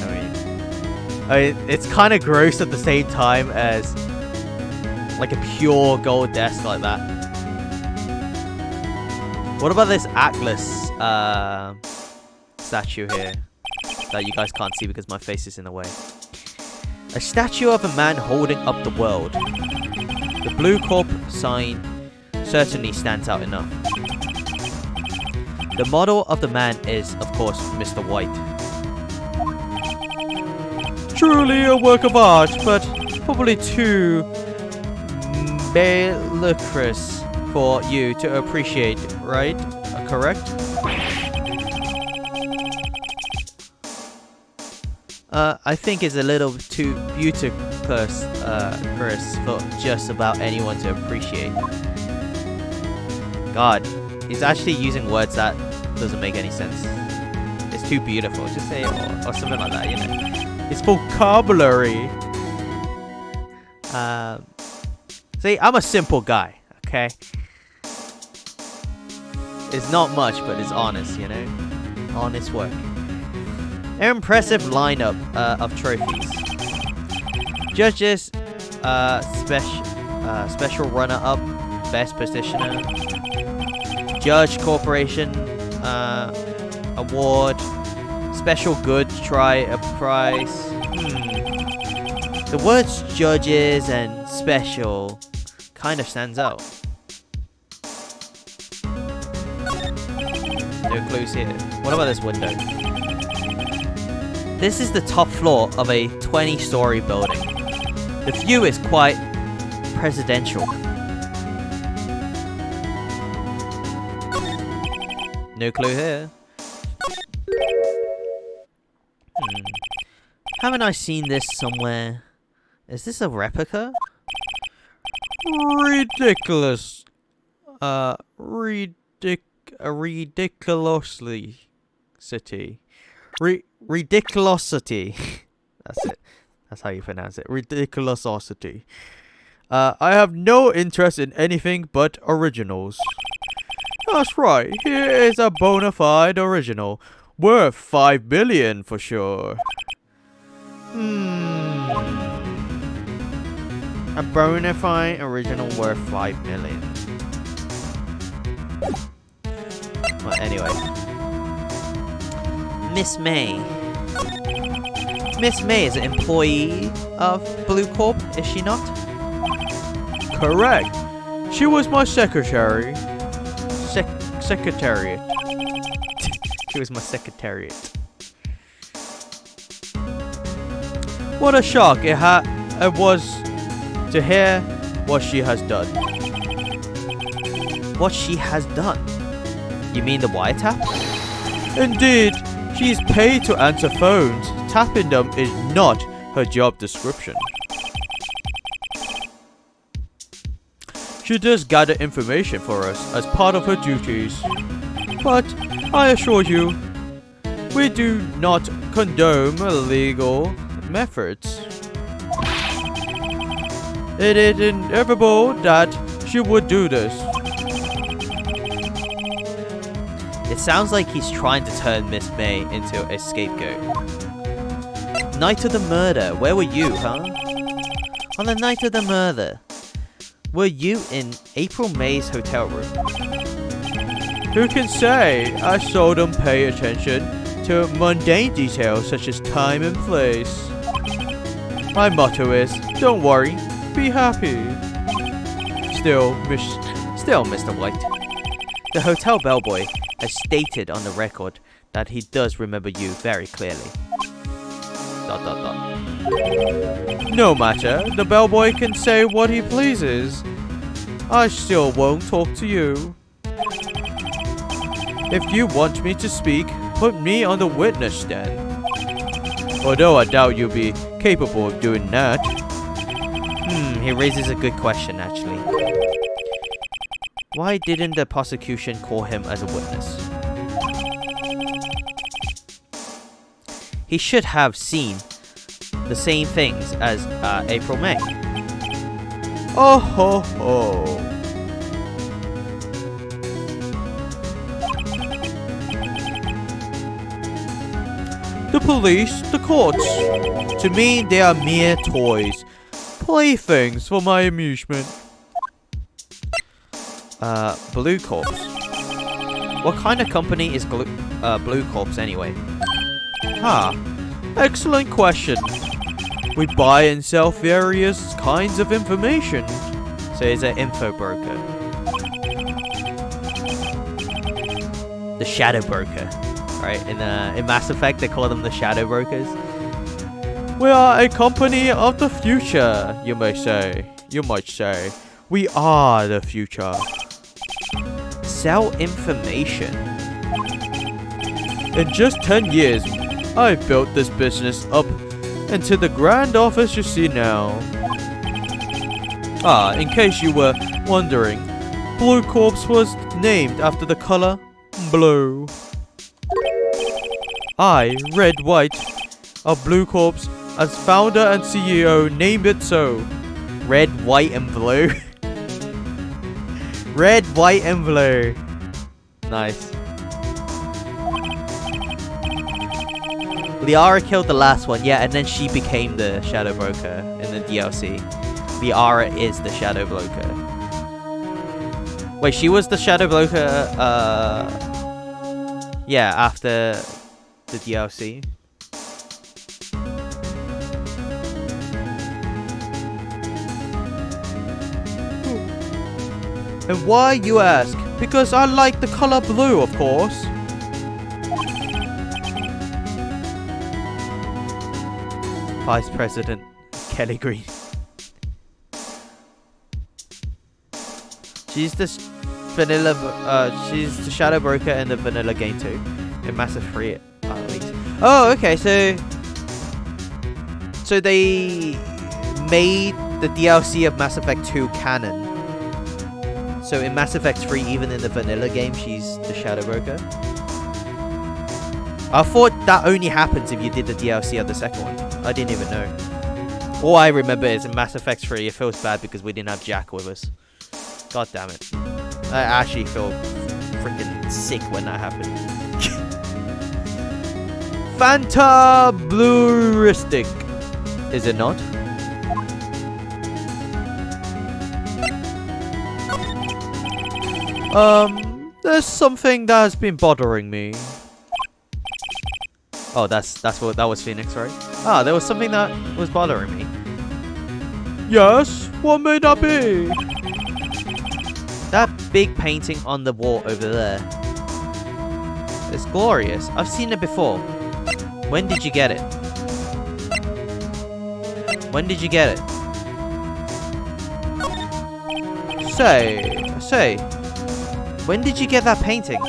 I mean, it's kind of gross at the same time as like a pure gold desk like that. What about this Atlas statue here that you guys can't see because my face is in the way? A statue of a man holding up the world. The Blue Corp sign certainly stands out enough. The model of the man is, of course, Mr. White. Truly a work of art, but probably too bellicose for you to appreciate, right? Correct? I think it's a little too beautiful, Chris, for just about anyone to appreciate. God, he's actually using words that doesn't make any sense. It's too beautiful. Just say it or something like that, you know. It's vocabulary. See, I'm a simple guy, okay? It's not much, but it's honest, you know? Honest work. An impressive lineup of trophies. Judges, special runner-up, best positioner, Judge Corporation award, special good try a prize. The words judges and special kind of stands out. No clues here. What about this window? This is the top floor of a 20-story building. The view is quite presidential. No clue here. Haven't I seen this somewhere? Is this a replica? Ridiculous. Ridiculously city. Ridiculosity. That's it. That's how you pronounce it. Ridiculosity. I have no interest in anything but originals. That's right. Here is a bona fide original. Worth 5 billion for sure. A bona fide original worth 5 million. Well, anyway. Miss May. Miss May is an employee of Blue Corp, is she not? Correct. She was my secretary. Secretariat. She was my secretariat. What a shock it was to hear what she has done. What she has done? You mean the wiretap? Indeed, she is paid to answer phones. Tapping them is not her job description. She does gather information for us as part of her duties. But I assure you, we do not condone illegal methods. It is inevitable that she would do this. It sounds like he's trying to turn Miss May into a scapegoat. Night of the murder, where were you, huh? On the night of the murder, were you in April May's hotel room? Who can say? I seldom pay attention to mundane details such as time and place. My motto is, don't worry, be happy. Still, Mr. White. The hotel bellboy has stated on the record that he does remember you very clearly. ... No matter, the bellboy can say what he pleases. I still won't talk to you. If you want me to speak, put me on the witness stand. Although I doubt you'll be capable of doing that. He raises a good question, actually. Why didn't the prosecution call him as a witness? He should have seen the same things as April May. Oh ho ho. The police, the courts. To me, they are mere toys. Playthings for my amusement. Blue Corps. What kind of company is Blue Corps anyway? Excellent question. We buy and sell various kinds of information. So he's an info broker. The shadow broker. Right? In Mass Effect, they call them the shadow brokers. We are a company of the future, you might say. We are the future. Sell information. In just 10 years, I built this business up into the grand office you see now. In case you were wondering, Blue Corps was named after the color blue. I, Red White, of Blue Corps, as founder and CEO, named it so. Red, white, and blue. Red, white, and blue. Nice. Liara killed the last one, yeah, and then she became the Shadow Broker in the DLC. Liara is the Shadow Broker. Wait, she was the Shadow Broker, yeah, after the DLC. And why, you ask? Because I like the color blue, of course. Vice President Kelly Green. She's the vanilla. She's the Shadow Broker in the vanilla game too, in Mass Effect 3 at least. Oh, okay. So they made the DLC of Mass Effect 2 canon. So in Mass Effect 3, even in the vanilla game, she's the Shadow Broker. I thought that only happens if you did the DLC of the second one. I didn't even know. All I remember is in Mass Effect 3, it feels bad because we didn't have Jack with us. God damn it. I actually feel freaking sick when that happened. Fanta Blueristic. Is it not? There's something that has been bothering me. Oh, that was Phoenix, right? Ah, there was something that was bothering me. Yes? What may that be? That big painting on the wall over there. It's glorious. I've seen it before. When did you get it? When did you get it? Say. When did you get that painting? ...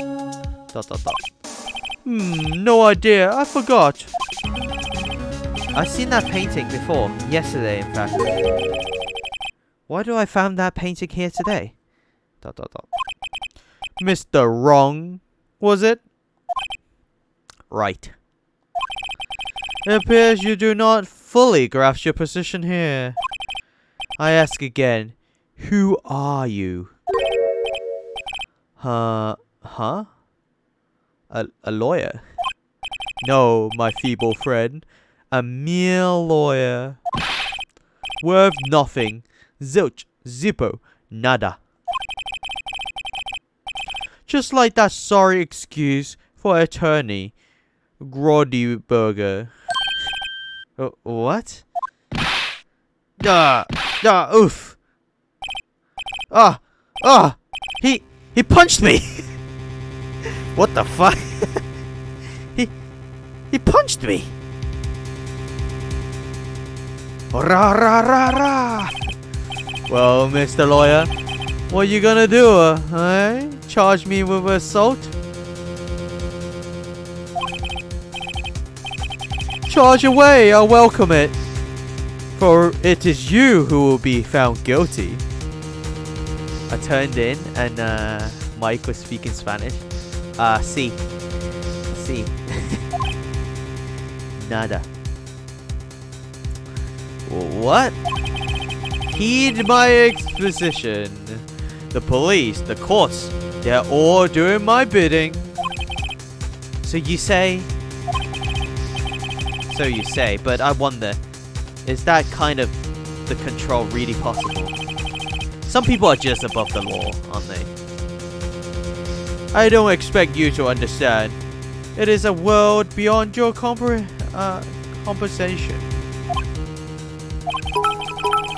No idea. I forgot. I've seen that painting before. Yesterday, in fact. Why do I find that painting here today? ... Mr. Wrong, was it? Right. It appears you do not fully grasp your position here. I ask again, who are you? Huh? A lawyer? No, my feeble friend. A mere lawyer. Worth nothing. Zilch. Zippo. Nada. Just like that sorry excuse for attorney. Grody Burger. What? Oof. He punched me! What the fuck? He punched me! Rah, rah, rah, rah. Well, Mr. Lawyer, what you gonna do, eh? Charge me with assault? Charge away, I'll welcome it. For it is you who will be found guilty. I turned in and Mike was speaking Spanish. Sí. Nada. What? Heed my exposition. The police, the courts, they're all doing my bidding. So you say, but I wonder, is that kind of the control really possible? Some people are just above the law, aren't they? I don't expect you to understand. It is a world beyond your compensation.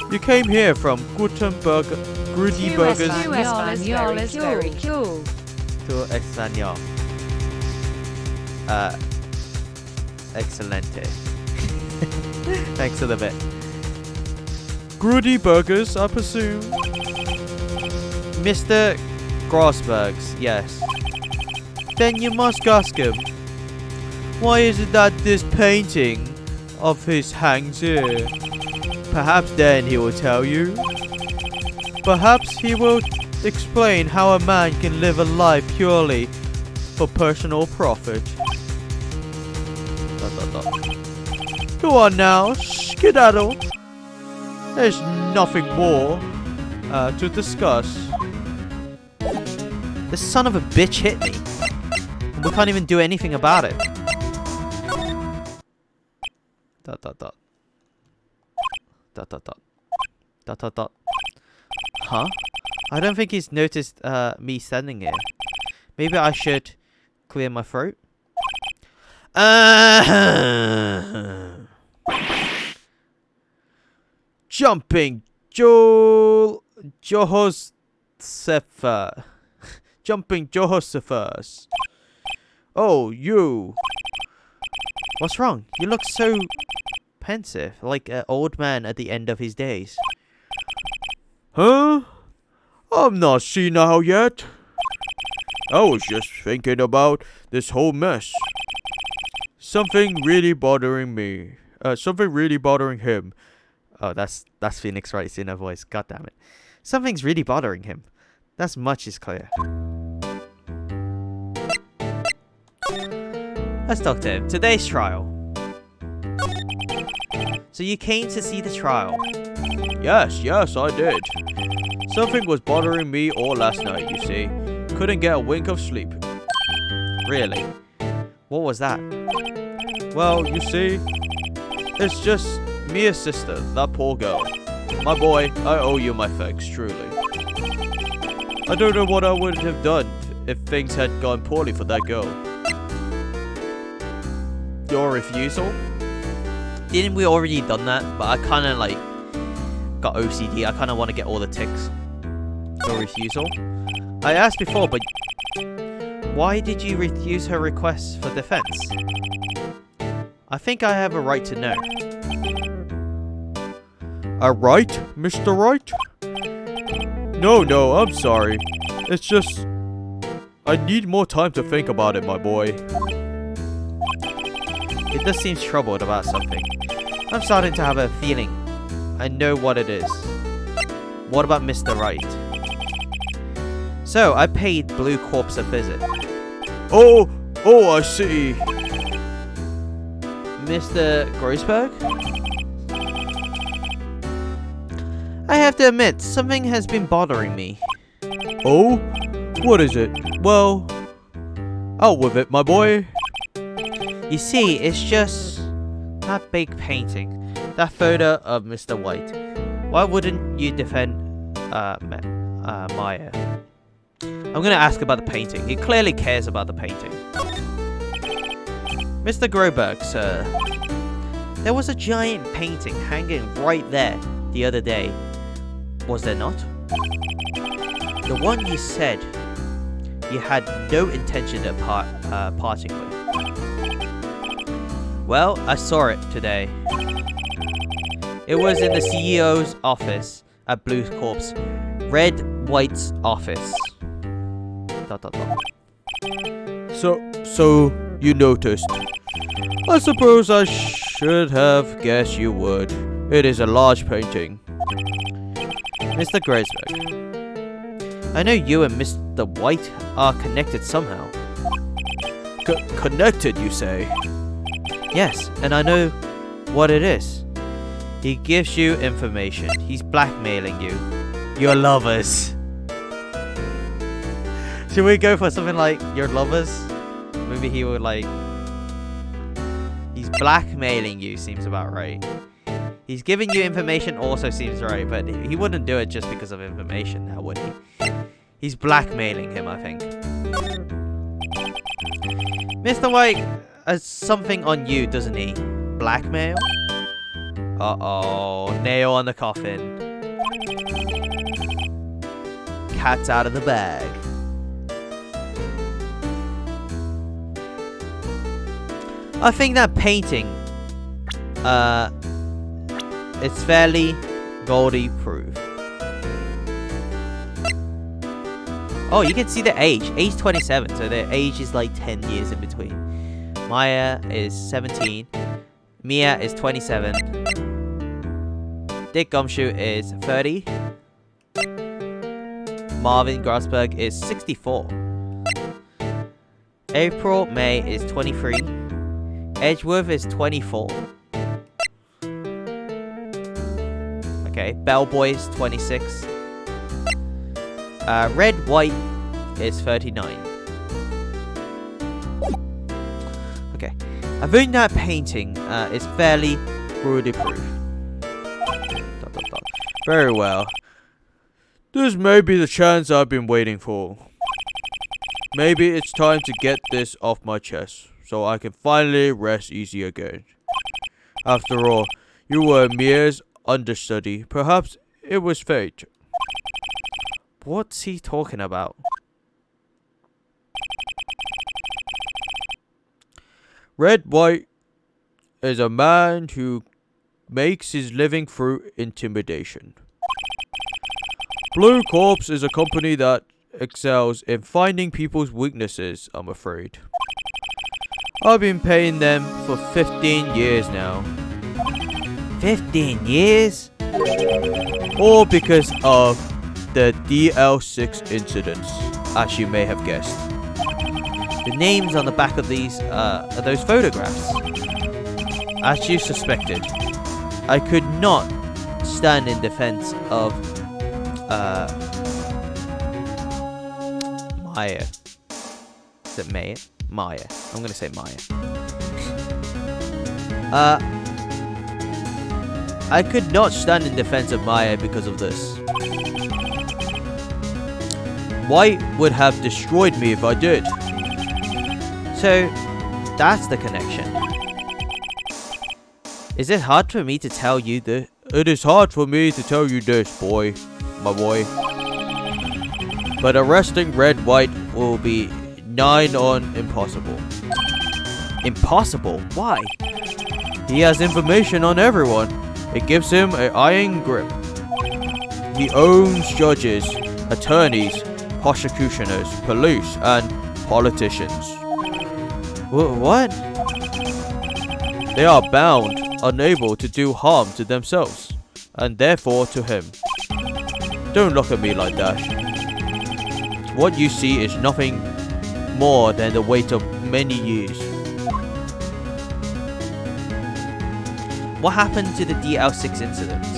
You came here from Gutenberg, Grudy Burgers. Español is very cool. To español. Excelente. Thanks for the bit. Grudy Burgers, I presume. Mr. Grossbergs, yes. Then you must ask him. Why is it that this painting of his hangs here? Perhaps then he will tell you. Perhaps he will explain how a man can live a life purely for personal profit. ... Go on now, skedaddle. There's nothing more to discuss. This son of a bitch hit me. And we can't even do anything about it. ... Huh? I don't think he's noticed me standing here. Maybe I should clear my throat. Jumping Jehoshaphat. Jumping Jehoshaphat. Oh, you. What's wrong? You look so pensive, like an old man at the end of his days. Huh? I'm not senile yet. I was just thinking about this whole mess. Something really bothering me. Something really bothering him. Oh, that's Phoenix Wright's inner voice. God damn it. Something's really bothering him. That's much is clear. Let's talk to him. Today's trial. So you came to see the trial? Yes, I did. Something was bothering me all last night, you see. couldn't get a wink of sleep. Really? What was that? Well, you see, it's just Mia's sister, that poor girl. My boy, I owe you my thanks, truly. I don't know what I would have done if things had gone poorly for that girl. Your refusal? Didn't we already done that? But I kind of like got OCD. I kind of want to get all the ticks. Your refusal? I asked before, but why did you refuse her request for defense? I think I have a right to know. A right, Mr. Wright? No, I'm sorry. It's just... I need more time to think about it, my boy. It does seem troubled about something. I'm starting to have a feeling. I know what it is. What about Mr. Wright? So, I paid Blue Corpse a visit. Oh, I see. Mr. Grossberg? I have to admit, something has been bothering me. Oh? What is it? Well, out with it, my boy. You see, it's just that big painting. That photo of Mr. White. Why wouldn't you defend Maya? I'm gonna ask about the painting. He clearly cares about the painting. Mr. Groberg, sir. There was a giant painting hanging right there the other day. Was there not? The one you said you had no intention of parting with. Well, I saw it today. It was in the CEO's office at Blue Corp's Red White's office. ... So you noticed. I suppose I should have guessed you would. It is a large painting. Mr. Grossberg, I know you and Mr. White are connected somehow. Connected, you say? Yes, and I know what it is. He gives you information. He's blackmailing you. Your lovers. Should we go for something like your lovers? Maybe he would like... He's blackmailing you, seems about right. He's giving you information also seems right, but he wouldn't do it just because of information now, would he? He's blackmailing him, I think. Mr. White has something on you, doesn't he? Blackmail? Uh-oh. Nail on the coffin. Cat's out of the bag. I think that painting, it's fairly Goldie proof. Oh, you can see the age. Age 27, so the age is like 10 years in between. Maya is 17. Mia is 27. Dick Gumshoe is 30. Marvin Grossberg is 64. April May is 23. Edgeworth is 24. Okay, Bellboy is 26. Red White is 39. Okay, I think that painting is fairly Rudy proof. Very well. This may be the chance I've been waiting for. Maybe it's time to get this off my chest, so I can finally rest easy again. After all, you were Mia's understudy. Perhaps it was fate. What's he talking about? Red White is a man who makes his living through intimidation. Blue Corpse is a company that excels in finding people's weaknesses, I'm afraid. I've been paying them for 15 years now. 15 years? All because of the DL6 incidents, as you may have guessed. The names on the back of these are those photographs. As you suspected, I could not stand in defense of Maya. Is it Maya? Maya. I'm gonna say Maya. I could not stand in defense of Maya because of this. White would have destroyed me if I did. So, that's the connection. Is it hard for me to tell you this? It is hard for me to tell you this, boy. My boy. But arresting Red White will be nigh on impossible. Impossible? Why? He has information on everyone. It gives him an iron grip. He owns judges, attorneys, prosecutioners, police, and politicians. What? They are bound, unable to do harm to themselves, and therefore to him. Don't look at me like that. What you see is nothing more than the weight of many years. What happened to the DL6 incidents?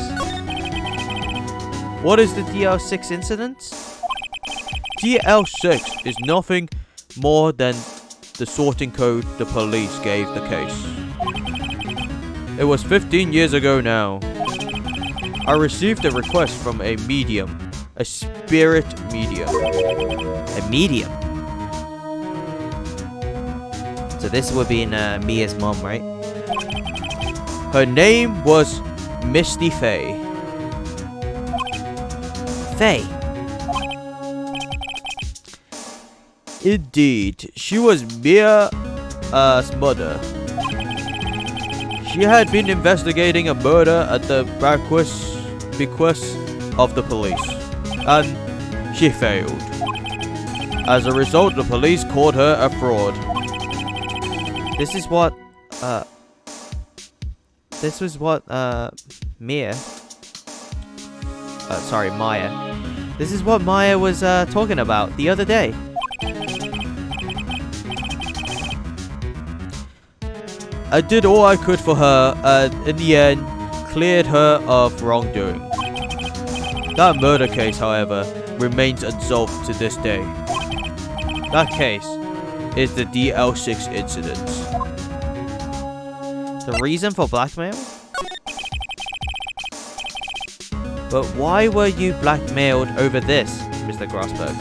What is the DL6 incidents? DL6 is nothing more than the sorting code the police gave the case. It was 15 years ago now. I received a request from a medium, a spirit medium. A medium? So this would be Mia's mom, right? Her name was Misty Faye. Faye? Indeed, she was Mia's mother. She had been investigating a murder at the bequest of the police, and she failed. As a result, the police called her a fraud. This is what Mia. Sorry, Maya. This is what Maya was talking about the other day. I did all I could for her, and in the end, cleared her of wrongdoing. That murder case, however, remains unsolved to this day. That case is the DL6 incident. The reason for blackmail? But why were you blackmailed over this, Mr. Grossberg?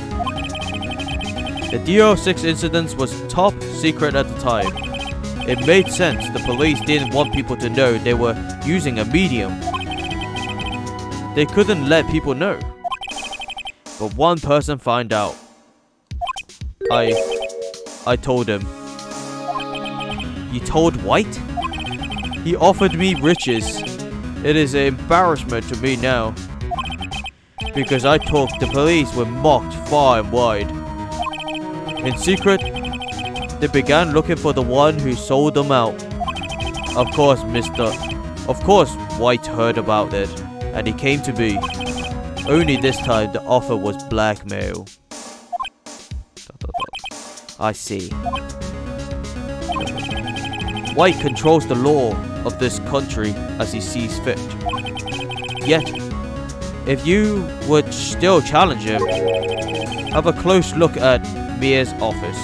The DL6 incident was top secret at the time. It made sense. The police didn't want people to know they were using a medium. They couldn't let people know. But one person found out. I told him. You told White? He offered me riches. It is an embarrassment to me now. Because I talked, the police were mocked far and wide. In secret, they began looking for the one who sold them out. Of course, White heard about it, and he came to me. Only this time, the offer was blackmail. I see. White controls the law of this country as he sees fit. Yet, if you would still challenge him, have a close look at Mia's office.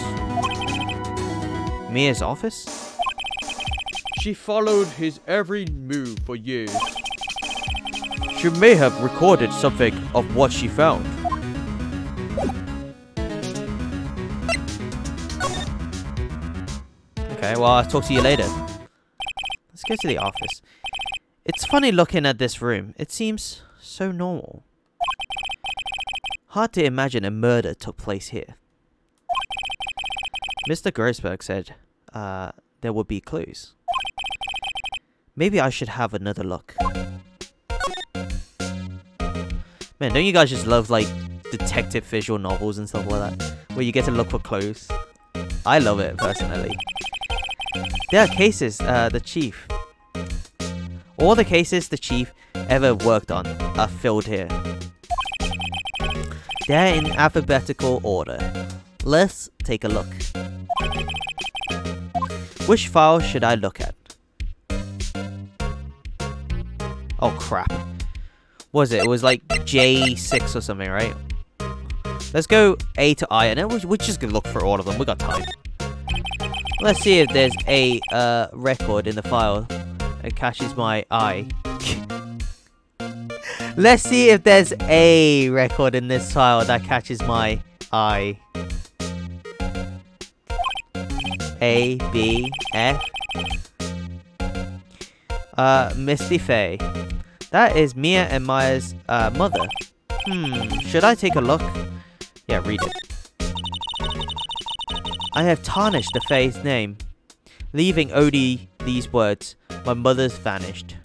Mia's office? She followed his every move for years. She may have recorded something of what she found. Okay, well, I'll talk to you later. Let's go to the office. It's funny looking at this room. It seems so normal. Hard to imagine a murder took place here. Mr. Grossberg said there would be clues. Maybe I should have another look. Man, don't you guys just love, like, detective visual novels and stuff like that? Where you get to look for clues? I love it, personally. There are cases, all the cases the chief ever worked on are filled here. They're in alphabetical order. Let's take a look. Which file should I look at? Oh crap. What was it? It was like J6 or something, right? Let's go A to I, and then we're just gonna look for all of them. We got time. Let's see if there's a record in the file that catches my eye. Let's see if there's a record in this file that catches my eye. A, B, F. Misty Faye. That is Mia and Maya's mother. Should I take a look? Yeah, read it. I have tarnished the Fae's name, leaving only these words. My mother's vanished.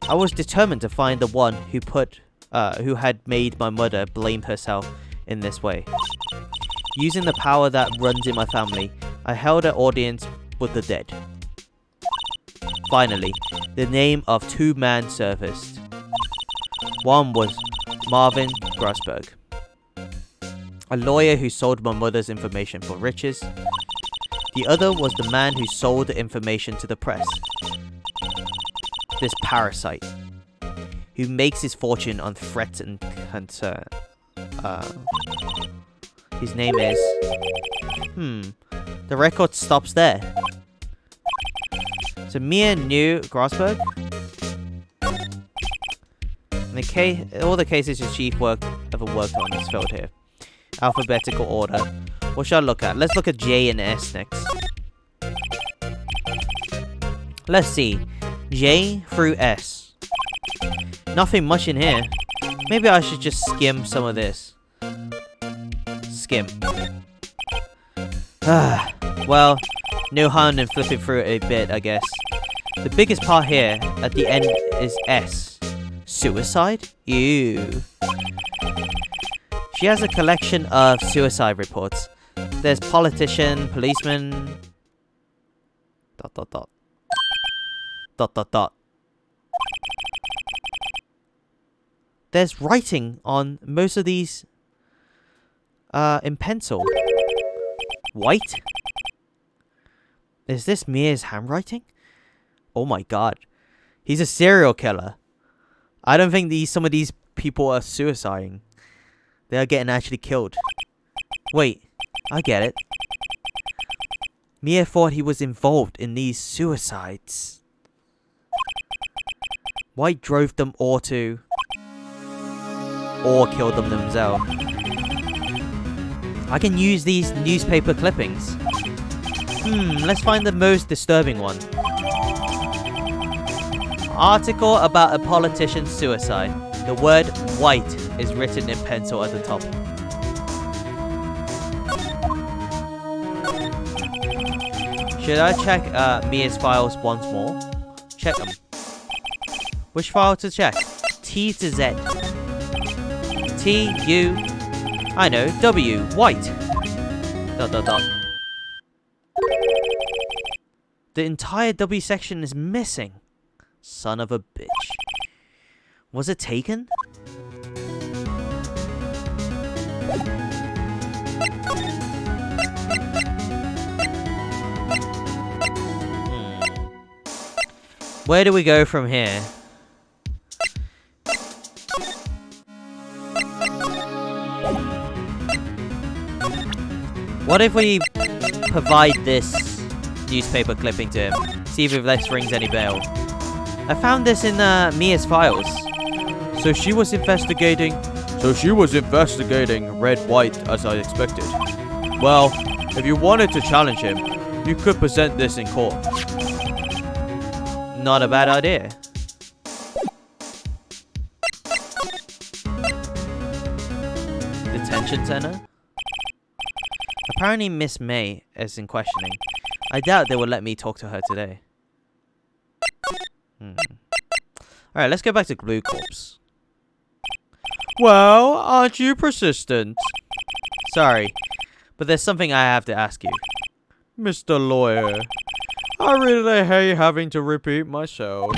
I was determined to find the one who had made my mother blame herself in this way. Using the power that runs in my family, I held an audience with the dead. Finally, the name of two men surfaced. One was Marvin Grasberg, a lawyer who sold my mother's information for riches. The other was the man who sold the information to the press. This parasite, who makes his fortune on threats and concern. His name is... The record stops there. So Mia knew Grasberg. All the cases his chief ever worked on is filled here. Alphabetical order. What should I look at? Let's look at J and S next. Let's see. J through S. Nothing much in here. Maybe I should just skim some of this. Skim. Well, no harm in flipping through it a bit, I guess. The biggest part here at the end is S. Suicide? Ew. She has a collection of suicide reports. There's politician, policeman... ... There's writing on most of these in pencil. White? Is this Mia's handwriting? Oh my god. He's a serial killer. I don't think some of these people are suiciding. They are getting actually killed. Wait, I get it. Mia thought he was involved in these suicides. White drove them all to... or killed them themselves. I can use these newspaper clippings. Let's find the most disturbing one. Article about a politician's suicide. The word white is written in pencil at the top. Should I check Mia's files once more? Check them. Which file to check? T to Z. T, U, I know, W, white. ... The entire W section is missing. Son of a bitch. Was it taken? Where do we go from here? What if we provide this newspaper clipping to him? See if this rings any bell. I found this in Mia's files. So she was investigating Red White as I expected. Well, if you wanted to challenge him, you could present this in court. Not a bad idea. Detention center? Apparently Miss May is in questioning. I doubt they will let me talk to her today. Alright, let's go back to Blue Corpse. Well, aren't you persistent? Sorry, but there's something I have to ask you. Mr. Lawyer, I really hate having to repeat myself.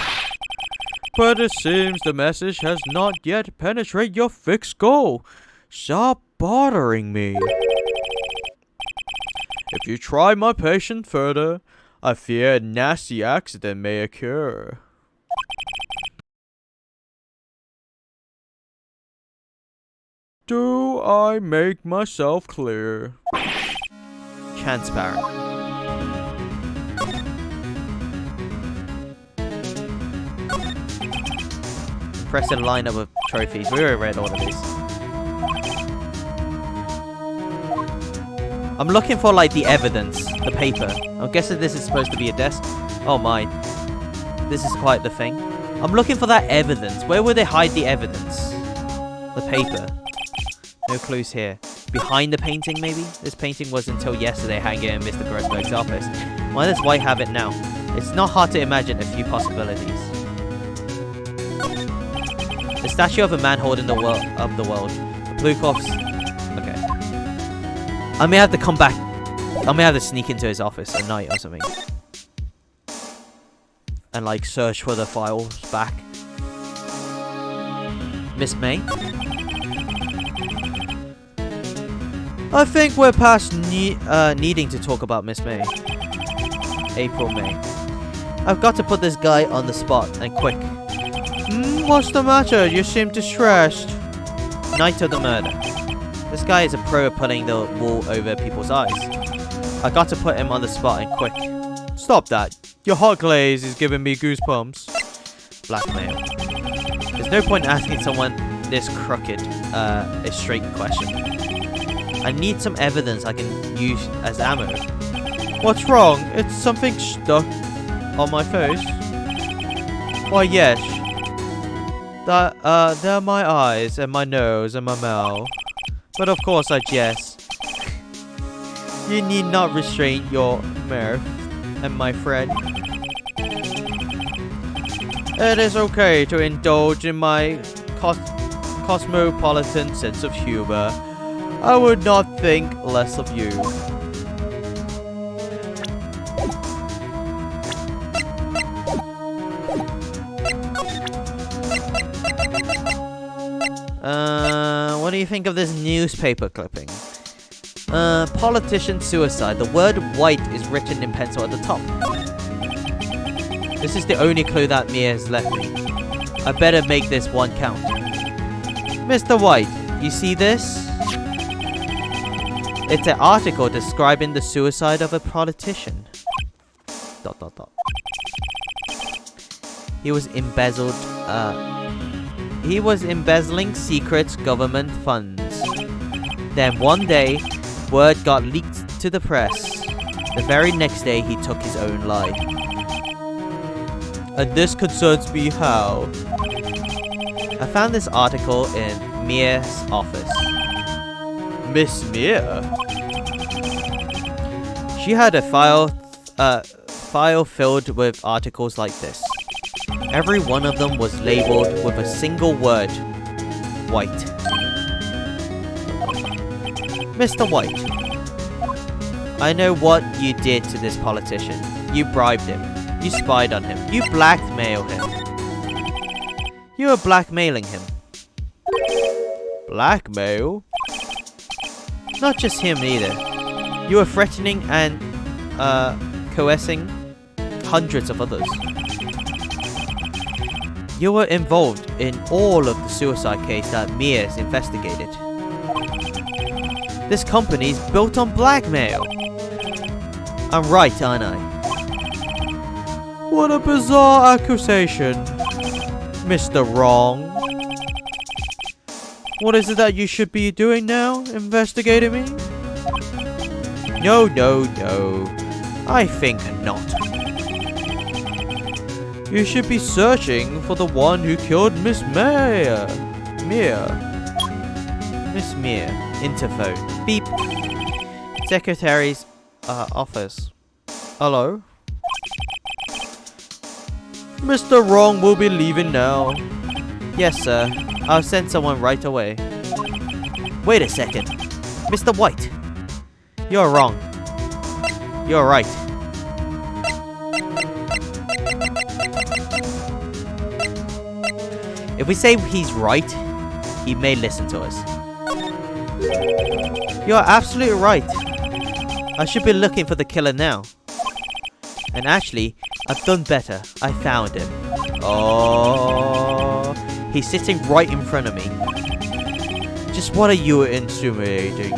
But it seems the message has not yet penetrated your thick skull. Stop bothering me. If you try my patient further, I fear a nasty accident may occur. Do I make myself clear? Transparent. Impressive lineup of trophies. We already read all of these. I'm looking for like the evidence, the paper. I'm guessing this is supposed to be a desk. Oh my. This is quite the thing. I'm looking for that evidence. Where would they hide the evidence? The paper. No clues here. Behind the painting, maybe? This painting was until yesterday hanging in Mr. Grossberg's office. Why does White have it now? It's not hard to imagine a few possibilities. The statue of a man holding the world of the world. The blue corpse. Okay. I may have to come back. I may have to sneak into his office at night or something. And like search for the files back. Miss May? I think we're past needing to talk about Miss May. April, May. I've got to put this guy on the spot, and quick. What's the matter? You seem distressed. Night of the murder. This guy is a pro at putting the wool over people's eyes. I got to put him on the spot, and quick. Stop that. Your hot glaze is giving me goosebumps. Blackmail. There's no point in asking someone this crooked a straight question. I need some evidence I can use as ammo. What's wrong? It's something stuck on my face. Why, yes. They're my eyes and my nose and my mouth. But of course I jest. You need not restrain your mirth, and my friend. It is okay to indulge in my cosmopolitan sense of humor. I would not think less of you. What do you think of this newspaper clipping? Politician suicide. The word white is written in pencil at the top. This is the only clue that Mia has left me. I better make this one count. Mr. White, you see this? It's an article describing the suicide of a politician. ... He was embezzling secret government funds. Then one day, word got leaked to the press. The very next day, he took his own life. And this concerns me how? I found this article in Mia's office. Miss Mia? She had a file filled with articles like this. Every one of them was labeled with a single word. White. Mr. White, I know what you did to this politician. You bribed him. You spied on him. You blackmailed him. You were blackmailing him. Blackmail? Not just him either. You were threatening and coercing hundreds of others. You were involved in all of the suicide case that Mia's investigated. This company's built on blackmail. I'm right, aren't I? What a bizarre accusation, Mr. Wrong. What is it that you should be doing now? Investigating me? No, no, no. I think not. You should be searching for the one who killed Miss Mia. Miss Mia. Interphone. Beep. Secretary's office. Hello? Mr. Wrong will be leaving now. Yes, sir. I'll send someone right away. Wait a second. Mr. White. You're wrong. You're right. If we say he's right, he may listen to us. You're absolutely right. I should be looking for the killer now. And actually, I've done better. I found him. Oh, he's sitting right in front of me. Just what are you insinuating?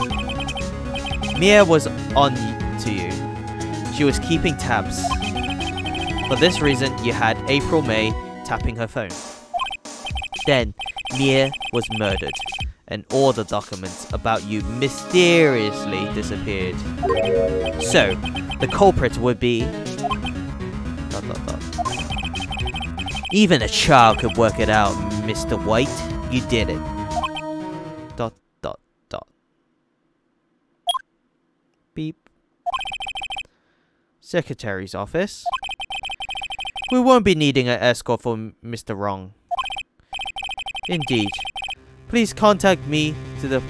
Mia was on to you. She was keeping tabs. For this reason, you had April May tapping her phone. Then, Mia was murdered, and all the documents about you mysteriously disappeared. So, the culprit would be... ... Even a child could work it out, Mr. White. You did it. ... Beep. Secretary's office. We won't be needing an escort for Mr. Wrong. Indeed. Please contact me to the...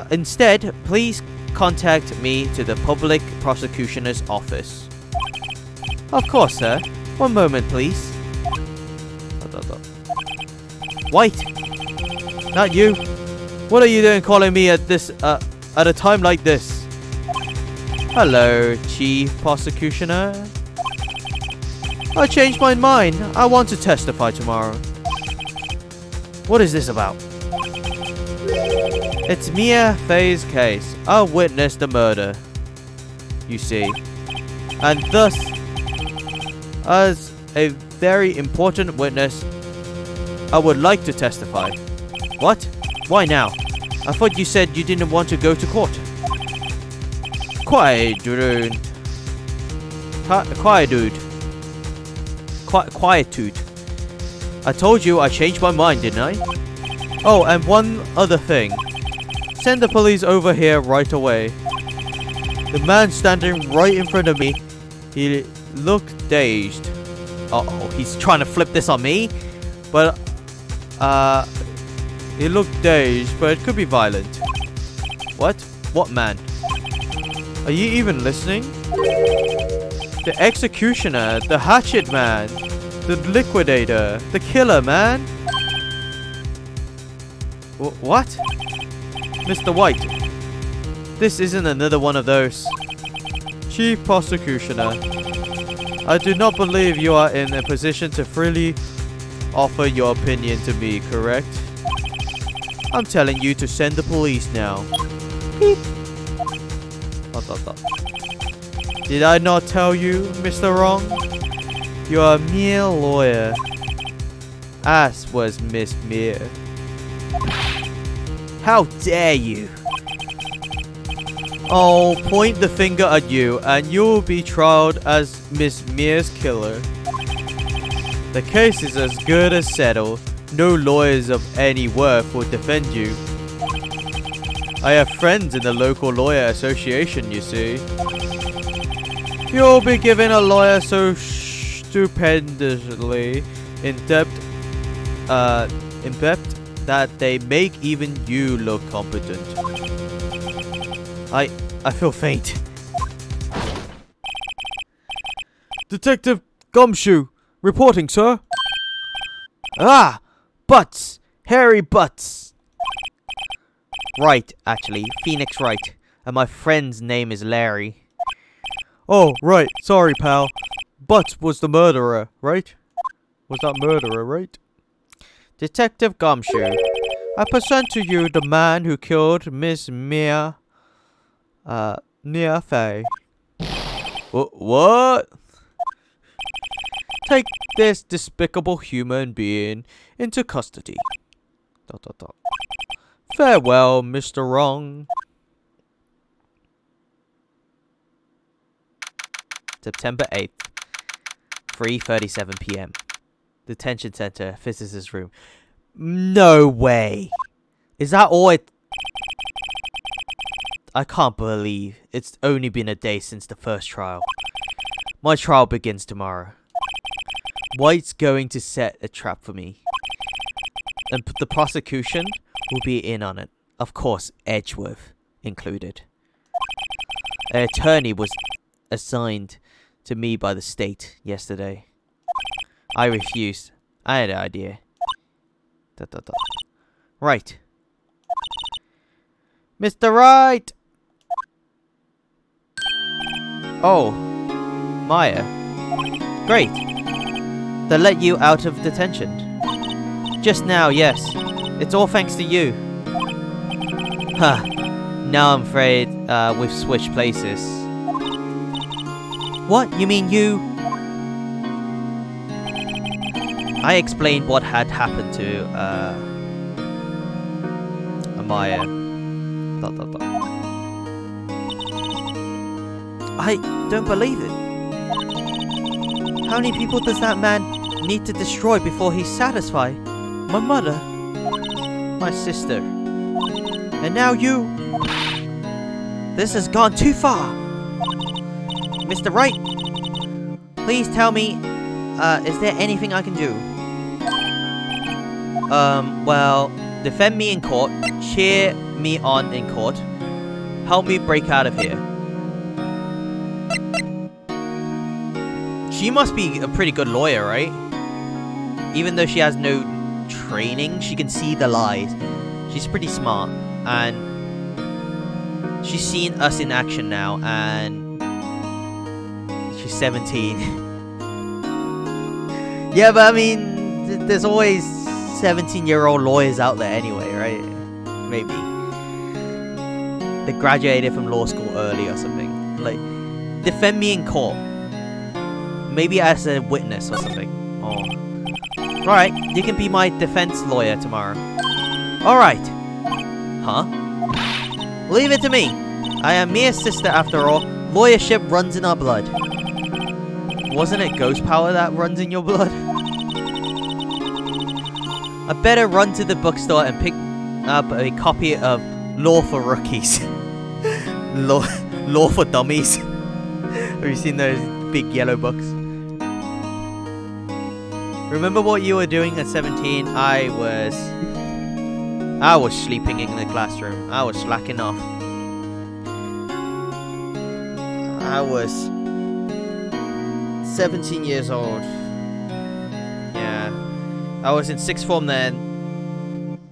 Instead, please contact me to the public prosecutor's office. Of course, sir. One moment, please. White! Not you! What are you doing calling me at this, at a time like this? Hello, Chief Prosecutioner. I changed my mind. I want to testify tomorrow. What is this about? It's Mia Fey's case. I witnessed the murder. You see. And thus, as a very important witness, I would like to testify. What? Why now? I thought you said you didn't want to go to court. Quiet, dude. Quietude. I told you I changed my mind, didn't I? Oh, and one other thing. Send the police over here right away. The man standing right in front of me, he looked dazed. Uh-oh, he's trying to flip this on me. But, he looked dazed, but it could be violent. What? What man? Are you even listening? The executioner, the hatchet man, the liquidator, the killer man. What? Mr. White, this isn't another one of those. Chief Prosecutioner, I do not believe you are in a position to freely offer your opinion to me, correct? I'm telling you to send the police now. Beep. Did I not tell you, Mr. Wrong? You're a mere lawyer. As was Miss Mia. How dare you? I'll point the finger at you and you'll be tried as Miss Mia's killer. The case is as good as settled. No lawyers of any worth will defend you. I have friends in the local lawyer association, you see. You'll be given a lawyer so stupendously in-depth that they make even you look competent. I feel faint. Detective Gumshoe, reporting, sir. Ah! Butts! Hairy butts! Wright, actually. Phoenix Wright. And my friend's name is Larry. Oh, right. Sorry, pal. Butts was the murderer, right? Was that murderer, right? Detective Gumshoe, I present to you the man who killed Miss Mia Fey. What? Take this despicable human being into custody. ... Farewell, Mr. Wrong. September 8th, 3:37 p.m. Detention center, physicist room. No way. Is that all it... I can't believe it's only been a day since the first trial. My trial begins tomorrow. White's going to set a trap for me. And the prosecution will be in on it. Of course, Edgeworth included. An attorney was assigned to me by the state yesterday. I refused. I had an idea. Right. Mr. Wright! Oh. Maya. Great. They let you out of detention. Just now, yes. It's all thanks to you. Huh. Now I'm afraid we've switched places. What? You mean you? I explained what had happened to Amaya. ... I don't believe it. How many people does that man need to destroy before he's satisfied? My mother. My sister. And now you. This has gone too far. Mr. Wright, please tell me, is there anything I can do? Well, defend me in court, cheer me on in court, help me break out of here. She must be a pretty good lawyer, right? Even though she has no training, she can see the lies. She's pretty smart, and she's seen us in action now, and she's 17. Yeah, but I mean, there's always 17-year-old lawyers out there anyway, right? Maybe. They graduated from law school early or something. Like, defend me in court. Maybe as a witness or something. Oh. Alright, you can be my defense lawyer tomorrow. Alright. Huh? Leave it to me. I am Mia's sister after all. Lawyership runs in our blood. Wasn't it ghost power that runs in your blood? I better run to the bookstore and pick up a copy of Law for Rookies. Law for Dummies. Have you seen those big yellow books? Remember what you were doing at 17? I was sleeping in the classroom. I was slacking off. I was 17 years old. Yeah. I was in 6th form then.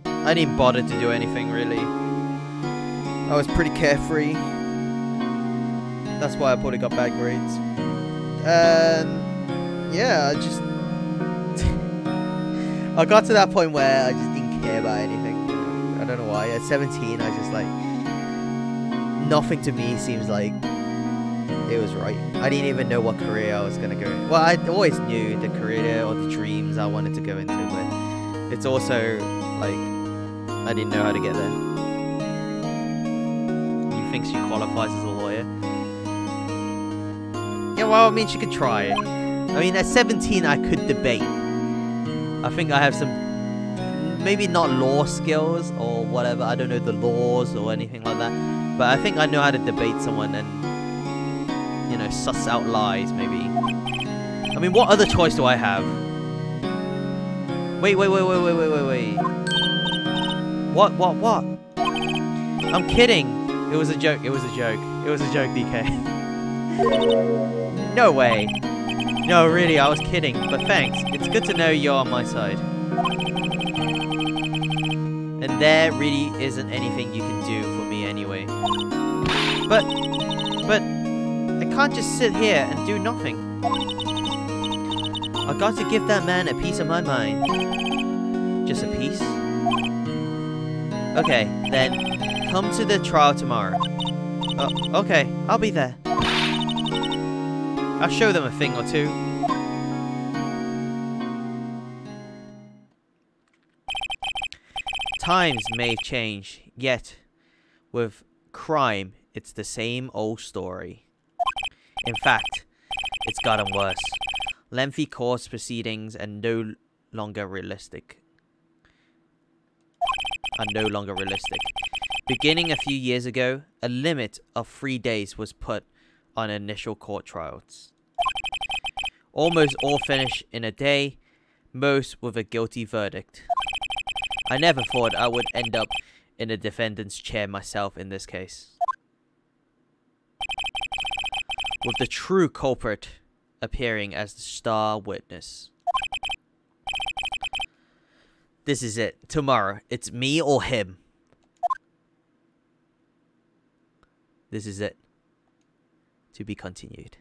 I didn't bother to do anything really. I was pretty carefree. That's why I probably got bad grades. And yeah, I got to that point where I just didn't care about anything. I don't know why. At 17, I just like, nothing to me seems like it was right. I didn't even know what career I was going to go in. Well, I always knew the career or the dreams I wanted to go into, but it's also like, I didn't know how to get there. You think she qualifies as a lawyer? Yeah, well, I mean, she could try it. I mean, at 17, I could debate. I think I have some, maybe not law skills or whatever. I don't know the laws or anything like that. But I think I know how to debate someone and, you know, suss out lies, maybe. I mean, what other choice do I have? Wait. What? I'm kidding. It was a joke, DK. No way. No, really, I was kidding, but thanks. It's good to know you're on my side. And there really isn't anything you can do for me anyway. But I can't just sit here and do nothing. I got to give that man a piece of my mind. Just a piece? Okay, then come to the trial tomorrow. Okay, I'll be there. I'll show them a thing or two. Times may change, yet with crime, it's the same old story. In fact, it's gotten worse. Lengthy court proceedings are no longer realistic. Beginning a few years ago, a limit of 3 days was put on initial court trials. Almost all finish in a day, most with a guilty verdict. I never thought I would end up in the defendant's chair myself in this case. With the true culprit appearing as the star witness. This is it. Tomorrow, it's me or him. This is it. To be continued.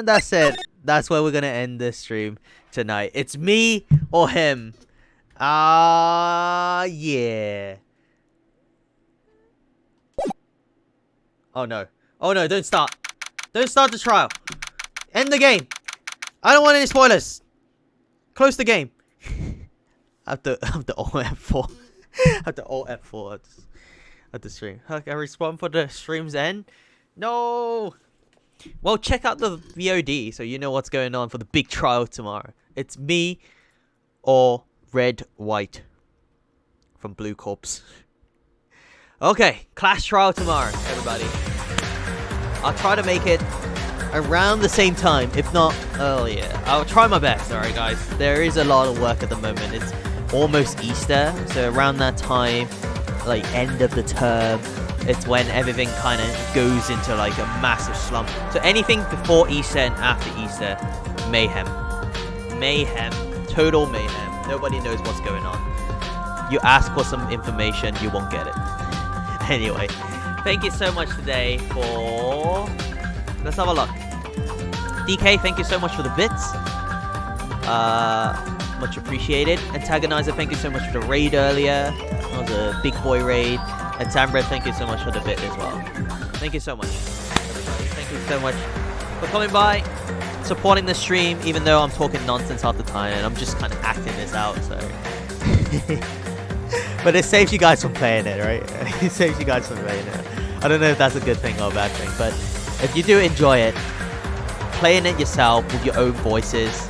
That's it. That's where we're gonna end this stream tonight. It's me or him. Yeah. Oh no. Oh no, don't start. Don't start the trial. End the game. I don't want any spoilers. Close the game. I have to Alt F4. I have to Alt F4 at the stream. Okay, I respond for the stream's end. No. Well, check out the VOD so you know what's going on for the big trial tomorrow. It's me or Red White from Blue Corps. Okay, class trial tomorrow, everybody. I'll try to make it around the same time, if not earlier. I'll try my best, alright guys. There is a lot of work at the moment. It's almost Easter, so around that time, like end of the term, it's when everything kind of goes into like a massive slump. So anything before Easter and after Easter, mayhem. Mayhem. Total mayhem. Nobody knows what's going on. You ask for some information, you won't get it. Anyway, thank you so much today for... Let's have a look. DK, thank you so much for the bits. Much appreciated. Antagonizer, thank you so much for the raid earlier. That was a big boy raid. And Tambra, thank you so much for the bit as well. Thank you so much, everybody. Thank you so much for coming by, supporting the stream, even though I'm talking nonsense half the time and I'm just kind of acting this out, so... But it saves you guys from playing it, right? It saves you guys from playing it. I don't know if that's a good thing or a bad thing, but if you do enjoy it, playing it yourself with your own voices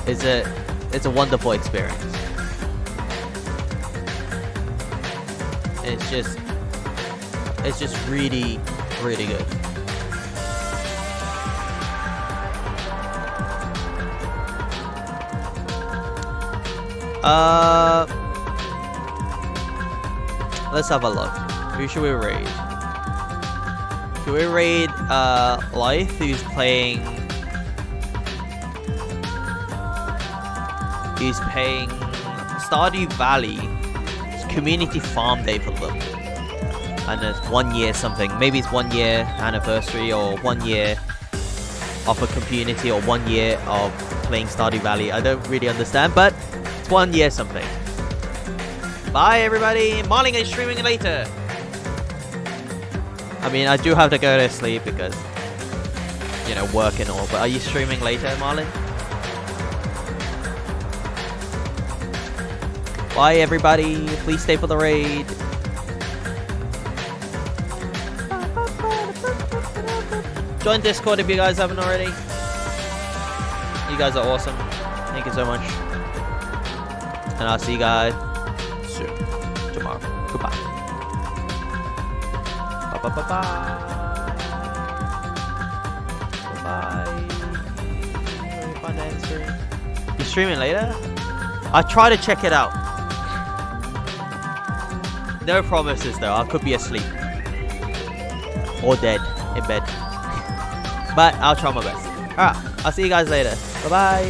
is it's a wonderful experience. It's just really, really good. Let's have a look. Who should we raid? Should we raid Life, who's playing... He's playing Stardew Valley. It's community farm day for them. And it's 1 year something. Maybe it's 1 year anniversary or 1 year of a community or 1 year of playing Stardew Valley. I don't really understand, but it's 1 year something. Bye everybody. Marling is streaming later. I mean, I do have to go to sleep because, you know, work and all. But are you streaming later, Marlin? Bye everybody. Please stay for the raid. Join Discord if you guys haven't already. You guys are awesome. Thank you so much. And I'll see you guys soon. Tomorrow. Goodbye. Bye bye bye bye. Bye. Find the end stream. You streaming later? I'll try to check it out. No promises though. I could be asleep. Or dead. In bed. But I'll try my best. Alright. I'll see you guys later. Bye bye.